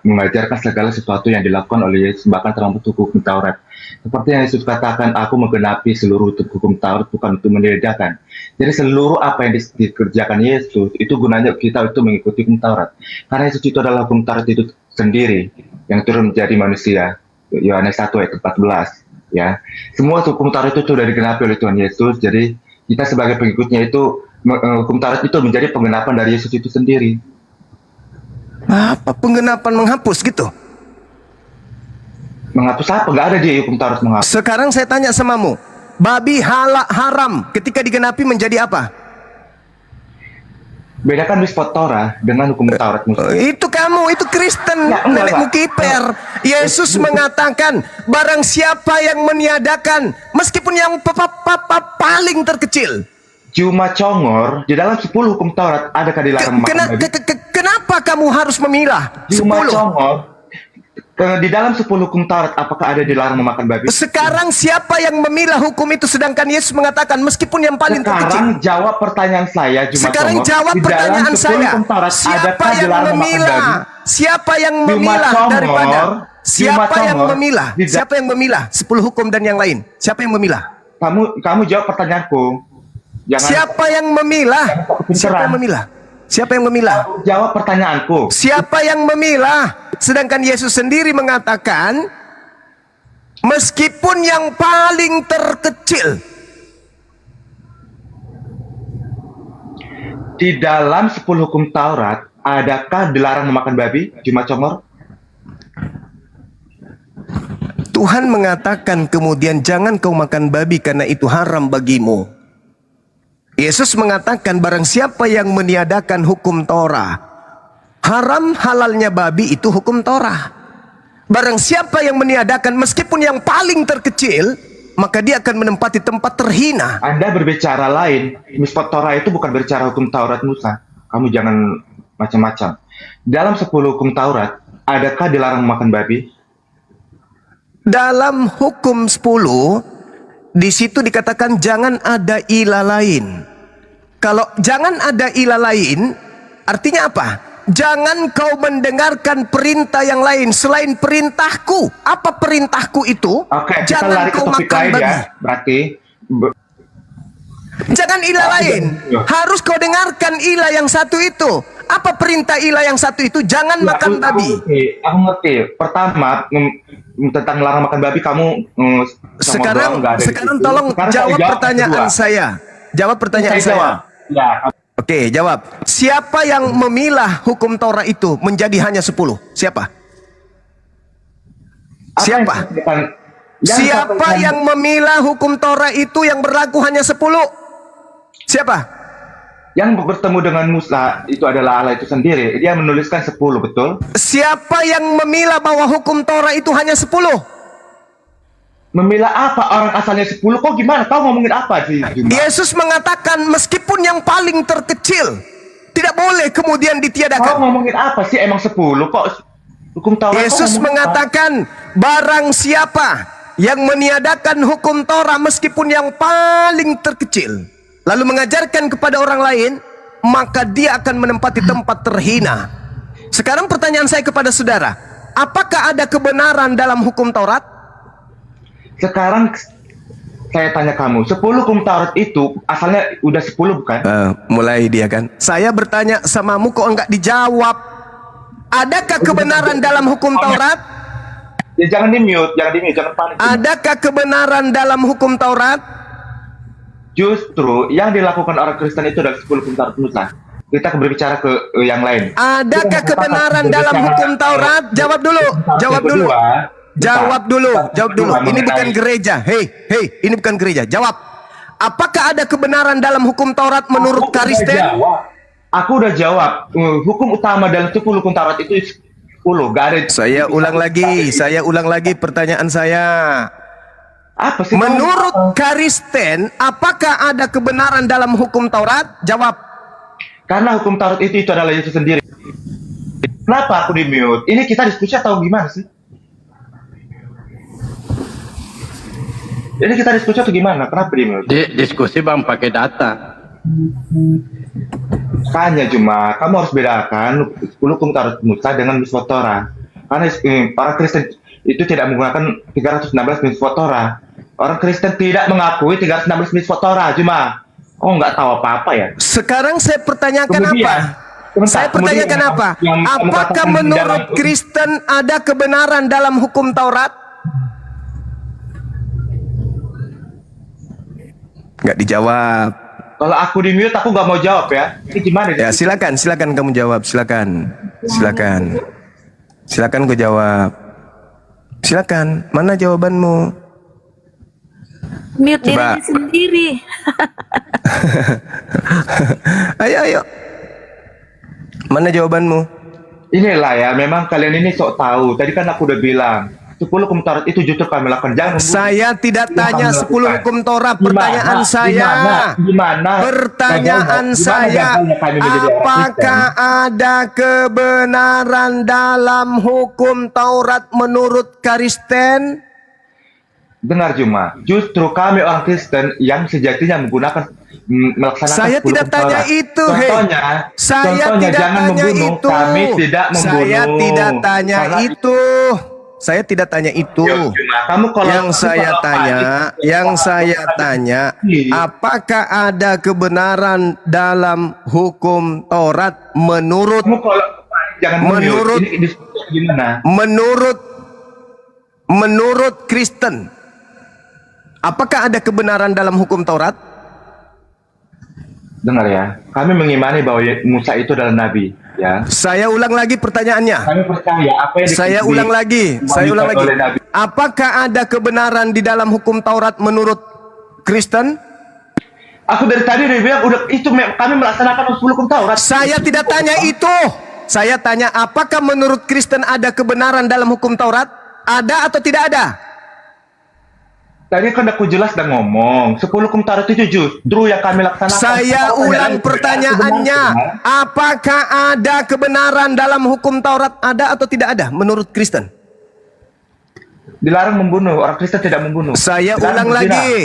mengajarkan segala sesuatu yang dilakukan oleh Yesus, bahkan termasuk hukum Taurat. Seperti yang Yesus katakan, aku menggenapi seluruh hukum Taurat bukan untuk meniadakan. Jadi seluruh apa yang dikerjakan Yesus itu gunanya kita itu mengikuti hukum Taurat. Karena Yesus itu adalah hukum Taurat itu sendiri yang turun menjadi manusia. Yohanes 1 ayat 14. Ya, semua hukum Taurat itu sudah digenapi oleh Tuhan Yesus. Jadi kita sebagai pengikutnya itu hukum Taurat itu menjadi penggenapan dari Yesus itu sendiri. Apa penggenapan menghapus gitu? Menghapus apa? Gak ada di hukum Taurat menghapus. Sekarang saya tanya samamu, babi halal haram ketika digenapi menjadi apa? Bedakan mispot Torah dengan hukum Taurat Musa. Itu kamu, itu Kristen, Ya, nenekmu kiper. Yesus mengatakan, barang siapa yang meniadakan, meskipun yang paling terkecil. Cuma congor, di dalam 10 hukum Taurat adakah dilarang makan babi? Kenapa kamu harus memilah? Cuma 10. congor, di dalam 10 hukum Taurat apakah ada dilarang memakan babi? Sekarang siapa yang memilah hukum itu, sedangkan Yesus mengatakan meskipun yang paling terkecil. Sekarang jawab pertanyaan saya, Cuma Sekarang congor, jawab di dalam pertanyaan 10 saya. hukum Taurat Siapa adakah yang dilarang makan memilah? babi? Siapa yang Cuma memilah congor, daripada? Siapa cuma yang congor, memilah? Siapa yang memilah 10 hukum dan yang lain? Siapa yang memilah? Kamu jawab pertanyaanku. Siapa yang memilah? Siapa yang memilah? Siapa yang memilah? Jawab pertanyaanku. Siapa yang memilah? Sedangkan Yesus sendiri mengatakan, meskipun yang paling terkecil. Di dalam 10 hukum Taurat, adakah dilarang memakan babi? Cuma congor? Tuhan mengatakan kemudian, jangan kau makan babi karena itu haram bagimu. Yesus mengatakan barang siapa yang meniadakan hukum Torah, haram halalnya babi itu hukum Torah. Barang siapa yang meniadakan meskipun yang paling terkecil, maka dia akan menempati tempat terhina. Anda berbicara lain. Mispot Torah itu bukan berbicara hukum Taurat Musa. Kamu jangan macam-macam. Dalam 10 hukum Taurat, adakah dilarang makan babi? Dalam hukum 10, di situ dikatakan jangan ada ilah lain. Kalau jangan ada ilah lain, artinya apa? Jangan kau mendengarkan perintah yang lain selain perintahku. Apa perintahku itu? Oke, kita jangan lari ke kau topik makan lain babi. ya. Berarti Jangan ilah lain. Harus kau dengarkan ilah yang satu itu. Apa perintah ilah yang satu itu? Jangan makan babi. Aku ngerti. Pertama, tentang larang makan babi kamu Sekarang tolong jawab pertanyaan saya. Jawab pertanyaan saya. Ya. Oke, jawab. Siapa yang memilah hukum Torah itu menjadi hanya 10? Siapa? Siapa? Siapa yang memilah hukum Torah itu yang berlaku hanya 10? Siapa? Yang bertemu dengan Musa itu adalah Allah itu sendiri. Dia menuliskan 10, betul? Siapa yang memilah bahwa hukum Torah itu hanya 10? Memilah apa? Orang asalnya 10 kok gimana? Kau ngomongin apa sih? Yesus mengatakan meskipun yang paling terkecil tidak boleh kemudian ditiadakan. Kau ngomongin apa sih? Emang 10 kok hukum Taurat? Yesus mengatakan barang siapa yang meniadakan hukum Torah meskipun yang paling terkecil, lalu mengajarkan kepada orang lain, maka dia akan menempati tempat terhina. Sekarang pertanyaan saya kepada saudara, apakah ada kebenaran dalam hukum Taurat? Sekarang saya tanya kamu, 10 hukum Taurat itu asalnya udah 10 bukan? Mulai dia kan. Saya bertanya samamu kok enggak dijawab. Adakah kebenaran dalam hukum Taurat? Ya jangan di-mute, jangan panik. Adakah kebenaran dalam hukum Taurat? Justru yang dilakukan orang Kristen itu adalah 10 hukum Taurat Musa. Kita berbicara ke yang lain. Adakah kebenaran dalam hukum Taurat? Jawab dulu. Jawab dulu. Jawab dulu. Jawab dulu. Ini bukan gereja. Hei, ini bukan gereja. Jawab. Apakah ada kebenaran dalam hukum Taurat menurut Kristen? Aku udah jawab. Hukum utama dalam 10 hukum Taurat itu 10. Gak ada. Saya ulang lagi pertanyaan saya. Apa sih? Menurut Kristen, apakah ada kebenaran dalam hukum Taurat? Jawab. Karena hukum Taurat itu adalah Yesus sendiri. Kenapa aku di mute? Ini kita diskusi atau gimana sih? Ini kita diskusi atau gimana? Kenapa di mute? Diskusi bang pakai data. Tanya cuma, kamu harus bedakan hukum Taurat Musa dengan Mitzvot Torah. Karena para Kristen itu tidak menggunakan 316 Mitzvot Torah. Orang Kristen tidak mengakui 316 Mitzvot Torah, cuma nggak tahu apa-apa ya. Sekarang saya pertanyakan apa? Saya pertanyakan apa? Apakah menurut Kristen ada kebenaran dalam hukum Taurat? Nggak dijawab. Kalau aku di mute, aku nggak mau jawab ya. Ini gimana? Ya silakan kamu jawab, silakan kau jawab. Silakan, mana jawabanmu? Mute Coba. dirinya sendiri. Ayo. Mana jawabanmu? Inilah ya, memang kalian ini sok tahu. Tadi kan aku udah bilang, 10 hukum Taurat itu justru kami lakukan. Jangan membunuh. Saya tidak tanya 10 hukum Taurat. Pertanyaan saya, apakah ada kebenaran dalam hukum Taurat menurut Kristen? Dengar Juma, justru kami orang Kristen yang sejatinya melaksanakan Saya 10 tidak hukum tanya Taurat. itu, Contohnya, jangan membunuh. Kami tidak membunuh. Saya tidak tanya itu. Saya tidak tanya itu. Kamu kalau yang saya tanya, apakah ada kebenaran dalam hukum Taurat menurut menurut Kristen? Apakah ada kebenaran dalam hukum Taurat? Dengar ya, kami mengimani bahwa Musa itu adalah nabi, ya. Saya ulang lagi pertanyaannya. Kami percaya apa yang Saya ulang lagi. Apakah ada kebenaran di dalam hukum Taurat menurut Kristen? Aku dari tadi udah bilang, kami melaksanakan 10 hukum Taurat. Saya tidak tanya itu. Saya tanya, apakah menurut Kristen ada kebenaran dalam hukum Taurat? Ada atau tidak ada? Tadi kan aku jelas dan ngomong, 10 hukum Taurat itu justru yang kami laksanakan. Saya ulang pertanyaannya, apakah ada kebenaran dalam hukum Taurat? Ada atau tidak ada menurut Kristen? Dilarang membunuh, orang Kristen tidak membunuh. Saya ulang lagi.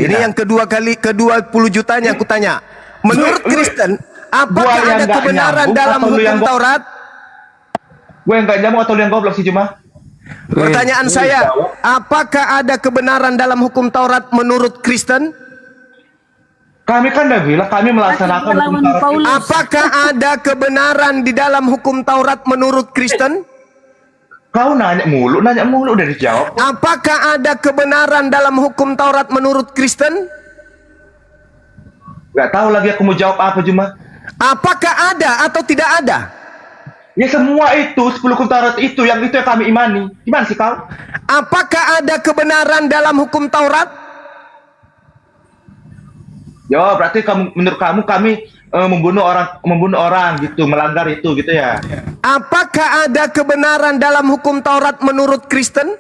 Ini yang ke-20 jutanya aku tanya. Menurut Kristen, apakah ada kebenaran dalam hukum Taurat? Gue yang gak nyambung atau lu yang goblok sih Juma? Pertanyaan saya, apakah ada kebenaran dalam hukum Taurat menurut Kristen? Kami kan udah bilang kami melaksanakan hukum Taurat. Apakah ada kebenaran di dalam hukum Taurat menurut Kristen? Kau nanya mulu udah dijawab. Apakah ada kebenaran dalam hukum Taurat menurut Kristen? Gak tahu lagi aku mau jawab apa Juma. Apakah ada atau tidak ada? Ya semua itu 10 hukum Taurat itu yang kami imani. Gimana sih kau? Apakah ada kebenaran dalam hukum Taurat? Yo, berarti menurut kamu kami membunuh orang gitu, melanggar itu gitu ya. Apakah ada kebenaran dalam hukum Taurat menurut Kristen?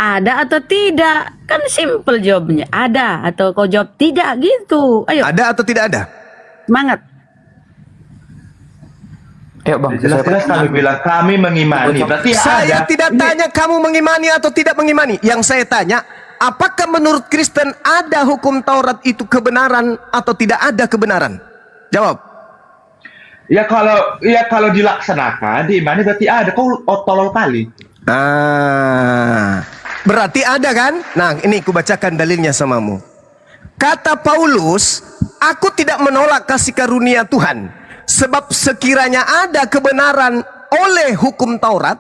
Ada atau tidak? Kan simple jawabnya. Ada atau kau jawab tidak gitu. Ayo. Ada atau tidak ada? Semangat. Ya bang, jelas-jelas kami bilang kami mengimani. Berarti saya ada. tidak tanya kamu mengimani atau tidak mengimani. Yang saya tanya, apakah menurut Kristen ada hukum Taurat itu kebenaran atau tidak ada kebenaran? Jawab. Ya kalau dilaksanakan, diimani berarti ada. Kau tolol kali. Berarti ada kan? Nah, ini aku bacakan dalilnya samamu. Kata Paulus, aku tidak menolak kasih karunia Tuhan. Sebab sekiranya ada kebenaran oleh hukum Taurat,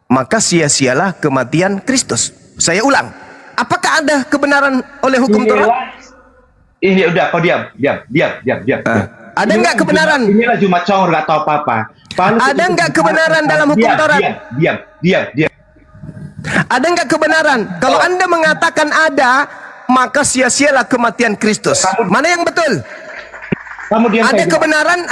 maka sia-sialah kematian Kristus. Saya ulang, apakah ada kebenaran oleh hukum Taurat? Ini udah, kau diam. Ada nggak kebenaran? Inilah cuma congor, nggak tahu apa-apa. Ada nggak kebenaran dalam hukum Taurat? Diam. Ada nggak kebenaran? Kalau Anda mengatakan ada, maka sia-sialah kematian Kristus. Mana yang betul? Kamu diam. Ada kebenaran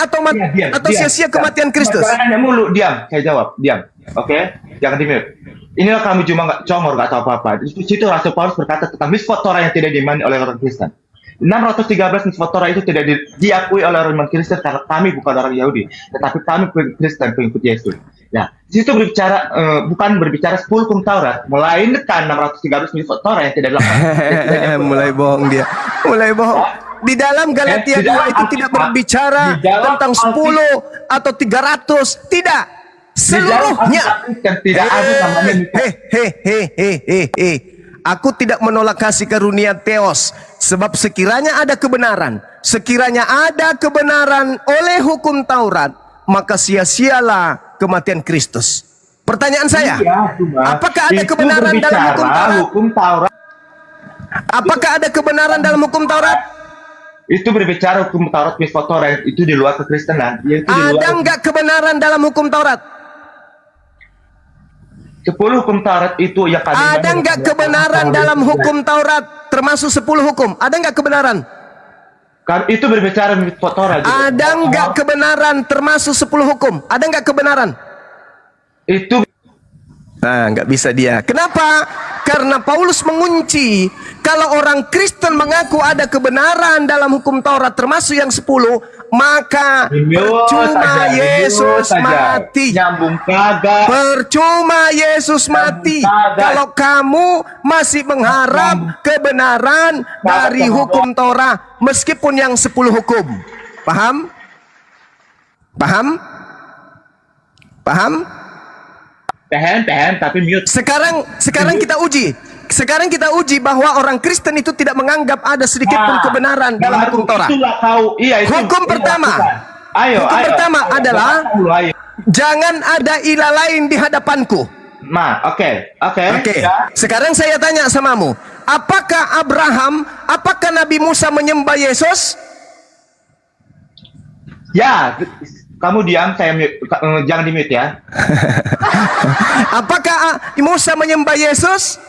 atau sia-sia kematian Kristus? Jangan nanya mulu, diam. Saya jawab, diam. Oke? Jangan di-mute. Inilah kami cuma nggak congor, nggak tahu apa-apa. Di situ Rasul Paulus berkata tentang Mitzvot Torah yang tidak diimani oleh orang Kristen. 613 mitzvot Torah itu tidak diakui oleh orang Kristen karena kami bukan orang Yahudi, tetapi kami Kristen pengikut Yesus. Ya, di situ berbicara bukan berbicara 10 hukum Taurat, melainkan 613 mitzvot Torah yang tidak dilakukan. Mulai bohong dia. Mulai bohong. Di dalam Galatia 2 itu tidak berbicara tentang 10 atau 300, tidak. Seluruhnya. Tidak ada namanya. Aku tidak menolak kasih karunia Theos, sebab sekiranya ada kebenaran oleh hukum Taurat, maka sia-sialah kematian Kristus. Pertanyaan saya, apakah ada kebenaran dalam hukum Taurat? Apakah ada kebenaran dalam hukum Taurat? Itu berbicara hukum Taurat, mitzvot Torah, itu di luar kekristenan. Ada enggak kebenaran dalam hukum Taurat? 10 hukum Taurat itu yang ada enggak kebenaran dalam hukum Taurat, termasuk 10 hukum? Ada enggak kebenaran? Itu berbicara mitzvot Torah. Ada enggak kebenaran termasuk 10 hukum? Ada enggak kebenaran? Itu enggak bisa dia. Kenapa? Karena Paulus mengunci, kalau orang Kristen mengaku ada kebenaran dalam hukum Taurat termasuk yang 10, maka percuma Yesus mati. Percuma Yesus mati kalau kamu masih mengharap kebenaran dari hukum Torah meskipun yang 10 hukum. Paham? Paham? Paham? Paham, tapi mute. Sekarang kita uji. Sekarang kita uji bahwa orang Kristen itu tidak menganggap ada sedikit pun kebenaran dalam hukum Torah. Hukum pertama adalah jangan ada ilah lain di hadapanku. Oke. Sekarang saya tanya samamu, apakah Nabi Musa menyembah Yesus? Ya, kamu diam, saya jangan di mute ya. Apakah Musa menyembah Yesus?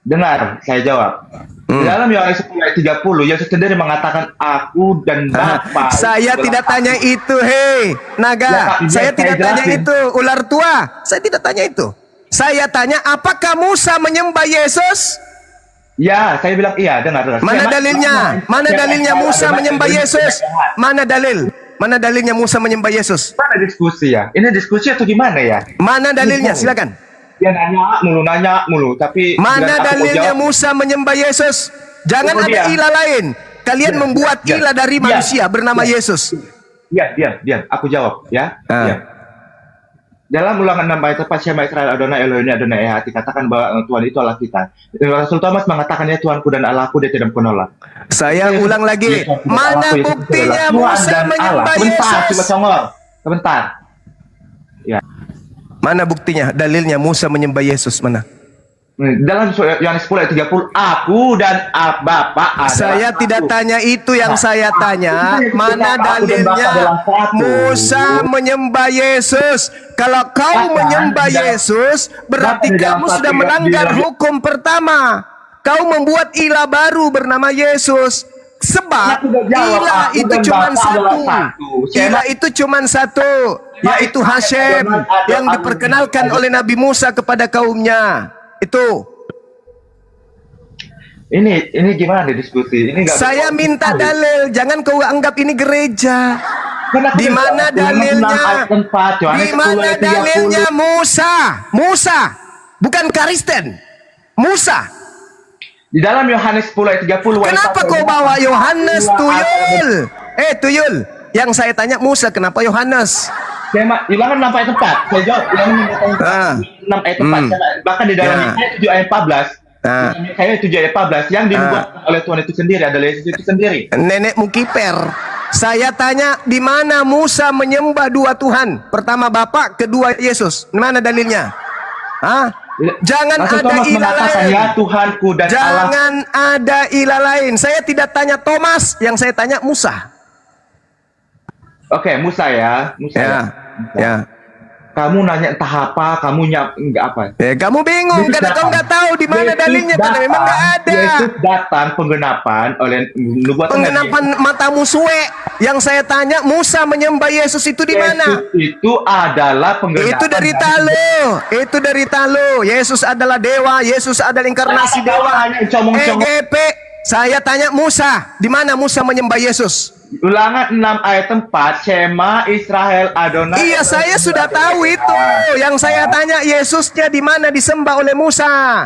Dengar, saya jawab. Dalam Yohanes 10 ayat 30, Yesus sendiri mengatakan aku dan Bapa. Saya tidak tanya itu, hei naga. Saya tidak tanya itu, ular tua. Saya tidak tanya itu. Saya tanya, apakah Musa menyembah Yesus? Ya, saya bilang iya. Dengar. Mana dalilnya? Mana dalilnya Musa menyembah Yesus? Mana dalil? Mana dalilnya Musa menyembah Yesus? Mana diskusi ya? Ini diskusi atau gimana ya? Mana dalilnya? Silakan. Dia nanya mulu, tapi mana dalilnya Musa menyembah Yesus? Jangan ada ilah lain. Kalian membuat ilah dari manusia bernama Yesus. Diam. Aku jawab ya. Dalam Ulangan 6 ayat 4, Shema Israel Adonai Elohim Adonai Echad, dikatakan bahwa Tuhan itu Allah kita. Rasul Thomas mengatakan ya Tuhanku dan Allahku, dia tidak menolak. Saya ulang lagi. Mana buktinya Musa menyembah Yesus? Sebentar. Ya. Mana buktinya? Dalilnya Musa menyembah Yesus mana? Dalam Yohanes 10 ayat 30, aku dan Bapa adalah saya tidak tanya itu yang saya tanya. Mana dalilnya Musa menyembah Yesus? Kalau kau menyembah Yesus, berarti kamu sudah melanggar hukum pertama. Kau membuat ilah baru bernama Yesus. Sebab ilah itu cuma satu. Ilah itu cuma satu, yaitu Hashem, yang diperkenalkan oleh Nabi Musa kepada kaumnya. Itu. Ini gimana diskusi? Ini saya minta dalil, jangan kau anggap ini gereja. Di mana dalilnya? Di mana dalilnya Musa? Bukan Kristen. Musa. Di dalam Yohanes 10 ayat 30. Kenapa kau bawa Yohanes, Tuyul? Tuyul. Yang saya tanya Musa, kenapa Yohanes? Ulangan 6 ayat 4. Saya jawab ulangan 6 ayat 4. Bahkan di dalam ayat 7 ayat 14. Ayat 7 ayat 14 yang dibuat oleh Tuhan itu sendiri adalah Yesus itu sendiri. Nenekmu kiper. Saya tanya, di mana Musa menyembah dua Tuhan? Pertama Bapa, kedua Yesus. Mana dalilnya? Jangan ada ilah lain. Ya Tuhanku dan jangan ada ilah lain. Saya tidak tanya Thomas, yang saya tanya Musa. Oke, Musa ya. Kamu nanya entah apa, kamu enggak apa. Kamu bingung karena kau nggak tahu di mana dalilnya, karena memang nggak ada. Yesus datang penggenapan oleh penggenapan matamu suwe. Yang saya tanya, Musa menyembah Yesus itu di mana? Itu adalah penggenapan. Itu dari Talo. Yesus adalah dewa, Yesus adalah inkarnasi dewa. EGP. Saya tanya Musa, di mana Musa menyembah Yesus? Ulangan 6 ayat 4, Shema Israel Adonai. Iya, saya sudah tahu itu. Yang saya tanya, Yesusnya di mana disembah oleh Musa?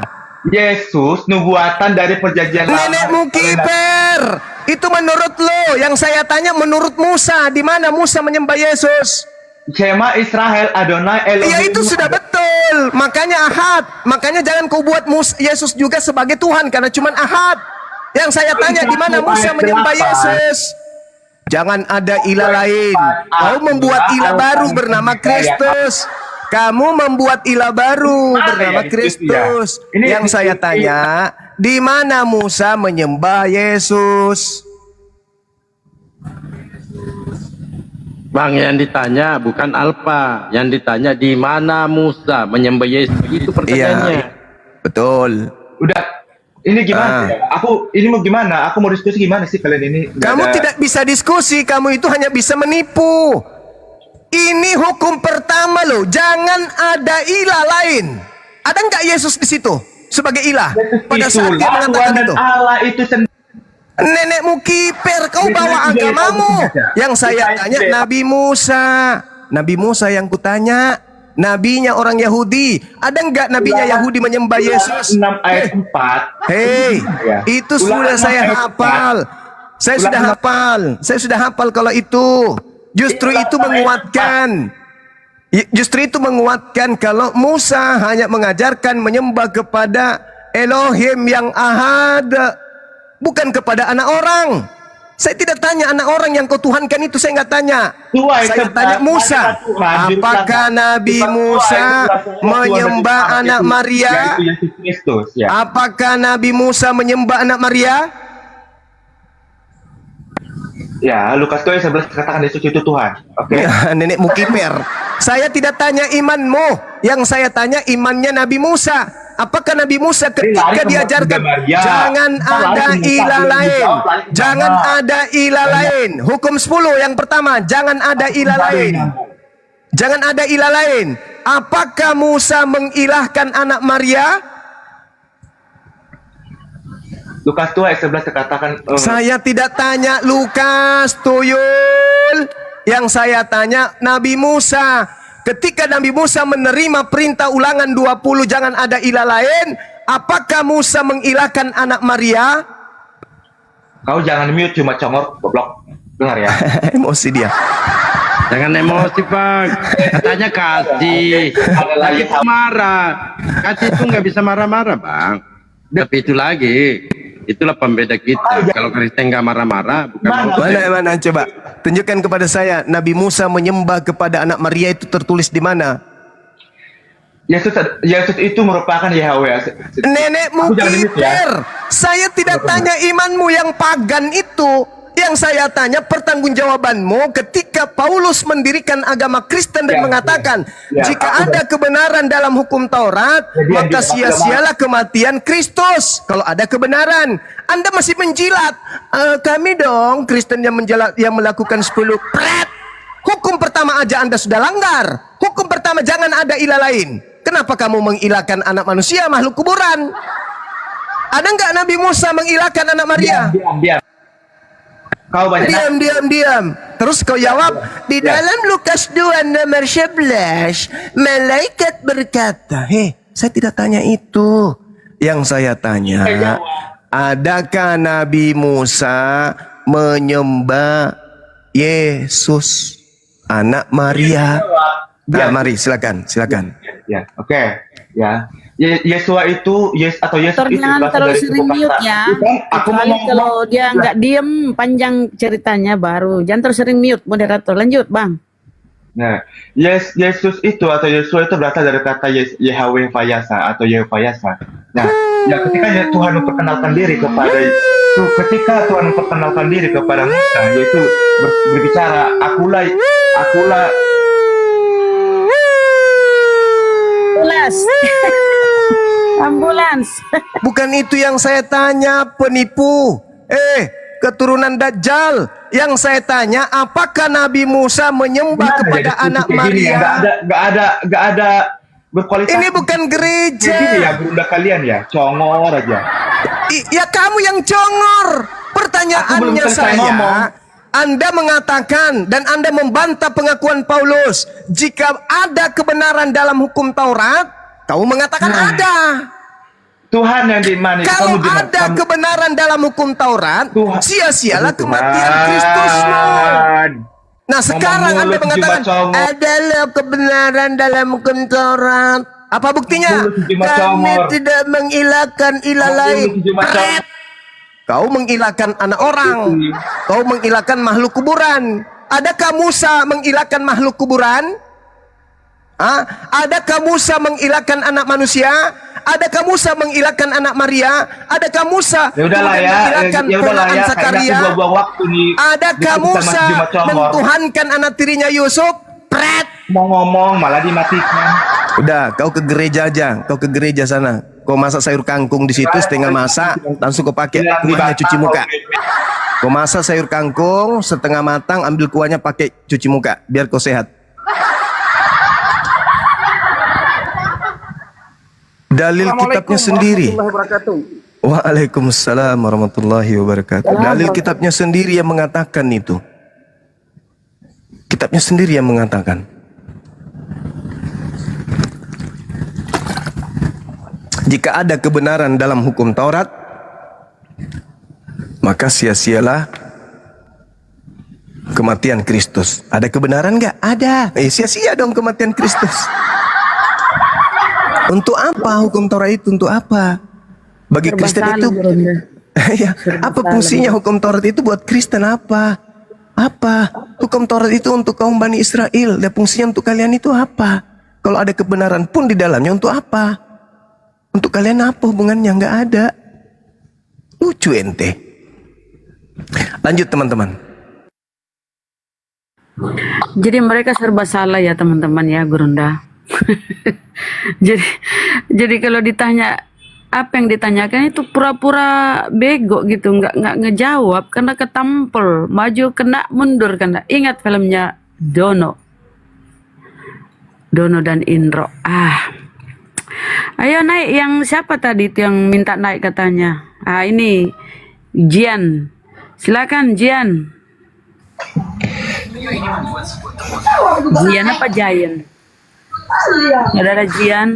Yesus nubuatan dari perjanjian lama. Nenekmu kiper. Itu menurut lo. Yang saya tanya menurut Musa, di mana Musa menyembah Yesus? Shema Israel Adonai Elohim. Iya, itu sudah betul. Makanya ahad. Makanya jangan kau buat Yesus juga sebagai Tuhan karena cuma ahad. Yang saya tanya, di mana Musa menyembah Yesus? Jangan ada ilah lain. Kau membuat ilah baru bernama Kristus. Kamu membuat ilah baru bernama Kristus. Yang saya tanya, di mana Musa menyembah Yesus? Bang, yang ditanya bukan Alfa, yang ditanya di mana Musa menyembah Yesus. Itu pertanyaannya. Iya, betul. Udah. Ini gimana? Ini mau gimana? Aku mau diskusi gimana sih kalian ini? Kamu tidak bisa diskusi, kamu itu hanya bisa menipu. Ini hukum pertama loh, jangan ada ilah lain. Ada nggak Yesus di situ sebagai ilah? Pada saat dia mengatakan itu. Allah itu Nenekmu kiper, kau bawa agamamu. Yang saya tanya Nabi Musa. Nabi Musa yang kutanya. Nabinya orang Yahudi. Ada enggak nabinya Yahudi menyembah Yesus? 6 ayat 4. Hei, itu sudah saya hafal. Saya sudah hafal kalau itu. Justru itu menguatkan kalau Musa hanya mengajarkan menyembah kepada Elohim yang ahad, bukan kepada anak orang. Saya tidak tanya anak orang yang kau tuhankan itu, saya nggak tanya. Saya tanya Musa, apakah Nabi Musa menyembah anak Maria? Apakah Nabi Musa menyembah anak Maria? Ya, Lukas 2 ayat 11 katakan Yesus itu Tuhan. Oke. Ya, nenekmu kiper. Saya tidak tanya imanmu, yang saya tanya imannya Nabi Musa. Apakah Nabi Musa ketika diajarkan jangan ada ilah lain, jangan ada ilah lain. Hukum 10 yang pertama, jangan ada ilah lain. Jangan ada ilah lain. Apakah Musa mengilahkan anak Maria? Lukas 2 ayat 11 katakan Saya tidak tanya Lukas, tuyul. Yang saya tanya Nabi Musa. Ketika Nabi Musa menerima perintah ulangan 20 jangan ada ilah lain, apakah Musa mengilahkan anak Maria? Kau jangan mute, cuma congor goblok. Dengar ya. Emosi dia. Jangan emosi, Bang. Katanya kasih. Lagi marah. Kasih itu nggak bisa marah-marah, Bang. Tapi itu lagi. Itulah pembeda kita. Kalau Kristen nggak marah-marah, bukan mana coba tunjukkan kepada saya Nabi Musa menyembah kepada anak Maria itu tertulis di mana? Yesus itu merupakan Yahweh. Nenekmu kiper. Saya tidak tanya imanmu yang pagan itu. Yang saya tanya pertanggungjawabanmu ketika Paulus mendirikan agama Kristen dan mengatakan jika ada kebenaran dalam hukum Taurat maka sia-sialah kematian Kristus. Kalau ada kebenaran, Anda masih menjilat. Kami dong Kristen yang melakukan 10 pret. Hukum pertama aja Anda sudah langgar. Hukum pertama jangan ada ilah lain. Kenapa kamu mengilahkan anak manusia makhluk kuburan? Ada nggak Nabi Musa mengilahkan anak Maria? Diam. Kau banyak diam. Terus kau jawab di dalam Lukas 2 nomor 11 malaikat berkata, hei, saya tidak tanya itu. Yang saya tanya, adakah Nabi Musa menyembah Yesus anak Maria? Nah, mari silakan. Ya, oke. Ya. Yesus itu jangan terlalu sering mute ya. Kecuali kalau dia nggak diem panjang ceritanya baru. Jangan terlalu sering mute moderator. Lanjut, Bang. Nah, Yesus itu atau Yesua itu berasal dari kata Yahweh Vayasa atau Yehova-Yasa. Nah, ya ketika Tuhan memperkenalkan diri kepada Musa, yaitu berbicara, akulah ambulans. Bukan itu yang saya tanya, penipu. Keturunan Dajjal. Yang saya tanya, apakah Nabi Musa menyembah kepada anak Maria? Gak ada berkualitas. Ini bukan gereja. Jadi ya, berunda kalian ya, congor aja. Ya kamu yang congor. Pertanyaannya saya, Anda mengatakan dan Anda membantah pengakuan Paulus. Jika ada kebenaran dalam hukum Taurat, kamu mengatakan ada. Tuhan yang dimani. Kalau ada kebenaran dalam hukum Taurat, sia-sialah kematian Kristusmu. Nah sekarang Anda mengatakan adalah kebenaran dalam hukum Taurat. Apa buktinya? Kami tidak mengilahkan ilah lain. Kau mengilahkan anak orang. Kau mengilahkan makhluk kuburan. Adakah Musa mengilahkan makhluk kuburan? Adakah Musa mengilahkan anak manusia? Adakah Musa mengilahkan anak Maria? Adakah Musa mengilahkan ponakan Zakaria? Adakah Musa mentuhankan anak tirinya Yusuf? Mau ngomong malah dimatikan. Udah, kau ke gereja aja. Kau ke gereja sana. Kau masak sayur kangkung di situ setengah masak, langsung kau pakai kuahnya cuci muka. Kau masak sayur kangkung setengah matang, ambil kuahnya pakai cuci muka, biar kau sehat. Dalil kitabnya sendiri. Waalaikumsalam warahmatullahi wabarakatuh. Dalil kitabnya sendiri yang mengatakan itu. Kitabnya sendiri yang mengatakan. Jika ada kebenaran dalam hukum Taurat, maka sia-sialah kematian Kristus. Ada kebenaran nggak? Ada. Sia-sia dong kematian Kristus. Untuk apa hukum Taurat itu? Untuk apa? Bagi Kristen itu, ya, apa fungsinya hukum Taurat itu buat Kristen apa? Apa? Hukum Taurat itu untuk kaum Bani Israel. Dan fungsinya untuk kalian itu apa? Kalau ada kebenaran pun di dalamnya untuk apa? Untuk kalian apa hubungannya? Nggak ada. Lucu ente. Lanjut teman-teman. Jadi mereka serba salah ya teman-teman ya Gurunda. jadi kalau ditanya apa yang ditanyakan itu pura-pura bego gitu, nggak ngejawab karena ketampel, maju kena mundur kena. Ingat filmnya Dono dan Indro. Ayo naik, yang siapa tadi itu yang minta naik katanya? Ini Jian, silakan Jian. Jian apa Giant? Saudara Jian.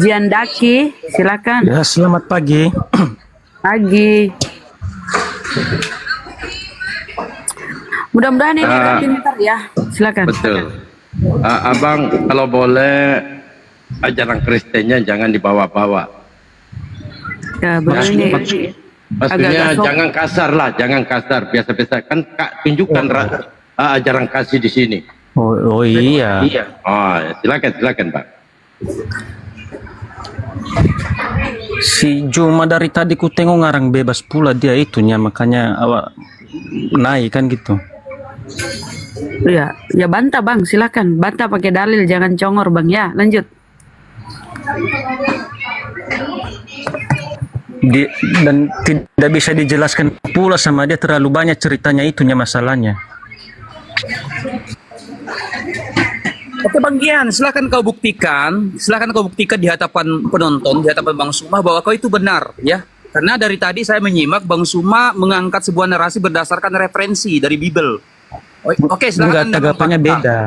Jian Daki, silakan. Ya, selamat pagi. Pagi. Mudah-mudahan ini pintar ya. Silakan. Betul. Abang kalau boleh ajaran Kristennya jangan dibawa-bawa. Ya, ini Maksudnya jangan kasar lah, jangan kasar, biasa-biasa kan Kak tunjukkan ajaran kasih di sini. Oh iya. Silakan Pak. Si Juma dari tadi ku tengok ngarang bebas pula dia itunya, makanya awak naik kan gitu. Ya bantah bang, silakan bantah pakai dalil, jangan congor bang ya. Lanjut. Dan tidak bisa dijelaskan pula sama dia, terlalu banyak ceritanya itunya masalahnya. Oke Bang Gian, silakan kau buktikan di hadapan penonton, di hadapan Bang Suma bahwa kau itu benar ya. Karena dari tadi saya menyimak Bang Suma mengangkat sebuah narasi berdasarkan referensi dari Bible. Oke, silakan. Tanggapannya beda.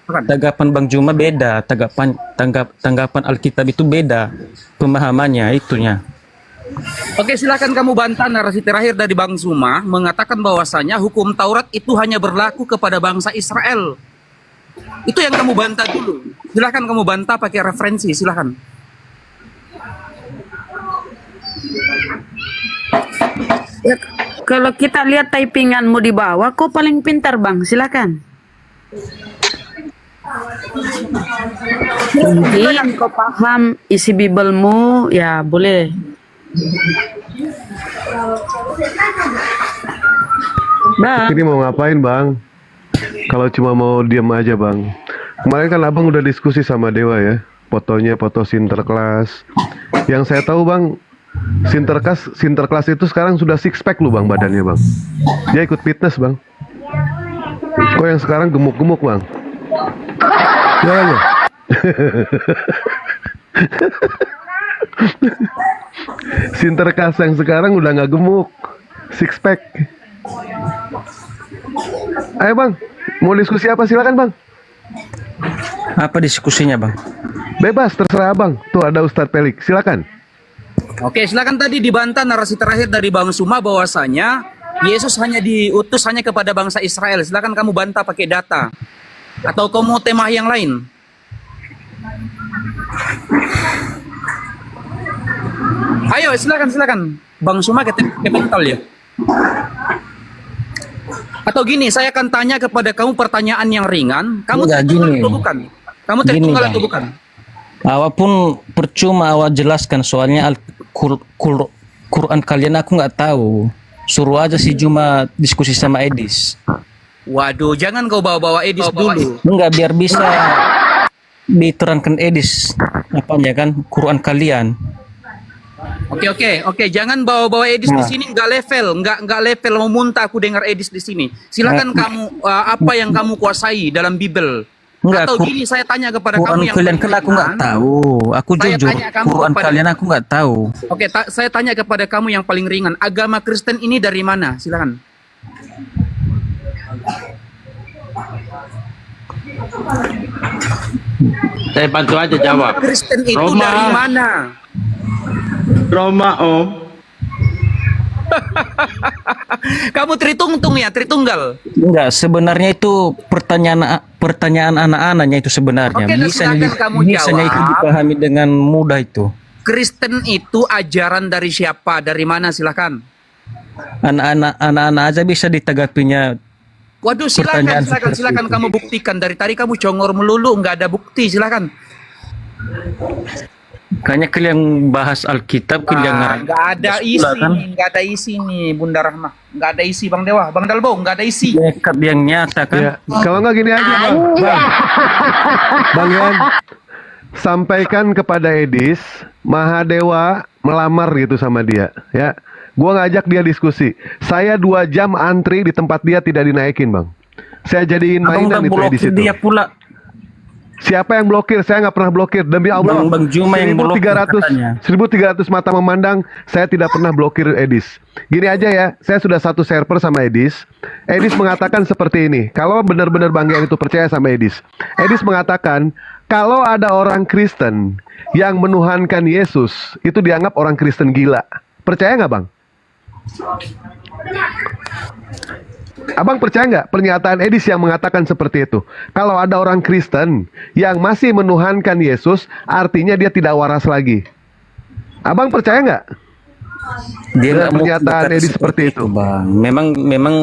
Tanggapan Bang Juma beda, tanggapan Alkitab itu beda pemahamannya itunya. Oke, silakan kamu bantah narasi terakhir dari Bang Suma mengatakan bahwasanya hukum Taurat itu hanya berlaku kepada bangsa Israel. Itu yang kamu bantah dulu. Silakan kamu bantah pakai referensi, silakan. Ya, kalau kita lihat typinganmu di bawah, kok paling pintar bang, silakan. Mungkin kau paham isi Biblemu, ya boleh. Bang. Ini mau ngapain bang? Kalau cuma mau diam aja bang. Kemarin kan abang udah diskusi sama Dewa ya. Fotonya foto Sinterklas. Yang saya tahu bang, Sinterklas itu sekarang sudah six pack lu bang badannya bang. Dia ikut fitness bang. Kok yang sekarang gemuk-gemuk bang? Jangan ya. Sinterklas yang sekarang udah nggak gemuk, six pack. Ayo bang, mau diskusi apa silakan bang. Apa diskusinya bang? Bebas, terserah abang. Tuh ada Ustadz Pelik, silakan. Oke, silakan. Tadi dibantah narasi terakhir dari Bang Suma bahwasanya Yesus hanya diutus hanya kepada bangsa Israel. Silakan kamu bantah pakai data. Atau kamu mau tema yang lain? Ayo, silakan. Bang Suma kepental ya. Atau gini, saya akan tanya kepada kamu pertanyaan yang ringan. Kamu Enggak, Tritunggal gini. atau bukan? Kamu Gini, Tritunggal Bang. atau bukan? Awak pun percuma awak jelaskan soalnya Quran kalian aku nggak tahu. Suruh aja si Juma diskusi sama Edis. Waduh, jangan kau bawa-bawa Edis dulu. Enggak, biar bisa diterangkan Edis apanya kan Quran kalian. Oke, jangan bawa-bawa Edis di sini, nggak level mau muntah aku dengar Edis di sini. Silakan kamu apa yang kamu kuasai dalam Bible. Enggak, Atau gini saya tanya kepada Quran kamu yang kalian kan aku nggak tahu. Aku Saya jujur, tanya kamu Quran kepada- kalian aku nggak tahu. Oke, saya tanya kepada kamu yang paling ringan. Agama Kristen ini dari mana? Silakan. Saya bantu aja jawab. Kristen itu Roma. dari mana? Roma Om. Kamu Tritungtung ya, Tritunggal. Enggak, sebenarnya itu pertanyaan anak-anaknya itu sebenarnya. Oke, dan silakan kamu Bisanya itu jawab. dipahami dengan mudah itu. Kristen itu ajaran dari siapa? Dari mana? Silakan. Anak-anak aja bisa ditanggapinya. Waduh, Pertanyaan seperti silakan itu. kamu buktikan. Dari tadi kamu congor melulu, nggak ada bukti. Silakan. Kayaknya kalian bahas Alkitab, kalian Nggak ada isi, nggak ada isi nih, Bunda Rahmah. Nggak ada isi, Bang Dewa, Bang Dalbo, nggak ada isi. Nekat yang nyata kan? Ya, kalau nggak gini aja bang. Bang Yan, sampaikan kepada Edis, Mahadewa melamar gitu sama dia, ya. Gua ngajak dia diskusi. Saya 2 jam antri di tempat dia tidak dinaikin bang. Saya jadiin Abang mainan udah itu Edis blokir itu. dia pula. Siapa yang blokir? Saya nggak pernah blokir. Demi Allah. Bang Juma yang blokir katanya. 1.300 mata memandang. Saya tidak pernah blokir Edis. Gini aja ya. Saya sudah satu server sama Edis. Edis mengatakan seperti ini. Kalau benar-benar Bang Yang itu percaya sama Edis. Edis mengatakan kalau ada orang Kristen yang menuhankan Yesus, itu dianggap orang Kristen gila. Percaya nggak Bang? Abang percaya nggak pernyataan Edis yang mengatakan seperti itu? Kalau ada orang Kristen yang masih menuhankan Yesus, artinya dia tidak waras lagi. Abang percaya nggak? Dia Dengan nggak mau pernyataan berkata Edis seperti itu, Bang. Memang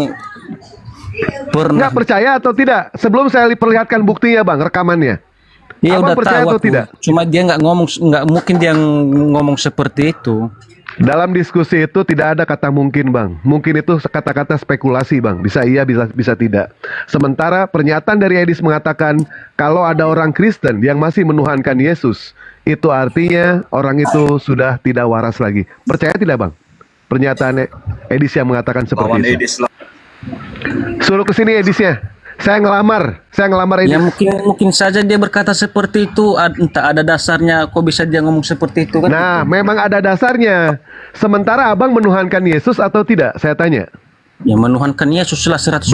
Nggak percaya atau tidak? Sebelum saya perlihatkan buktinya, Bang, rekamannya. Iya Abang udah percaya tahu atau aku. tidak? Cuma dia nggak mungkin dia ngomong seperti itu. Dalam diskusi itu tidak ada kata mungkin, Bang. Mungkin itu kata-kata spekulasi, Bang. Bisa iya, bisa tidak. Sementara pernyataan dari Edis mengatakan kalau ada orang Kristen yang masih menuhankan Yesus, itu artinya orang itu sudah tidak waras lagi. Percaya tidak, Bang? Pernyataan Edis yang mengatakan seperti itu. Suruh ke sini Edisnya. Saya ngelamar Edis. Ya mungkin saja dia berkata seperti itu. Entah ada dasarnya. Kok bisa dia ngomong seperti itu kan? Nah, memang ada dasarnya. Sementara abang menuhankan Yesus atau tidak? Saya tanya. Ya menuhankan Yesus lah 100%.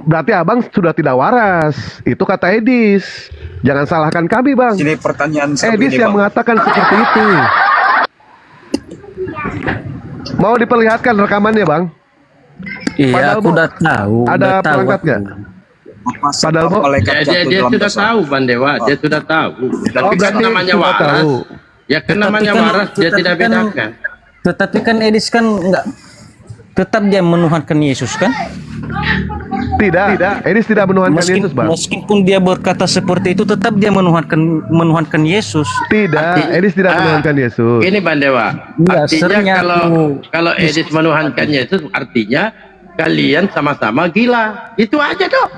Berarti abang sudah tidak waras. Itu kata Edis. Jangan salahkan kami, Bang. Sini pertanyaan Edis yang mengatakan seperti itu. Mau diperlihatkan rekamannya, Bang? Iya, aku udah tahu. Ada udah tahu perangkat aku. nggak? Padahal Dia sudah tahu, Bang Dewa. Dia sudah tahu. Tapi kan berarti namanya sudah waras. tahu. Ya kan namanya waras, dia tidak bedakan. Tetapi kan Edis kan nggak, tetap dia menuhankan Yesus kan? Tidak. Edis tidak menuhankan Yesus, Bang. Meskipun dia berkata seperti itu, tetap dia menuhankan Yesus. Tidak, Edis tidak menuhankan Yesus. Ini Bang Dewa. Enggak, Artinya seringnya kalau Edis menuhankan Yesus, artinya kalian sama-sama gila. Itu aja dong.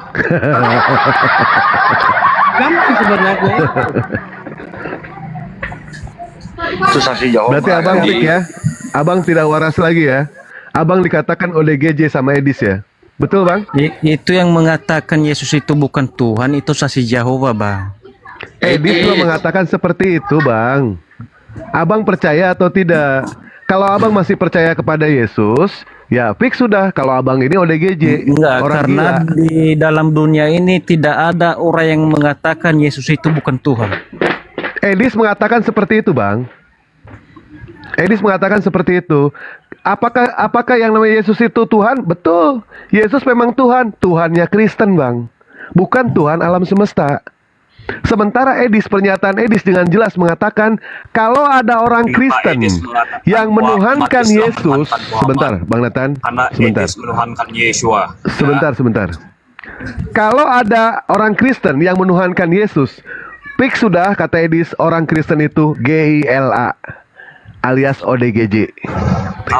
Gampang sebenarnya. Susah sih jawab. Berarti abang pik ya. Abang tidak waras lagi ya. Abang dikatakan oleh GJ sama Edis ya. Betul, Bang? Itu yang mengatakan Yesus itu bukan Tuhan, itu saksi Yahova, Bang. Edis juga mengatakan seperti itu, Bang. Abang percaya atau tidak? Kalau abang masih percaya kepada Yesus, ya fix sudah. Kalau abang ini ODGJ, Enggak, orang karena gila. di dalam dunia ini tidak ada orang yang mengatakan Yesus itu bukan Tuhan. Edis mengatakan seperti itu, Bang. Edis mengatakan seperti itu. Apakah yang namanya Yesus itu Tuhan? Betul. Yesus memang Tuhan. Tuhannya Kristen, Bang. Bukan Tuhan alam semesta. Sementara pernyataan Edis dengan jelas mengatakan kalau ada orang Kristen yang menuhankan Yesus, sebentar, Bang Nathan, sebentar. menuhankan Yeshua. Sebentar. Kalau ada orang Kristen yang menuhankan Yesus, fix sudah kata Edis, orang Kristen itu GILA alias ODGJ.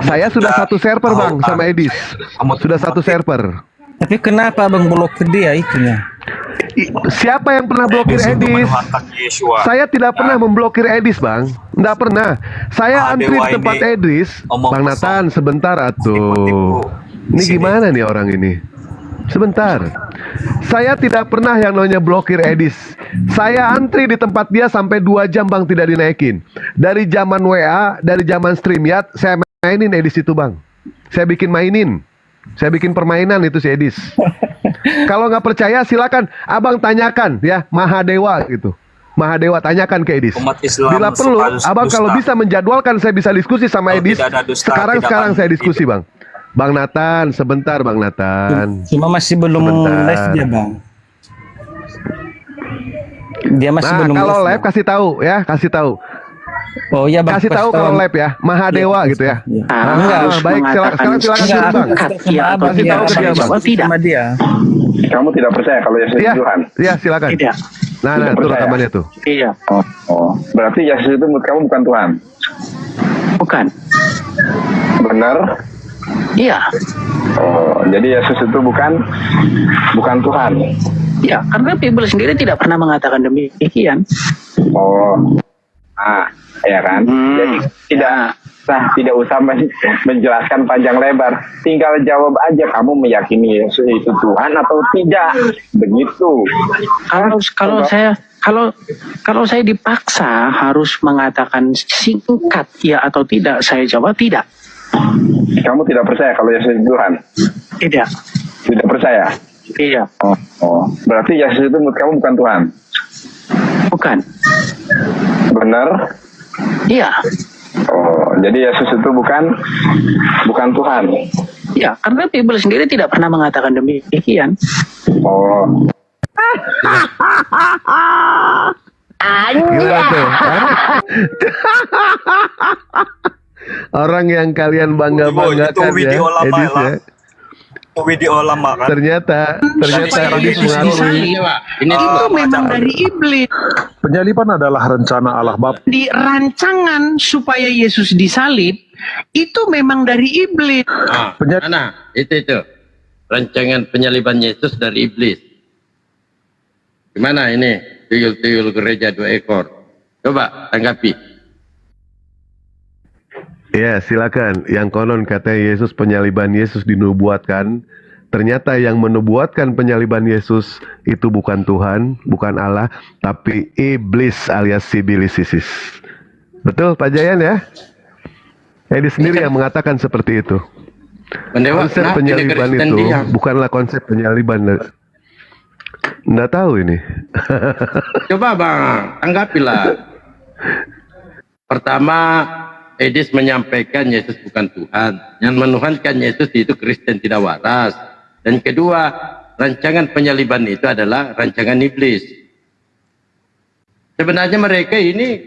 Saya sudah satu server, Bang, sama Edis. Sudah satu server. Tapi kenapa abang blokir dia itunya? Siapa yang pernah blokir Edis? Saya tidak pernah memblokir Edis, Bang. Tidak pernah. Saya antri di tempat Edis. Bang Nathan, sebentar atuh. Ini gimana nih orang ini? Sebentar. Saya tidak pernah yang namanya blokir Edis. Saya antri di tempat dia sampai 2 jam, Bang, tidak dinaikin. Dari zaman WA, dari zaman StreamYard, saya mainin Edis itu, Bang. Saya bikin permainan itu si Edis. Kalau nggak percaya silakan abang tanyakan ya Mahadewa gitu. Mahadewa tanyakan ke Edis. Bila perlu abang kalau bisa menjadwalkan saya bisa diskusi sama Edis. Sekarang saya diskusi, Bang. Bang Nathan, sebentar Bang Nathan. Cuma masih belum live dia, Bang. Dia masih belum kalau live, live kasih tahu ya, kasih tahu. Oh iya, Bang. Kasih tahu kalau live ya, Mahadewa gitu ya. Baik, sekarang silakan Bang. Kasih tahu ke dia, Bang. Sama dia. Kamu tidak percaya kalau Yesus itu Tuhan? Iya, silakan. Tidak. Nah, itu rekamannya tuh. Iya. Oh. Berarti Yesus itu menurut kamu bukan Tuhan? Bukan. Benar? Iya. Oh, jadi Yesus itu bukan Tuhan. Iya, karena Bible sendiri tidak pernah mengatakan demikian. Oh. Ya kan? Jadi tidak usah menjelaskan panjang lebar. Tinggal jawab aja, kamu meyakini Yesus itu Tuhan atau tidak? Begitu. Kalau saya dipaksa harus mengatakan singkat ya atau tidak, saya jawab tidak. Kamu tidak percaya kalau Yesus itu Tuhan? Tidak. Tidak percaya? Iya. Oh. Berarti Yesus itu menurut kamu bukan Tuhan? Bukan. Benar? Iya. Oh, jadi Yesus itu bukan Tuhan. Ya, karena Bible sendiri tidak pernah mengatakan demikian. Oh. Gila tuh. Orang yang kalian bangga-banggakan ya, Edis ya. Video lama kan? Ternyata Edis mengakui itu memang dari iblis. Penyaliban adalah rencana Allah Bapa. Di rancangan supaya Yesus disalib itu memang dari iblis. Itu rancangan penyaliban Yesus dari iblis. Gimana ini tuyul-tuyul gereja 2 ekor? Coba tanggapi. Ya, silakan. Yang konon katanya Yesus, penyaliban Yesus dinubuatkan. Ternyata yang menubuatkan penyaliban Yesus itu bukan Tuhan, bukan Allah, tapi iblis alias Sibilisisis. Betul, Pak Jayan ya? Edis sendiri yang mengatakan seperti itu. Konsep penyaliban itu bukanlah konsep penyaliban. Nggak tahu ini. Coba Bang, tanggapilah. Pertama, Edis menyampaikan Yesus bukan Tuhan. Yang menuhankan Yesus itu Kristen tidak waras. Dan kedua, rancangan penyaliban itu adalah rancangan iblis. Sebenarnya mereka ini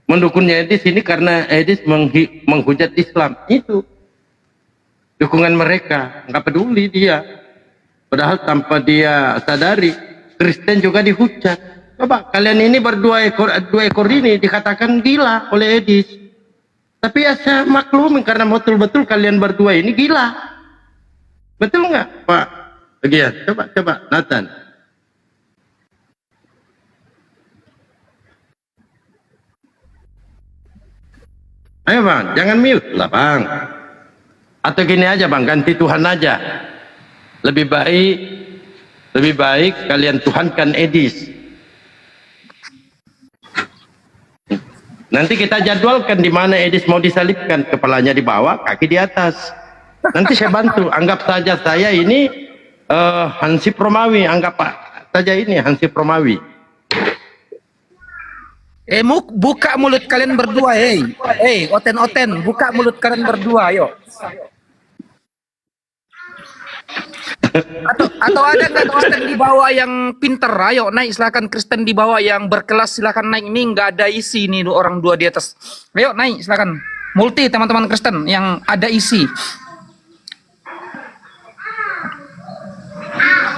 mendukungnya Edis ini karena Edis menghujat Islam. Itu dukungan mereka. Nggak peduli dia. Padahal tanpa dia sadari, Kristen juga dihujat. Coba kalian ini dua ekor ini dikatakan gila oleh Edis. Tapi ya saya maklumi karena betul-betul kalian berdua ini gila. Betul nggak Pak? Bagian, coba Nathan. Ayo Bang, jangan mute lah Bang. Atau gini aja Bang, ganti Tuhan aja. Lebih baik kalian tuhankan Edis. Nanti kita jadwalkan di mana Edis mau disalibkan, kepalanya di bawah, kaki di atas. Nanti saya bantu. Anggap saja saya ini Hansip Romawi, anggap saja ini Hansip Romawi. Buka mulut kalian berdua, oten-oten, buka mulut kalian berdua, ayo. Atau ada nggak Kristen di bawah yang pinter? Ayo naik, silakan. Kristen di bawah yang berkelas silakan naik. Ini nggak ada isi nih, orang dua di atas. Ayo naik, silakan. Multi teman-teman Kristen yang ada isi.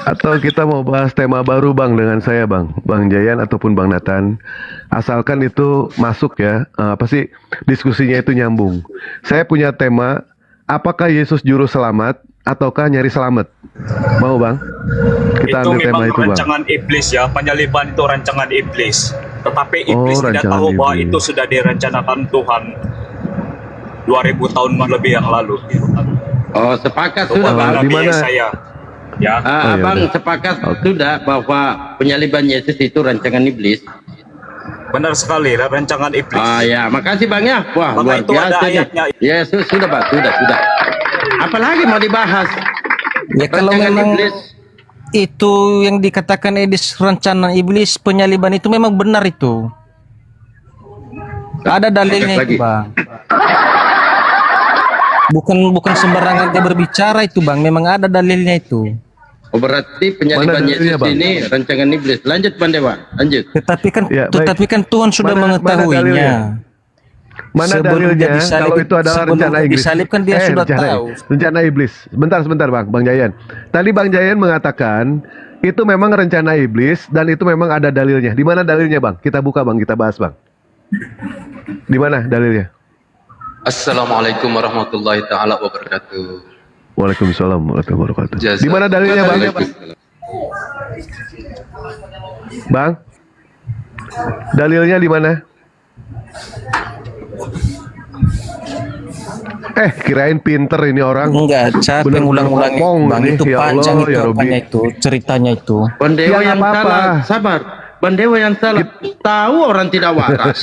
Atau kita mau bahas tema baru Bang dengan saya Bang Jayan ataupun Bang Nathan. Asalkan itu masuk ya, apa sih diskusinya itu nyambung. Saya punya tema, apakah Yesus juru selamat ataukah nyari selamat? Mau Bang? Kita ambil tema itu Bang. Itu memang rancangan iblis ya, penyaliban itu rancangan iblis. Tetapi iblis tidak tahu bahwa itu sudah direncanakan Tuhan 2000 tahun lebih yang lalu. Oh, sepakat sudah Bang. Di mana? Saya. Ya. Abang sepakat sudah bahwa penyaliban Yesus itu rancangan iblis. Benar sekali, rancangan iblis. Ya, makasih Bang ya. Wah, luar biasa nih. Ya, sudah Pak, sudah. Apalagi mau dibahas? Ya kalau memang itu yang dikatakan Edis rencana iblis, penyaliban itu memang benar itu. Ada dalilnya itu Bang. Bukan sembarangan dia berbicara itu Bang, memang ada dalilnya itu. Oh, berarti penyaliban Yesus ini rancangan iblis. Lanjut Bang Dewa, lanjut. Tetapi kan Tuhan sudah mengetahuinya. Mana dalilnya kalau itu adalah rencana iblis? Disalibkan dia sudah tahu. Rencana iblis. Sebentar Bang Jayan. Tadi Bang Jayan mengatakan itu memang rencana iblis dan itu memang ada dalilnya. Di mana dalilnya Bang? Kita buka Bang, kita bahas Bang. Di mana dalilnya? Assalamualaikum warahmatullahi taala wabarakatuh. Waalaikumsalam warahmatullahi wabarakatuh. Di mana dalilnya Bang? Bang? Dalilnya di mana? Kirain pinter ini orang. Enggak, capek ngulang-ulang Bang, itu panjang itu apanya itu, ceritanya itu. Bandewa yang salah, sabar. Bandewa yang salah. Tahu orang tidak waras.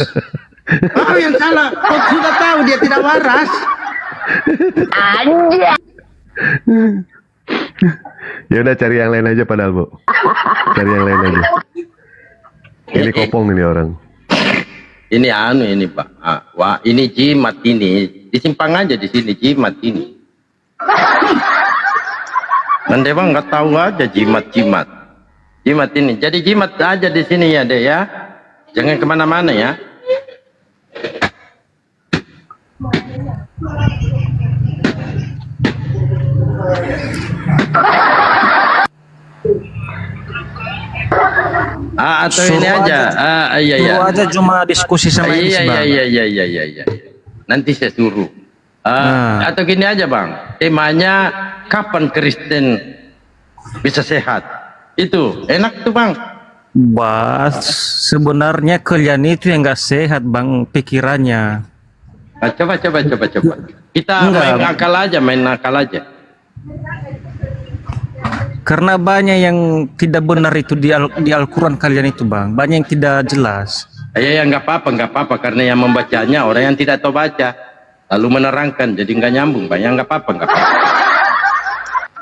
Kau yang salah. Kau sudah tahu dia tidak waras. Anjir. Ya udah cari yang lain aja padahal Bu. Cari yang lain aja. Ini kopong ini orang. Ini ini Pak. Wah, ini jimat ini. Disimpang aja di sini jimat ini. Nanti Bang nggak tahu aja jimat ini. Jadi jimat aja di sini ya deh ya. Jangan kemana-mana ya. Atau ini aja. Iya. Suruh aja cuma diskusi sama Edis Bang. Iya. Nanti saya suruh. Atau gini aja Bang. Temanya kapan Kristen bisa sehat? Itu enak tuh Bang. Sebenarnya kalian itu yang nggak sehat Bang pikirannya. Coba. Kita main akal aja. Karena banyak yang tidak benar itu di Al-Quran kalian itu Bang. Banyak yang tidak jelas. Ya nggak apa-apa karena yang membacanya orang yang tidak tahu baca lalu menerangkan jadi nggak nyambung Bang. Ya nggak apa-apa.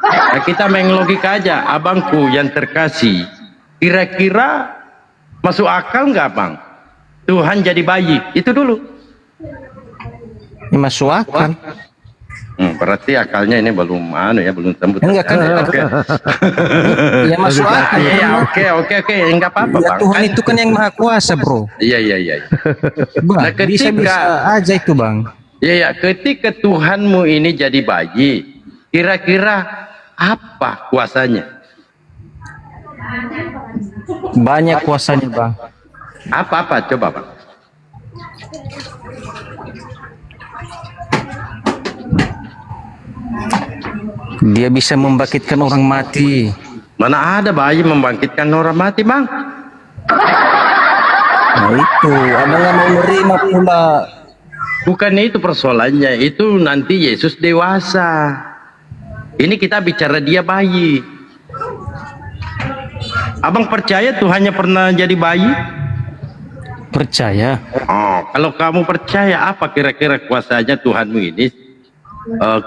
Nah, kita main logika aja. Abangku yang terkasih, kira-kira masuk akal nggak Bang? Tuhan jadi bayi itu dulu. Masuk akal. Berarti akalnya ini belum belum tembus. Enggak kan? Oke. Ya masuk akal. Iya, oke. Enggak apa-apa, ya, Bang. Tuhan itu kan yang maha kuasa, Bro. Iya. Bang, nah, bisa aja itu, Bang. Iya, ketika Tuhanmu ini jadi bayi, kira-kira apa kuasanya? Banyak kuasanya, Bang. Apa? Coba, Bang. Dia bisa membangkitkan orang mati. Mana ada bayi membangkitkan orang mati, Bang? Nah itu, Abang nggak mau menerima pula. Bukan itu persoalannya, itu nanti Yesus dewasa. Ini kita bicara dia bayi. Abang percaya Tuhannya pernah jadi bayi? Percaya. Oh, kalau kamu percaya, apa kira-kira kuasanya Tuhanmu ini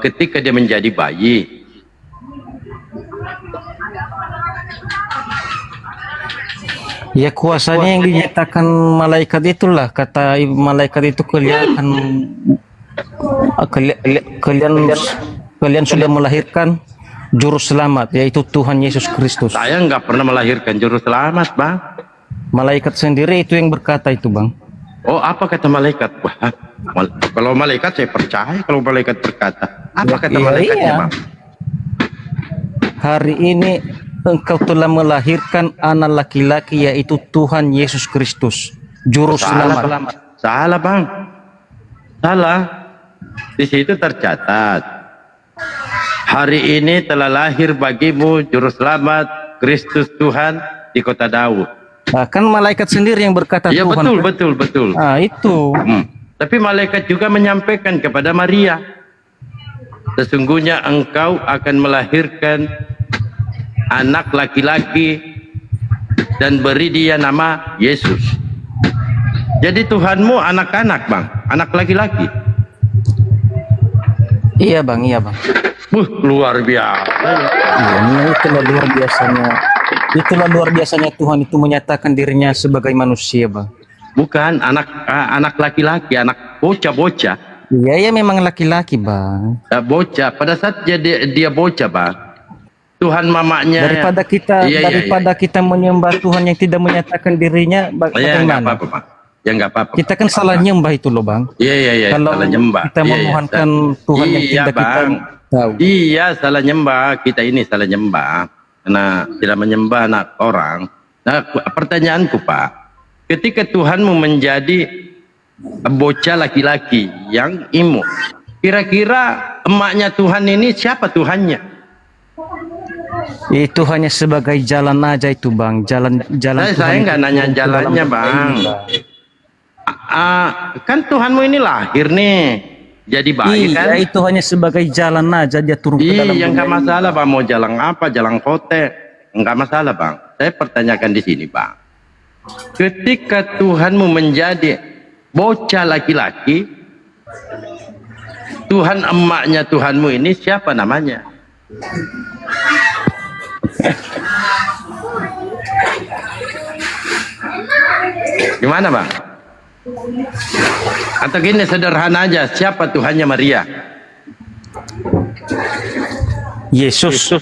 ketika dia menjadi bayi? Ya kuasanya yang dinyatakan malaikat itulah, kata malaikat itu kalian sudah melahirkan juru selamat, yaitu Tuhan Yesus Kristus. Saya nggak pernah melahirkan juru selamat, Bang. Malaikat sendiri itu yang berkata itu, Bang. Oh, apa kata malaikat? Wah, kalau malaikat saya percaya kalau malaikat berkata. Apa kata malaikatnya, Bang? Hari ini engkau telah melahirkan anak laki-laki, yaitu Tuhan Yesus Kristus, juru selamat. Salah, Bang. Salah. Di situ tercatat, hari ini telah lahir bagimu juru selamat Kristus Tuhan di kota Daud. Nah, kan malaikat sendiri yang berkata Ya, Tuhan. betul. Ah, itu. Tapi malaikat juga menyampaikan kepada Maria, sesungguhnya engkau akan melahirkan anak laki-laki dan beri dia nama Yesus. Jadi Tuhanmu anak-anak, Bang, anak laki-laki. Iya, Bang, iya, Bang. Luar biasa. Iya, itulah luar biasanya. Itulah luar biasanya Tuhan itu menyatakan dirinya sebagai manusia, Bang. Bukan anak laki-laki, anak bocah-bocah. Iya, ya memang laki-laki, Bang. Bocah. Pada saat dia bocah, Bang, Tuhan mamanya. Daripada kita menyembah Tuhan yang tidak menyatakan dirinya, Ya nggak apa-apa, Bang. Ya nggak apa-apa. Kita kan salah nyembah itu loh, Bang. Iya. Kalau salah nyembah. kita memohonkan Tuhan yang tidak kita tahu. Iya, salah nyembah. Kita ini salah nyembah karena tidak menyembah anak orang. Nah, pertanyaanku, Pak, ketika Tuhanmu menjadi bocah laki-laki yang imut, kira-kira emaknya Tuhan ini siapa Tuhannya? Itu hanya sebagai jalan aja itu, Bang. Jalan Saya nggak nanya jalannya, Bang. Kan Tuhanmu ini lahir nih, jadi bayi kan? Iya, itu hanya sebagai jalan aja, dia turun ke dalam. Iya, nggak masalah, Bang. Mau jalan apa, jalan kote, nggak masalah, Bang. Saya pertanyakan di sini, Bang. Ketika Tuhanmu menjadi bocah laki-laki, Tuhan emaknya Tuhanmu ini siapa namanya? Gimana, Bang? Atau gini sederhana aja, siapa Tuhannya Maria? Yesus.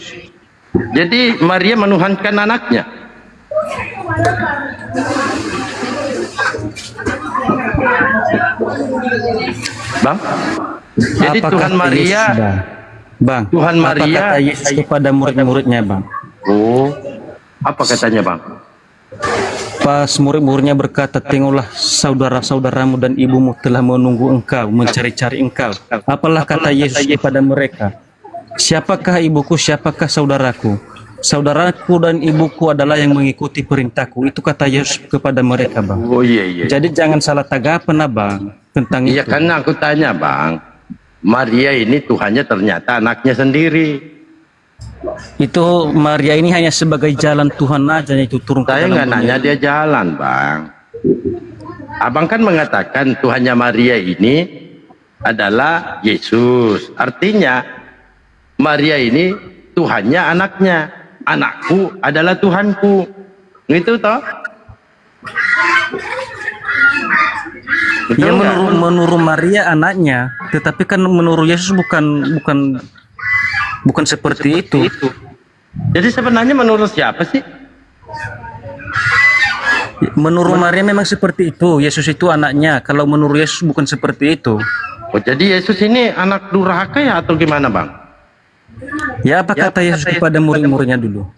Jadi Maria menuhankan anaknya. Bang, jadi Apa Tuhan kata Maria, Yesus, Bang? Tuhan Maria, apa kata Yesus kepada murid-muridnya, Bang? Oh, apa katanya, Bang? Pas murid-muridnya berkata, tengoklah saudara-saudaramu dan ibumu telah menunggu engkau, mencari-cari engkau. Apalah kata Yesus kepada mereka? Siapakah ibuku, siapakah saudaraku? Saudaraku dan ibuku adalah yang mengikuti perintahku. Itu kata Yesus kepada mereka, Bang. Oh iya. Jadi jangan salah tanggapan, Bang, tentang Iya, itu. karena aku tanya, Bang, Maria ini Tuhannya ternyata anaknya sendiri. Itu Maria ini hanya sebagai jalan Tuhan aja, itu turun ke Saya dalam nggak dunia. nanya dia jalan, Bang. Abang kan mengatakan Tuhannya Maria ini adalah Yesus. Artinya Maria ini Tuhannya anaknya. Anakku adalah Tuhanku. Gitu toh? Ya, menurut Maria anaknya, tetapi kan menurut Yesus bukan seperti itu. Jadi sebenarnya menurut siapa sih? Menurut Maria memang seperti itu. Yesus itu anaknya. Kalau menurut Yesus bukan seperti itu. Oh, jadi Yesus ini anak durhaka ya atau gimana, Bang? Ya, apa kata Yesus kepada murid-muridnya dulu?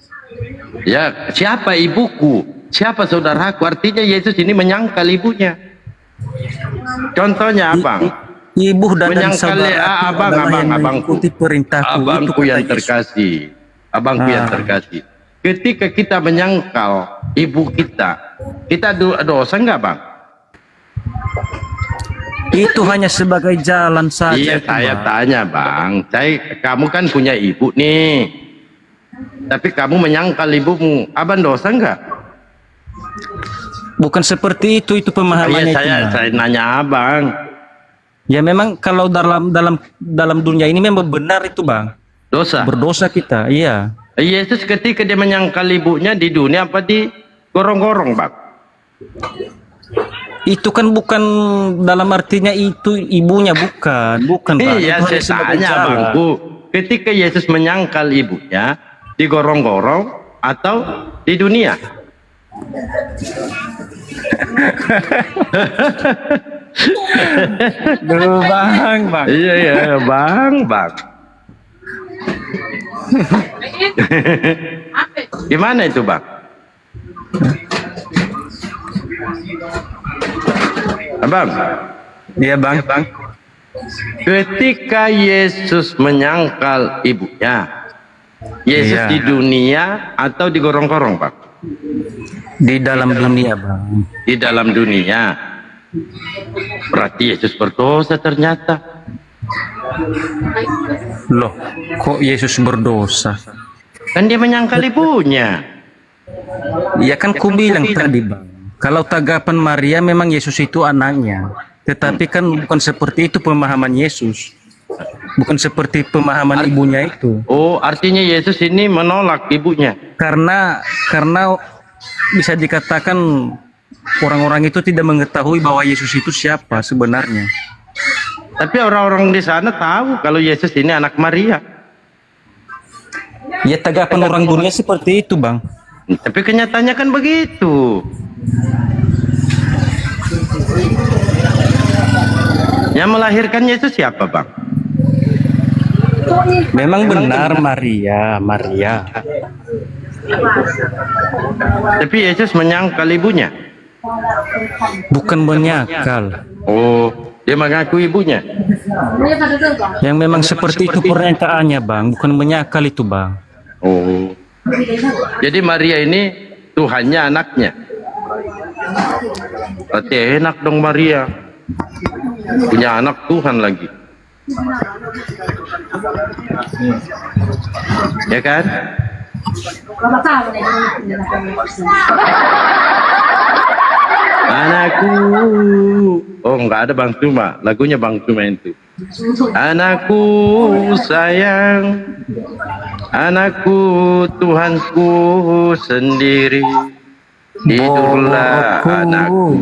Ya, siapa ibuku? Siapa saudaraku? Artinya Yesus ini menyangkal ibunya. Contohnya, Abang. Ibu dan Menyangkal abangku perintahku. Abangku yang terkasih. Abangku yang terkasih. Ketika kita menyangkal ibu kita dosa enggak, Bang? Itu hanya sebagai jalan saja. Iya, saya tanya, Bang. Kamu kan punya ibu nih. Tapi kamu menyangkal ibumu. Abang dosa enggak? Bukan seperti itu pemahamannya. Saya nanya abang. Ya memang kalau dalam dunia ini memang benar itu bang. Dosa. Berdosa kita, iya. Yesus ketika dia menyangkal ibunya di dunia apa di gorong-gorong bang? Itu kan bukan dalam artinya itu ibunya, bukan bang. Iya, Itu saya hanya sebagai tanya jalan. bangku, ketika Yesus menyangkal ibunya di gorong-gorong atau di dunia? Duh, bang. Iya, bang. Gimana itu bang? Abang? Iya bang. Ketika Yesus menyangkal ibunya, Yesus Iya. di dunia atau di gorong-gorong bang? Di dalam dunia bang. Di dalam dunia. Berarti Yesus berdosa ternyata. Loh, kok Yesus berdosa? Kan dia menyangkal ibunya. Ya kan ku bilang tadi bang, kalau tanggapan Maria memang Yesus itu anaknya, tetapi kan bukan seperti itu pemahaman Yesus, bukan seperti pemahaman ibunya itu. Oh, artinya Yesus ini menolak ibunya. Karena bisa dikatakan orang-orang itu tidak mengetahui bahwa Yesus itu siapa sebenarnya. Tapi orang-orang di sana tahu kalau Yesus ini anak Maria. Ya tanggapan orang dunia seperti itu bang. Tapi kenyataannya kan begitu. Yang melahirkan Yesus siapa bang? Memang benar Maria. Tapi Yesus menyangkal ibunya. Bukan menyangkal. Oh, dia mengaku ibunya. Yang memang seperti itu pernyataannya bang, bukan menyangkal itu bang. Oh, jadi Maria ini Tuhannya anaknya. Berarti enak dong Maria, punya anak Tuhan lagi. Ya kan? Anakku. Oh, enggak ada Bang Cuma, lagunya Bang Cuma itu. Anakku sayang, anakku Tuhanku sendiri. Tidurlah anakku.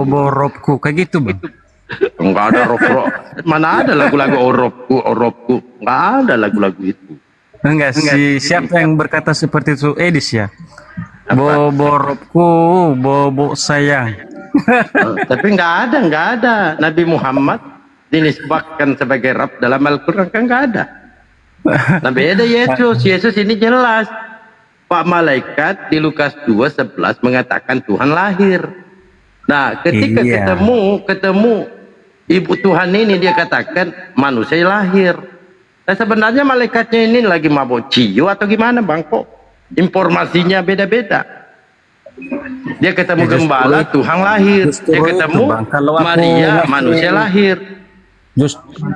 Borobku, kayak gitu bang. Enggak ada rob. Mana ada lagu-lagu oropku. Enggak ada lagu-lagu itu. Enggak sih, siapa yang berkata seperti itu? Edis ya. Borobku, bobo sayang. Tapi enggak ada. Nabi Muhammad dinisbahkan sebagai Rabb dalam Al-Quran kan enggak ada. Nah beda Yesus ini jelas. Pak malaikat di Lukas 2:11 mengatakan Tuhan lahir. Nah ketika ketemu ibu Tuhan ini dia katakan manusia lahir. Nah sebenarnya malaikatnya ini lagi mabok ciu atau gimana bang kok informasinya beda-beda. Dia ketemu gembala Tuhan lahir, dia ketemu Maria manusia lahir.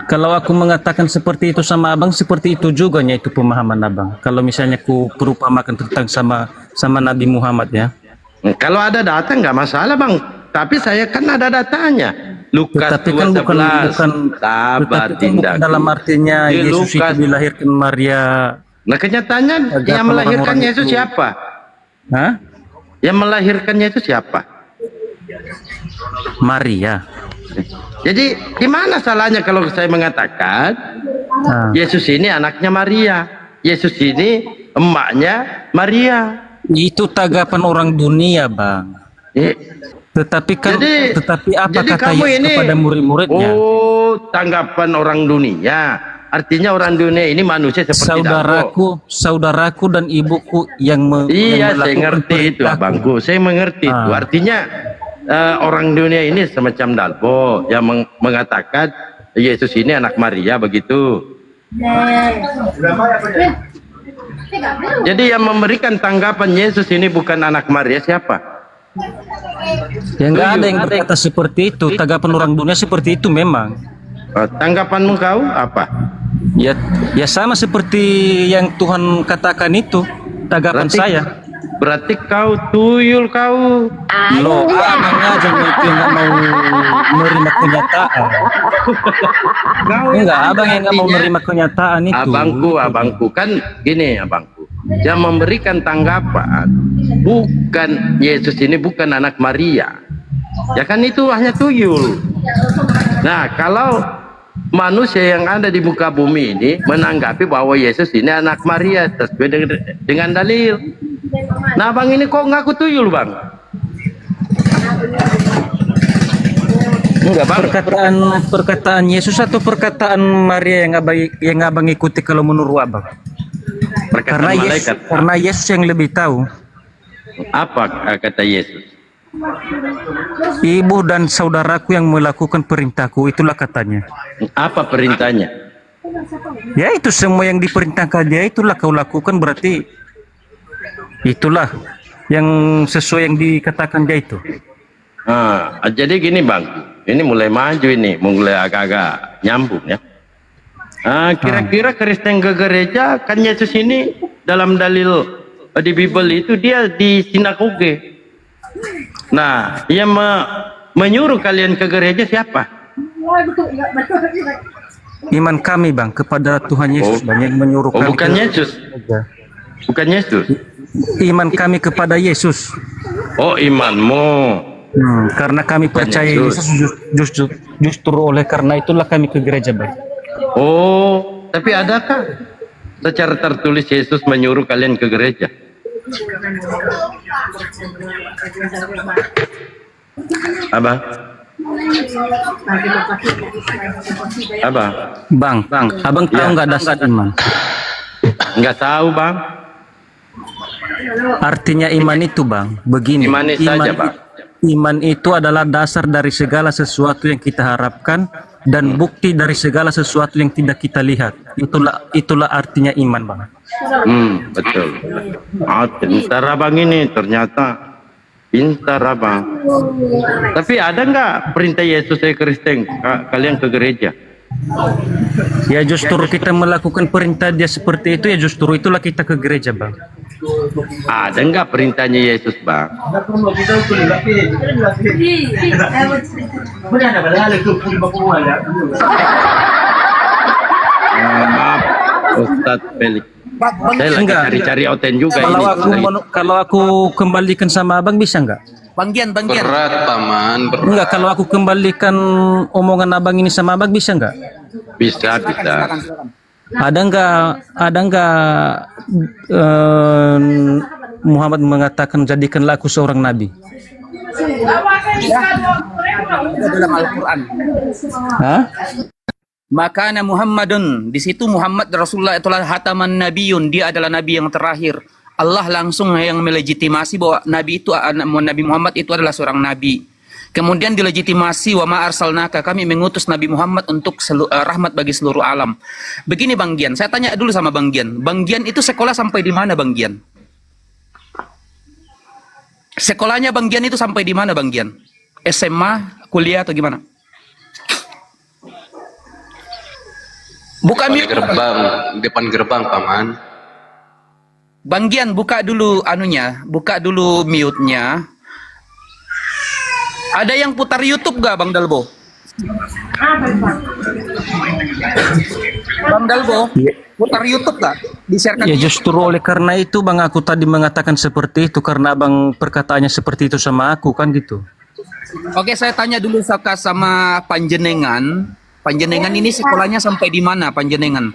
Kalau aku mengatakan seperti itu sama abang, seperti itu juga itu pemahaman abang. Kalau misalnya ku perumpamakan tentang sama Nabi Muhammad ya. Kalau ada data nggak masalah bang, tapi saya kan ada datanya. Lukas 2:11. Sabar tindak. Dalam artinya Yesus itu dilahirkan Maria. Nah kenyataannya yang melahirkan Yesus siapa? Hah? Yang melahirkannya itu siapa? Maria. Jadi di mana salahnya kalau saya mengatakan Yesus ini anaknya Maria, Yesus ini emaknya Maria? Itu tanggapan orang dunia, bang. Tetapi apa kata Yesus kepada murid-muridnya? Oh, tanggapan orang dunia. Artinya orang dunia ini manusia seperti saudaraku dan ibuku yang Iya, saya ngerti itu, abangku. Saya mengerti itu. Artinya orang dunia ini semacam Dalbo yang mengatakan Yesus ini anak Maria begitu. Jadi yang memberikan tanggapan Yesus ini bukan anak Maria siapa? Ya nggak ada yang berkata seperti itu. Tanggapan orang dunia seperti itu memang. Tanggapanmu kau apa? Ya sama seperti yang Tuhan katakan itu. Tanggapan saya. Berarti kau tuyul kau. Loh, abang aja itu yang nggak mau menerima kenyataan. Enggak, abang yang nggak mau menerima kenyataan itu. Abangku kan gini abangku. Yang memberikan tanggapan bukan Yesus ini bukan anak Maria. Ya kan itu hanya tuyul. Nah, kalau manusia yang ada di muka bumi ini menanggapi bahwa Yesus ini anak Maria sesuai dengan dalil. Nah, bang ini kok ngaku tuyul, bang? Enggak, bang. Perkataan Yesus atau perkataan Maria yang abang ikuti kalau menurut abang? Karena Yesus yang lebih tahu. Apa kata Yesus? Ibu dan saudaraku yang melakukan perintahku, itulah katanya. Apa perintahnya? Ya itu semua yang diperintahkan dia itulah kau lakukan, berarti itulah yang sesuai yang dikatakan dia itu. Jadi gini bang, ini mulai maju ini, mulai agak-agak nyambung ya. Kira-kira Kristen ke gereja kan Yesus ini dalam dalil di Bible itu dia di sinagoge. Nah, yang menyuruh kalian ke gereja siapa? Iman kami bang kepada Tuhan Yesus, banyak menyuruh kami. Bukan Yesus. Bukan Yesus. Iman kami kepada Yesus. Oh, imanmu. Karena kami percaya Yesus, justru oleh karena itulah kami ke gereja bang. Oh, tapi adakah secara tertulis Yesus menyuruh kalian ke gereja? Abang? Bang, abang tahu nggak dasar iman? Nggak tahu bang. Artinya iman itu bang, begini. Iman itu adalah dasar dari segala sesuatu yang kita harapkan dan bukti dari segala sesuatu yang tidak kita lihat. Itulah artinya iman bang. Betul. Pintar abang ini ternyata. Pintar abang. Tapi ada nggak perintah Yesus saya Kristen kalian ke gereja? Ya justru kita melakukan perintah dia seperti itu, ya justru itulah kita ke gereja bang. Ada nggak perintahnya Yesus bang? Maaf Ustadz Felix. Saya lagi cari-cari oten juga Kalau aku kembalikan sama abang bisa nggak? Banggian. Berat paman. Enggak, kalau aku kembalikan omongan abang ini sama abang bisa nggak? Bisa. Ada nggak Muhammad mengatakan jadikanlah aku seorang nabi? Dalam Al-Quran. Maka Muhammadun, di situ Muhammad Rasulullah itulah hataman nabiyun, dia adalah nabi yang terakhir. Allah langsung yang melegitimasi bahwa Nabi Muhammad itu adalah seorang nabi. Kemudian dilegitimasi wa ma arsalnaka, kami mengutus Nabi Muhammad untuk rahmat bagi seluruh alam. Begini Bang Gian, saya tanya dulu sama Bang Gian. Bang Gian itu sekolah sampai di mana Bang Gian? Sekolahnya Bang Gian itu sampai di mana Bang Gian? SMA, kuliah atau gimana? Buka depan gerbang paman. Bang Gian buka dulu buka dulu mute-nya. Ada yang putar YouTube gak Bang Dalbo? Bang Dalbo, putar YouTube gak? Di-sharekan. Ya justru oleh karena itu Bang aku tadi mengatakan seperti itu, karena Abang perkataannya seperti itu sama aku kan gitu. Oke, saya tanya dulu sama Panjenengan. Panjenengan ini sekolahnya sampai di mana Panjenengan?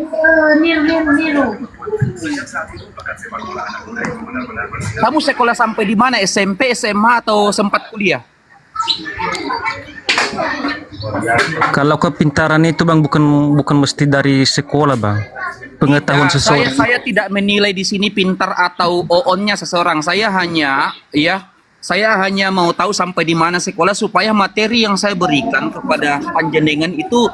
Kamu sekolah sampai di mana? SMP, SMA atau sempat kuliah? Kalau kepintaran itu Bang bukan mesti dari sekolah Bang. Pengetahuan seseorang. Saya tidak menilai di sini pintar atau on-nya seseorang. Saya hanya mau tahu sampai di mana sekolah supaya materi yang saya berikan kepada Panjenengan itu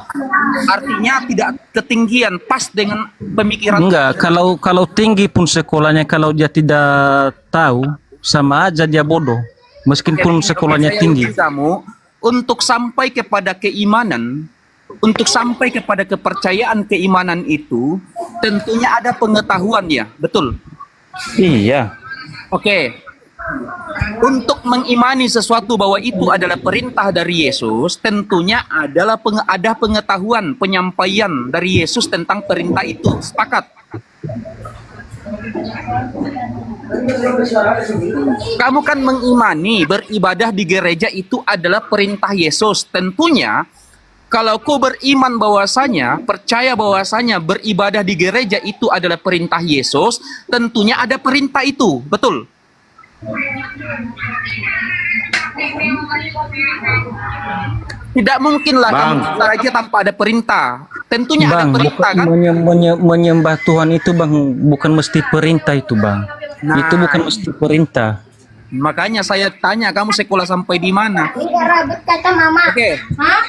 artinya tidak ketinggian, pas dengan pemikiran. Enggak, kalau tinggi pun sekolahnya, kalau dia tidak tahu sama aja dia bodoh. Meskipun sekolahnya tinggi. Kamu untuk sampai kepada keimanan, untuk sampai kepada kepercayaan keimanan itu tentunya ada pengetahuan ya, betul? Iya. Oke. Untuk mengimani sesuatu bahwa itu adalah perintah dari Yesus, tentunya ada pengetahuan, penyampaian dari Yesus tentang perintah itu. Sepakat? Kamu kan mengimani beribadah di gereja itu adalah perintah Yesus. Tentunya kalau kau beriman bahwasanya, percaya bahwasanya beribadah di gereja itu adalah perintah Yesus, tentunya ada perintah itu. Betul? Tidak mungkinlah kamu gereja tanpa ada perintah. Tentunya ada perintah kan? Menyembah Tuhan itu bang bukan mesti perintah itu bang. Itu bukan mesti perintah. Makanya saya tanya kamu sekolah sampai di mana? Kata mama. Oke.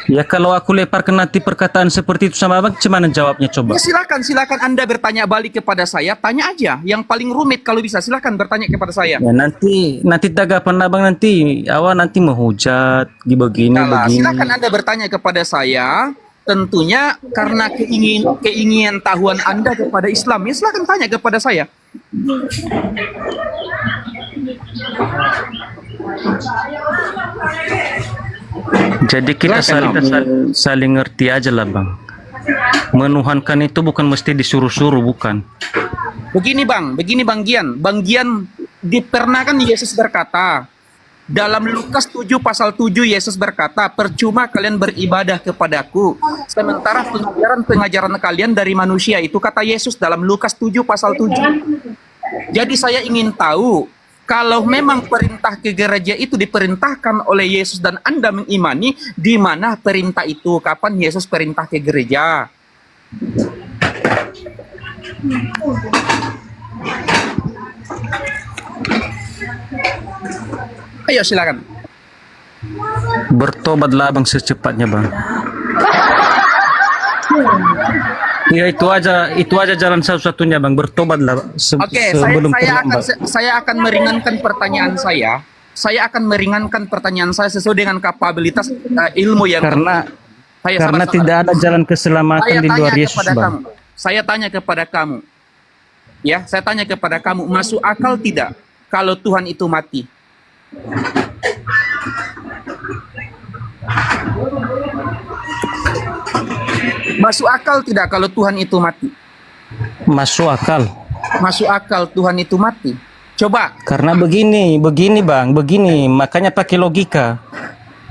Ya kalau aku leparkan nanti perkataan seperti itu sama abang, gimana jawabnya coba? Ya silakan Anda bertanya balik kepada saya. Tanya aja. Yang paling rumit kalau bisa silakan bertanya kepada saya. Ya nanti tanggapan abang nanti awal nanti menghujat begini. Silakan Anda bertanya kepada saya. Tentunya karena keinginan tahuan Anda kepada Islam. Ya silakan tanya kepada saya. Jadi kita saling ngerti aja lah bang. Menuhankan itu bukan mesti disuruh-suruh, bukan. Begini Bang Gian. Bang Gian pernah kan Yesus berkata dalam Lukas 7 pasal 7 Yesus berkata, percuma kalian beribadah kepadaku sementara pengajaran kalian dari manusia. Itu kata Yesus dalam Lukas 7 pasal 7. Jadi saya ingin tahu, kalau memang perintah ke gereja itu diperintahkan oleh Yesus dan Anda mengimani, di mana perintah itu? Kapan Yesus perintah ke gereja? Ayo silakan. Bertobatlah bang secepatnya bang. Ya itu aja jalan satu-satunya bang, bertobatlah sebelum terlambat. Saya akan meringankan pertanyaan saya. Saya akan meringankan pertanyaan saya sesuai dengan kapabilitas ilmu yang karena tidak ada jalan keselamatan di luar Yesus bang. Saya tanya kepada kamu. Ya, saya tanya kepada kamu, masuk akal tidak kalau Tuhan itu mati? Masuk akal tidak kalau Tuhan itu mati? Masuk akal. Masuk akal Tuhan itu mati. Coba. Karena begini bang, makanya pakai logika.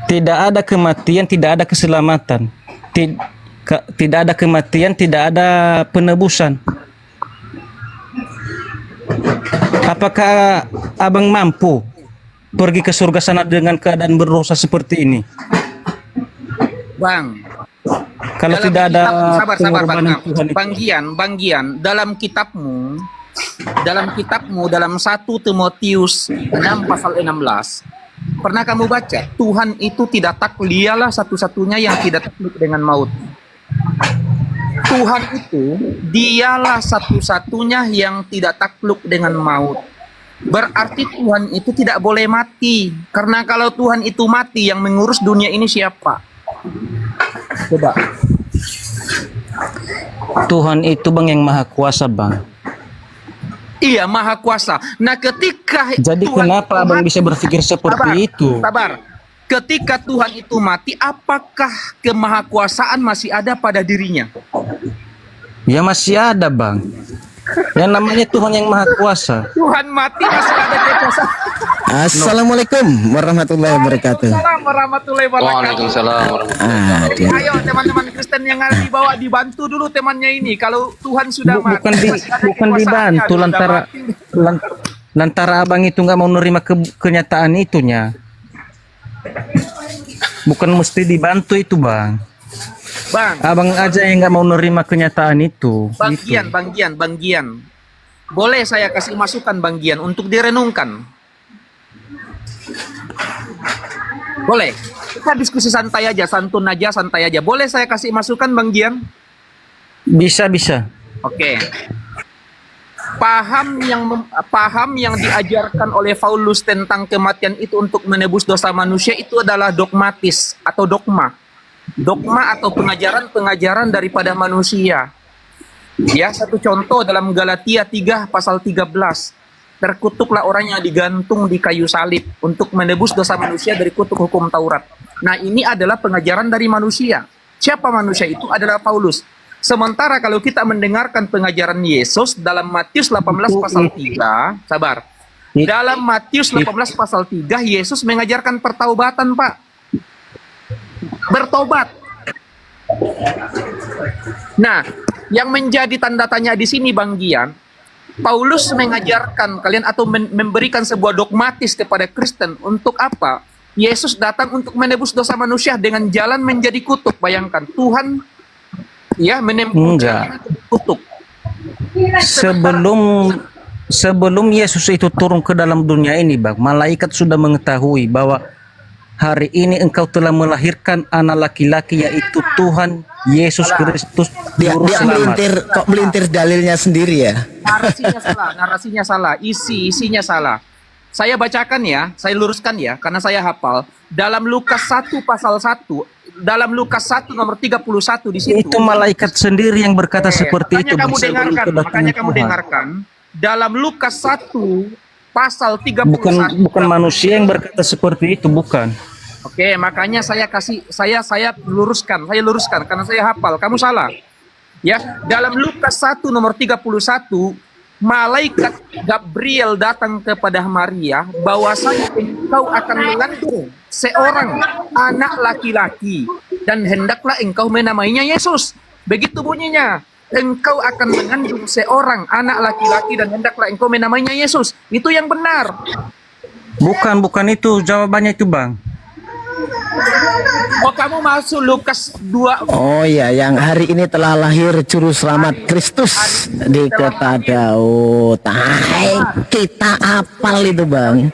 Tidak ada kematian, tidak ada keselamatan. Tidak ada kematian, tidak ada penebusan. Apakah abang mampu pergi ke surga sana dengan keadaan berdosa seperti ini? Bang, kalau tidak ada sabar Bang Gian, dalam kitabmu dalam 1 Timotius 6 pasal 16 pernah kamu baca Tuhan itu tidak takluk, dialah satu-satunya yang tidak takluk dengan maut. Tuhan itu dialah satu-satunya yang tidak takluk dengan maut. Berarti Tuhan itu tidak boleh mati. Karena kalau Tuhan itu mati, yang mengurus dunia ini siapa? Coba. Tuhan itu bang yang maha kuasa bang. Iya, maha kuasa. Nah ketika jadi Tuhan kenapa abang bisa berpikir seperti itu? Sabar. Ketika Tuhan itu mati, apakah kemahakuasaan masih ada pada dirinya? Ya masih ada bang. Yang namanya Tuhan yang maha kuasa. Tuhan mati masih ada kekuasaan. Assalamualaikum warahmatullahi wabarakatuh. Assalamualaikum warahmatullahi wabarakatuh. Waalaikumsalam warahmatullahi wabarakatuh. Ayo teman-teman Kristen yang ada di bawah, dibantu dulu temannya ini. Kalau Tuhan sudah mati, bukan dibantu lantara abang itu nggak mau menerima kenyataan itunya. Bukan mesti dibantu itu bang. Abang aja yang nggak mau menerima kenyataan itu. Bang Gian. Boleh saya kasih masukan Bang Gian untuk direnungkan? Boleh. Kita diskusi santai aja, santun aja, santai aja. Boleh saya kasih masukan Bang Gian? Bisa. Oke. Paham yang diajarkan oleh Paulus tentang kematian itu untuk menebus dosa manusia itu adalah dogmatis atau dogma atau pengajaran daripada manusia. Ya, satu contoh dalam Galatia 3 pasal 13. Terkutuklah orang yang digantung di kayu salib untuk menebus dosa manusia dari kutuk hukum Taurat. Nah, ini adalah pengajaran dari manusia. Siapa manusia itu? Adalah Paulus. Sementara kalau kita mendengarkan pengajaran Yesus dalam Matius 18 pasal 3, sabar. Dalam Matius 18 pasal 3, Yesus mengajarkan pertaubatan, Pak. Bertobat. Nah, yang menjadi tanda tanya di sini, Bang Gian, Paulus mengajarkan kalian atau memberikan sebuah dogmatis kepada Kristen untuk apa? Yesus datang untuk menebus dosa manusia dengan jalan menjadi kutuk. Bayangkan, Tuhan ya menempuh jalan kutuk. Sebelum Yesus itu turun ke dalam dunia ini, Bang, malaikat sudah mengetahui bahwa hari ini engkau telah melahirkan anak laki-laki, yaitu Tuhan Yesus Kristus. Dia melintir dalilnya sendiri ya. Narasinya salah, isinya salah. Saya bacakan ya, saya luruskan ya, karena saya hafal. Dalam Lukas 1 pasal 1, dalam Lukas 1 nomor 31 di situ. Itu malaikat sendiri yang berkata seperti itu. Makanya kamu dengarkan. Dalam Lukas 1 pasal 31. Bukan manusia yang berkata seperti itu, bukan. Oke, makanya saya luruskan karena saya hafal. Kamu salah. Ya, dalam Lukas 1 nomor 31, malaikat Gabriel datang kepada Maria bahwasanya engkau akan mengandung seorang anak laki-laki dan hendaklah engkau menamainya Yesus. Begitu bunyinya. Engkau akan mengandung seorang anak laki-laki dan hendaklah engkau menamainya Yesus. Itu yang benar. Bukan itu jawabannya itu, Bang. Oh, kamu masuk Lukas 2. Oh iya, yang hari ini telah lahir juru selamat Kristus di kota Daud. Kita apal itu, Bang.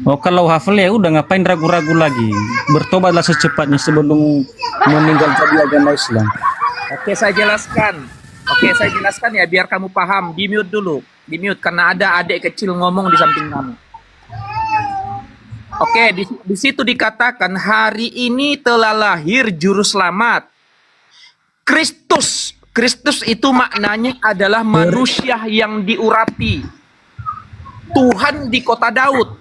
Oh, kalau hafal ya udah, ngapain ragu-ragu lagi? Bertobatlah secepatnya sebelum meninggal dari agama Islam. Oke, saya jelaskan ya biar kamu paham. Di mute dulu. Di mute karena ada adik kecil ngomong di samping kamu. Oke, di situ dikatakan hari ini telah lahir juru selamat. Kristus. Kristus itu maknanya adalah manusia yang diurapi. Tuhan di kota Daud.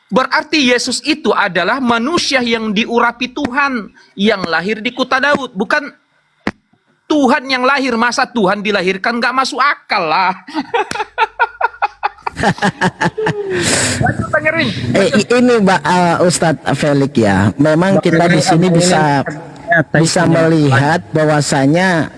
Berarti Yesus itu adalah manusia yang diurapi Tuhan, yang lahir di kota Daud. Bukan Tuhan yang lahir. Masa Tuhan dilahirkan? Gak masuk akal lah. Ini Ustadz Felix ya, memang kita di sini bisa melihat bahwasanya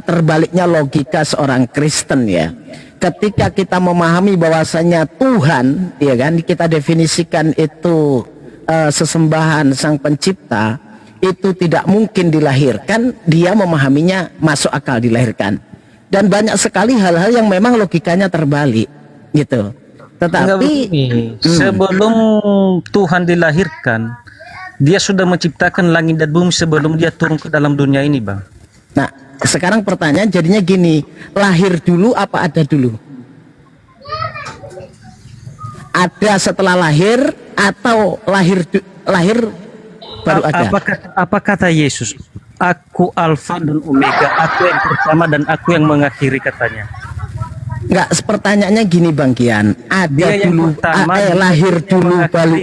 terbaliknya logika seorang Kristen ya. Ketika kita memahami bahwasanya Tuhan, ya kan, kita definisikan itu sesembahan Sang Pencipta, itu tidak mungkin dilahirkan, dia memahaminya masuk akal dilahirkan. Dan banyak sekali hal-hal yang memang logikanya terbalik gitu. Tetapi sebelum Tuhan dilahirkan, dia sudah menciptakan langit dan bumi sebelum dia turun ke dalam dunia ini, Bang. Nah, sekarang pertanyaan jadinya gini, lahir dulu apa ada dulu? Ada setelah lahir atau lahir baru ada? Apa kata Yesus? Aku Alfa dan Omega, aku yang pertama dan aku yang mengakhiri, katanya. Enggak, pertanyaannya gini Bang Gian, ada dulu lahir dulu baru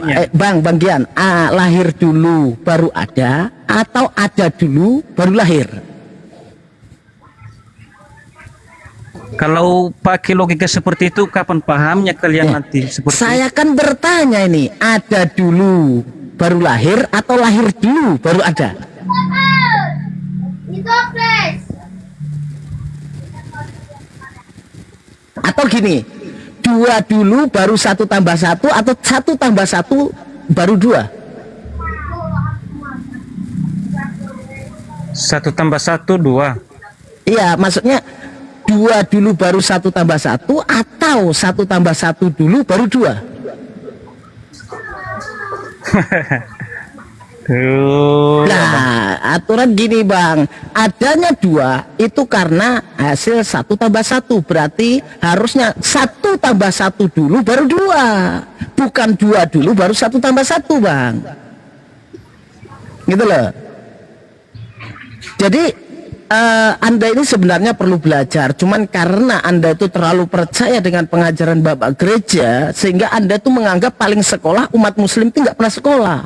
Bang Gian, lahir dulu baru ada atau ada dulu baru lahir? Kalau pakai logika seperti itu, kapan pahamnya kalian nanti seperti saya kan bertanya ini, ada dulu baru lahir atau lahir dulu baru ada? Atau gini, dua dulu baru 1 tambah 1 atau 1 tambah 1 baru 2? 1 tambah 1 2. Iya, maksudnya 2 dulu baru 1 tambah 1 atau 1 tambah 1 dulu baru 2? Nah, aturan gini Bang, adanya 2 itu karena hasil 1 tambah 1, berarti harusnya 1 tambah 1 dulu baru 2, bukan 2 dulu baru 1 tambah 1 Bang, gitu loh. Jadi Anda ini sebenarnya perlu belajar, cuman karena Anda itu terlalu percaya dengan pengajaran Bapak gereja, sehingga Anda tuh menganggap paling sekolah umat muslim itu nggak pernah sekolah.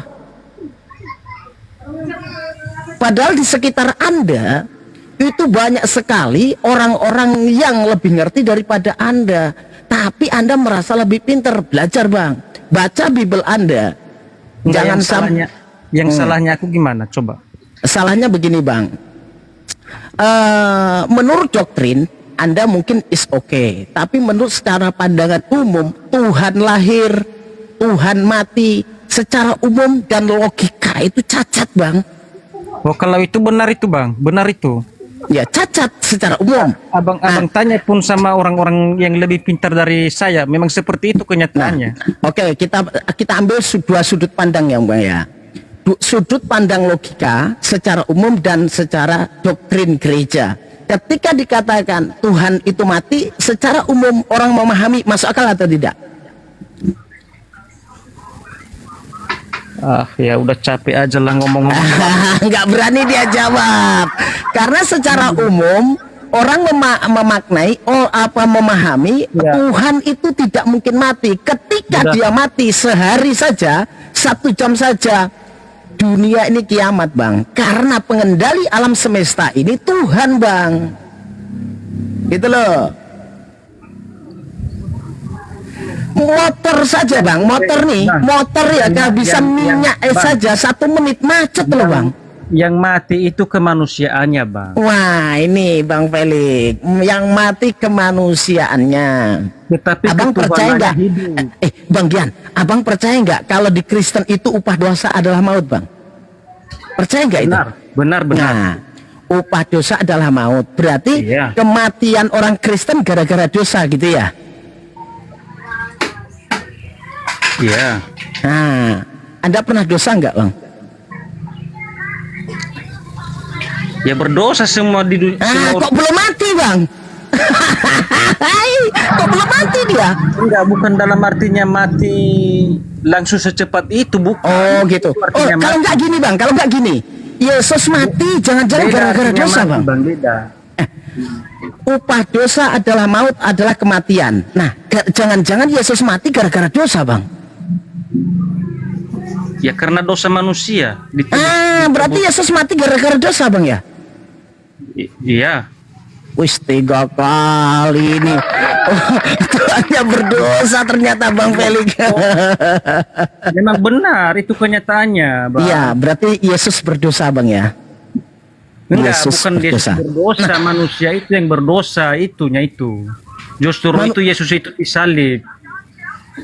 Padahal di sekitar Anda itu banyak sekali orang-orang yang lebih ngerti daripada Anda, tapi Anda merasa lebih pintar. Belajar Bang, baca Bible Anda. Jangan sampai. Yang salahnya aku gimana? Coba. Salahnya begini Bang. Menurut doktrin Anda mungkin is okay, tapi menurut secara pandangan umum, Tuhan lahir, Tuhan mati, secara umum dan logika itu cacat Bang. Oh kalau itu benar itu Bang, benar itu. Ya cacat secara umum. Abang tanya pun sama orang-orang yang lebih pintar dari saya, memang seperti itu kenyataannya. Oke, kita ambil dua sudut pandang ya Bang ya. Sudut pandang logika secara umum dan secara doktrin gereja. Ketika dikatakan Tuhan itu mati, secara umum orang memahami, masuk akal atau tidak? Ya udah capek aja lah ngomong-ngomong. Nggak berani dia jawab. Karena secara umum orang memaknai, memahami Tuhan itu tidak mungkin mati. Ketika dia mati sehari saja, 1 jam saja, dunia ini kiamat Bang, karena pengendali alam semesta ini Tuhan Bang, gitu loh. Motor saja Bang, motor nih, motor ya kalau bisa minyak saja 1 menit macet loh Bang. Yang mati itu kemanusiaannya Bang. Wah ini Bang Felix, yang mati kemanusiaannya. Tetapi abang percaya nggak? Bang Gian, abang percaya nggak kalau di Kristen itu upah dosa adalah maut Bang? Percaya nggak itu? Benar. Nah, upah dosa adalah maut. Berarti kematian orang Kristen gara-gara dosa gitu ya? Iya. Nah, Anda pernah dosa nggak Bang? Ya berdosa semua di dunia. Kok belum mati Bang? Kok belum mati dia? Enggak, bukan dalam artinya mati langsung secepat itu, bukan. Oh gitu. Kalau nggak gini Bang, kalau nggak gini, Yesus mati jangan-jangan gara-gara dosa Bang. Beda. Upah dosa adalah maut, adalah kematian. Nah, jangan-jangan Yesus mati gara-gara dosa Bang? Ya karena dosa manusia. Berarti Yesus mati gara-gara dosa Bang ya? Iya. Wis 3 kali ini. Tuhannya berdosa ternyata Bang Felix. Memang benar itu kenyataannya Bang. Iya, berarti Yesus berdosa Bang ya? Enggak, bukan Yesus berdosa, manusia itu yang berdosa itunya itu. Justru itu Yesus itu disalib.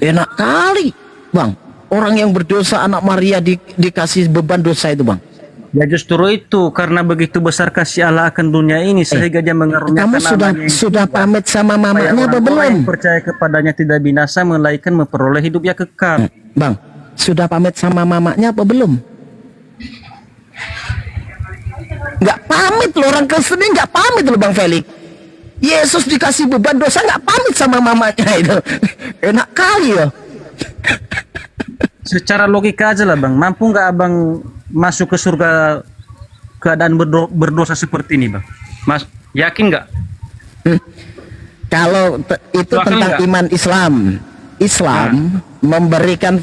Enak kali Bang, orang yang berdosa anak Maria dikasih beban dosa itu Bang. Ya justru itu, karena begitu besar kasih Allah akan dunia ini sehingga dia mengaruniakan kamu sudah pamit sama mamanya apa belum? Percaya kepadanya tidak binasa melainkan memperoleh hidup yang kekal. Bang, sudah pamit sama mamanya apa belum? Nggak pamit loh, orang Kristen ini nggak pamit loh Bang Felix. Yesus dikasih beban dosa nggak pamit sama mamanya itu. Enak kali ya. Secara logika aja lah Bang, mampu nggak Abang masuk ke surga keadaan berdosa seperti ini Bang? Mas, yakin nggak? Kalau itu tentang iman Islam memberikan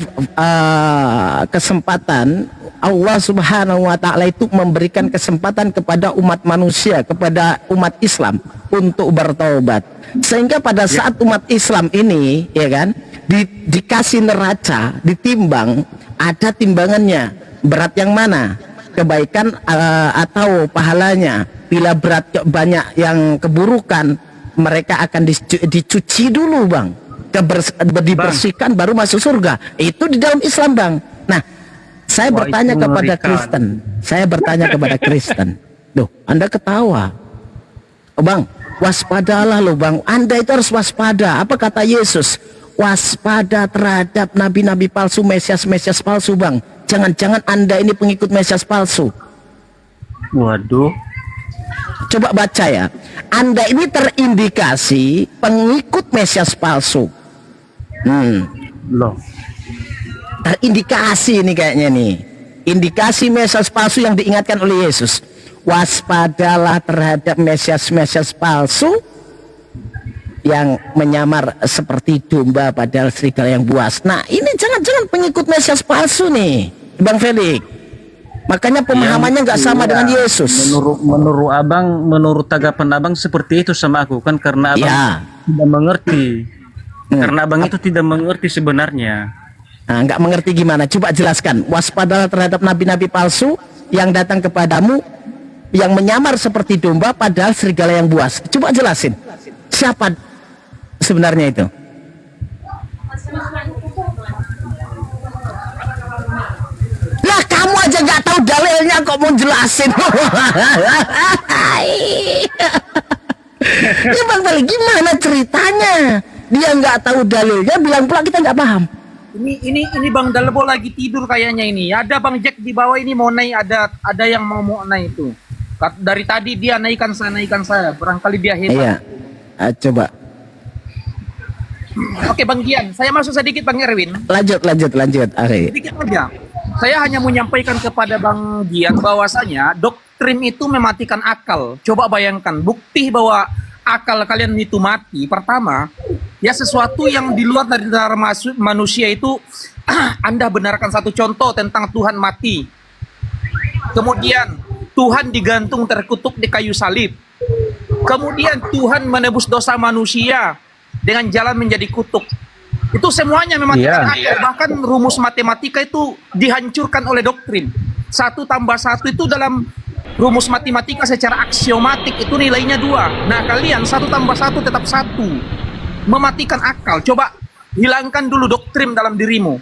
kesempatan, Allah Subhanahu wa Ta'ala itu memberikan kesempatan kepada umat manusia, kepada umat Islam untuk bertaubat, sehingga pada saat umat Islam ini ya kan dikasih neraca, ditimbang, ada timbangannya, berat yang mana, kebaikan atau pahalanya. Bila berat banyak yang keburukan, mereka akan dicuci dulu Bang, dibersihkan baru masuk surga. Itu di dalam Islam Bang. Nah, saya bertanya kepada Kristen, loh Anda ketawa, Bang, waspadalah loh Bang, Anda itu harus waspada. Apa kata Yesus? Waspada terhadap nabi-nabi palsu, mesias-mesias palsu Bang. Jangan-jangan Anda ini pengikut mesias palsu. Waduh. Coba baca ya. Anda ini terindikasi pengikut mesias palsu. Loh. Terindikasi ini kayaknya nih. Indikasi mesias palsu yang diingatkan oleh Yesus. waspadalah terhadap mesias-mesias palsu yang menyamar seperti domba padahal serigala yang buas. Nah, ini jangan-jangan pengikut mesias palsu nih, Bang Felix. Makanya pemahamannya nggak sama dengan Yesus. Menurut abang, menurut tanggapan abang seperti itu sama aku kan, karena abang tidak mengerti. Karena abang itu tidak mengerti sebenarnya. Nah, nggak mengerti gimana? Coba jelaskan. Waspadalah terhadap nabi-nabi palsu yang datang kepadamu, yang menyamar seperti domba padahal serigala yang buas. Coba jelasin. Siapa sebenarnya itu? Lah kamu aja nggak tahu dalilnya kok mau jelasin. Ya Bang Felix, gimana ceritanya? Dia nggak tahu dalilnya, bilang pula kita nggak paham. Ini Bang Dalbo lagi tidur kayaknya ini. Ada Bang Jack di bawah ini mau naik, ada yang mau naik itu. Dari tadi dia naikkan saya. Barangkali dia hebat. Iya. Coba. Oke Bang Gian, saya masuk sedikit Bang Erwin. Lanjut. Ari. Sedikit aja. Saya hanya menyampaikan kepada Bang Gian bahwasanya doktrin itu mematikan akal. Coba bayangkan bukti bahwa akal kalian itu mati. Pertama, ya sesuatu yang di luar dari manusia itu Anda benarkan satu contoh tentang Tuhan mati. Kemudian Tuhan digantung terkutuk di kayu salib. Kemudian Tuhan menebus dosa manusia dengan jalan menjadi kutuk. Itu semuanya mematikan akal. Bahkan rumus matematika itu dihancurkan oleh doktrin. 1 tambah 1 itu dalam rumus matematika secara aksiomatik itu nilainya 2. Nah kalian 1 tambah 1 tetap 1. Mematikan akal. Coba hilangkan dulu doktrin dalam dirimu.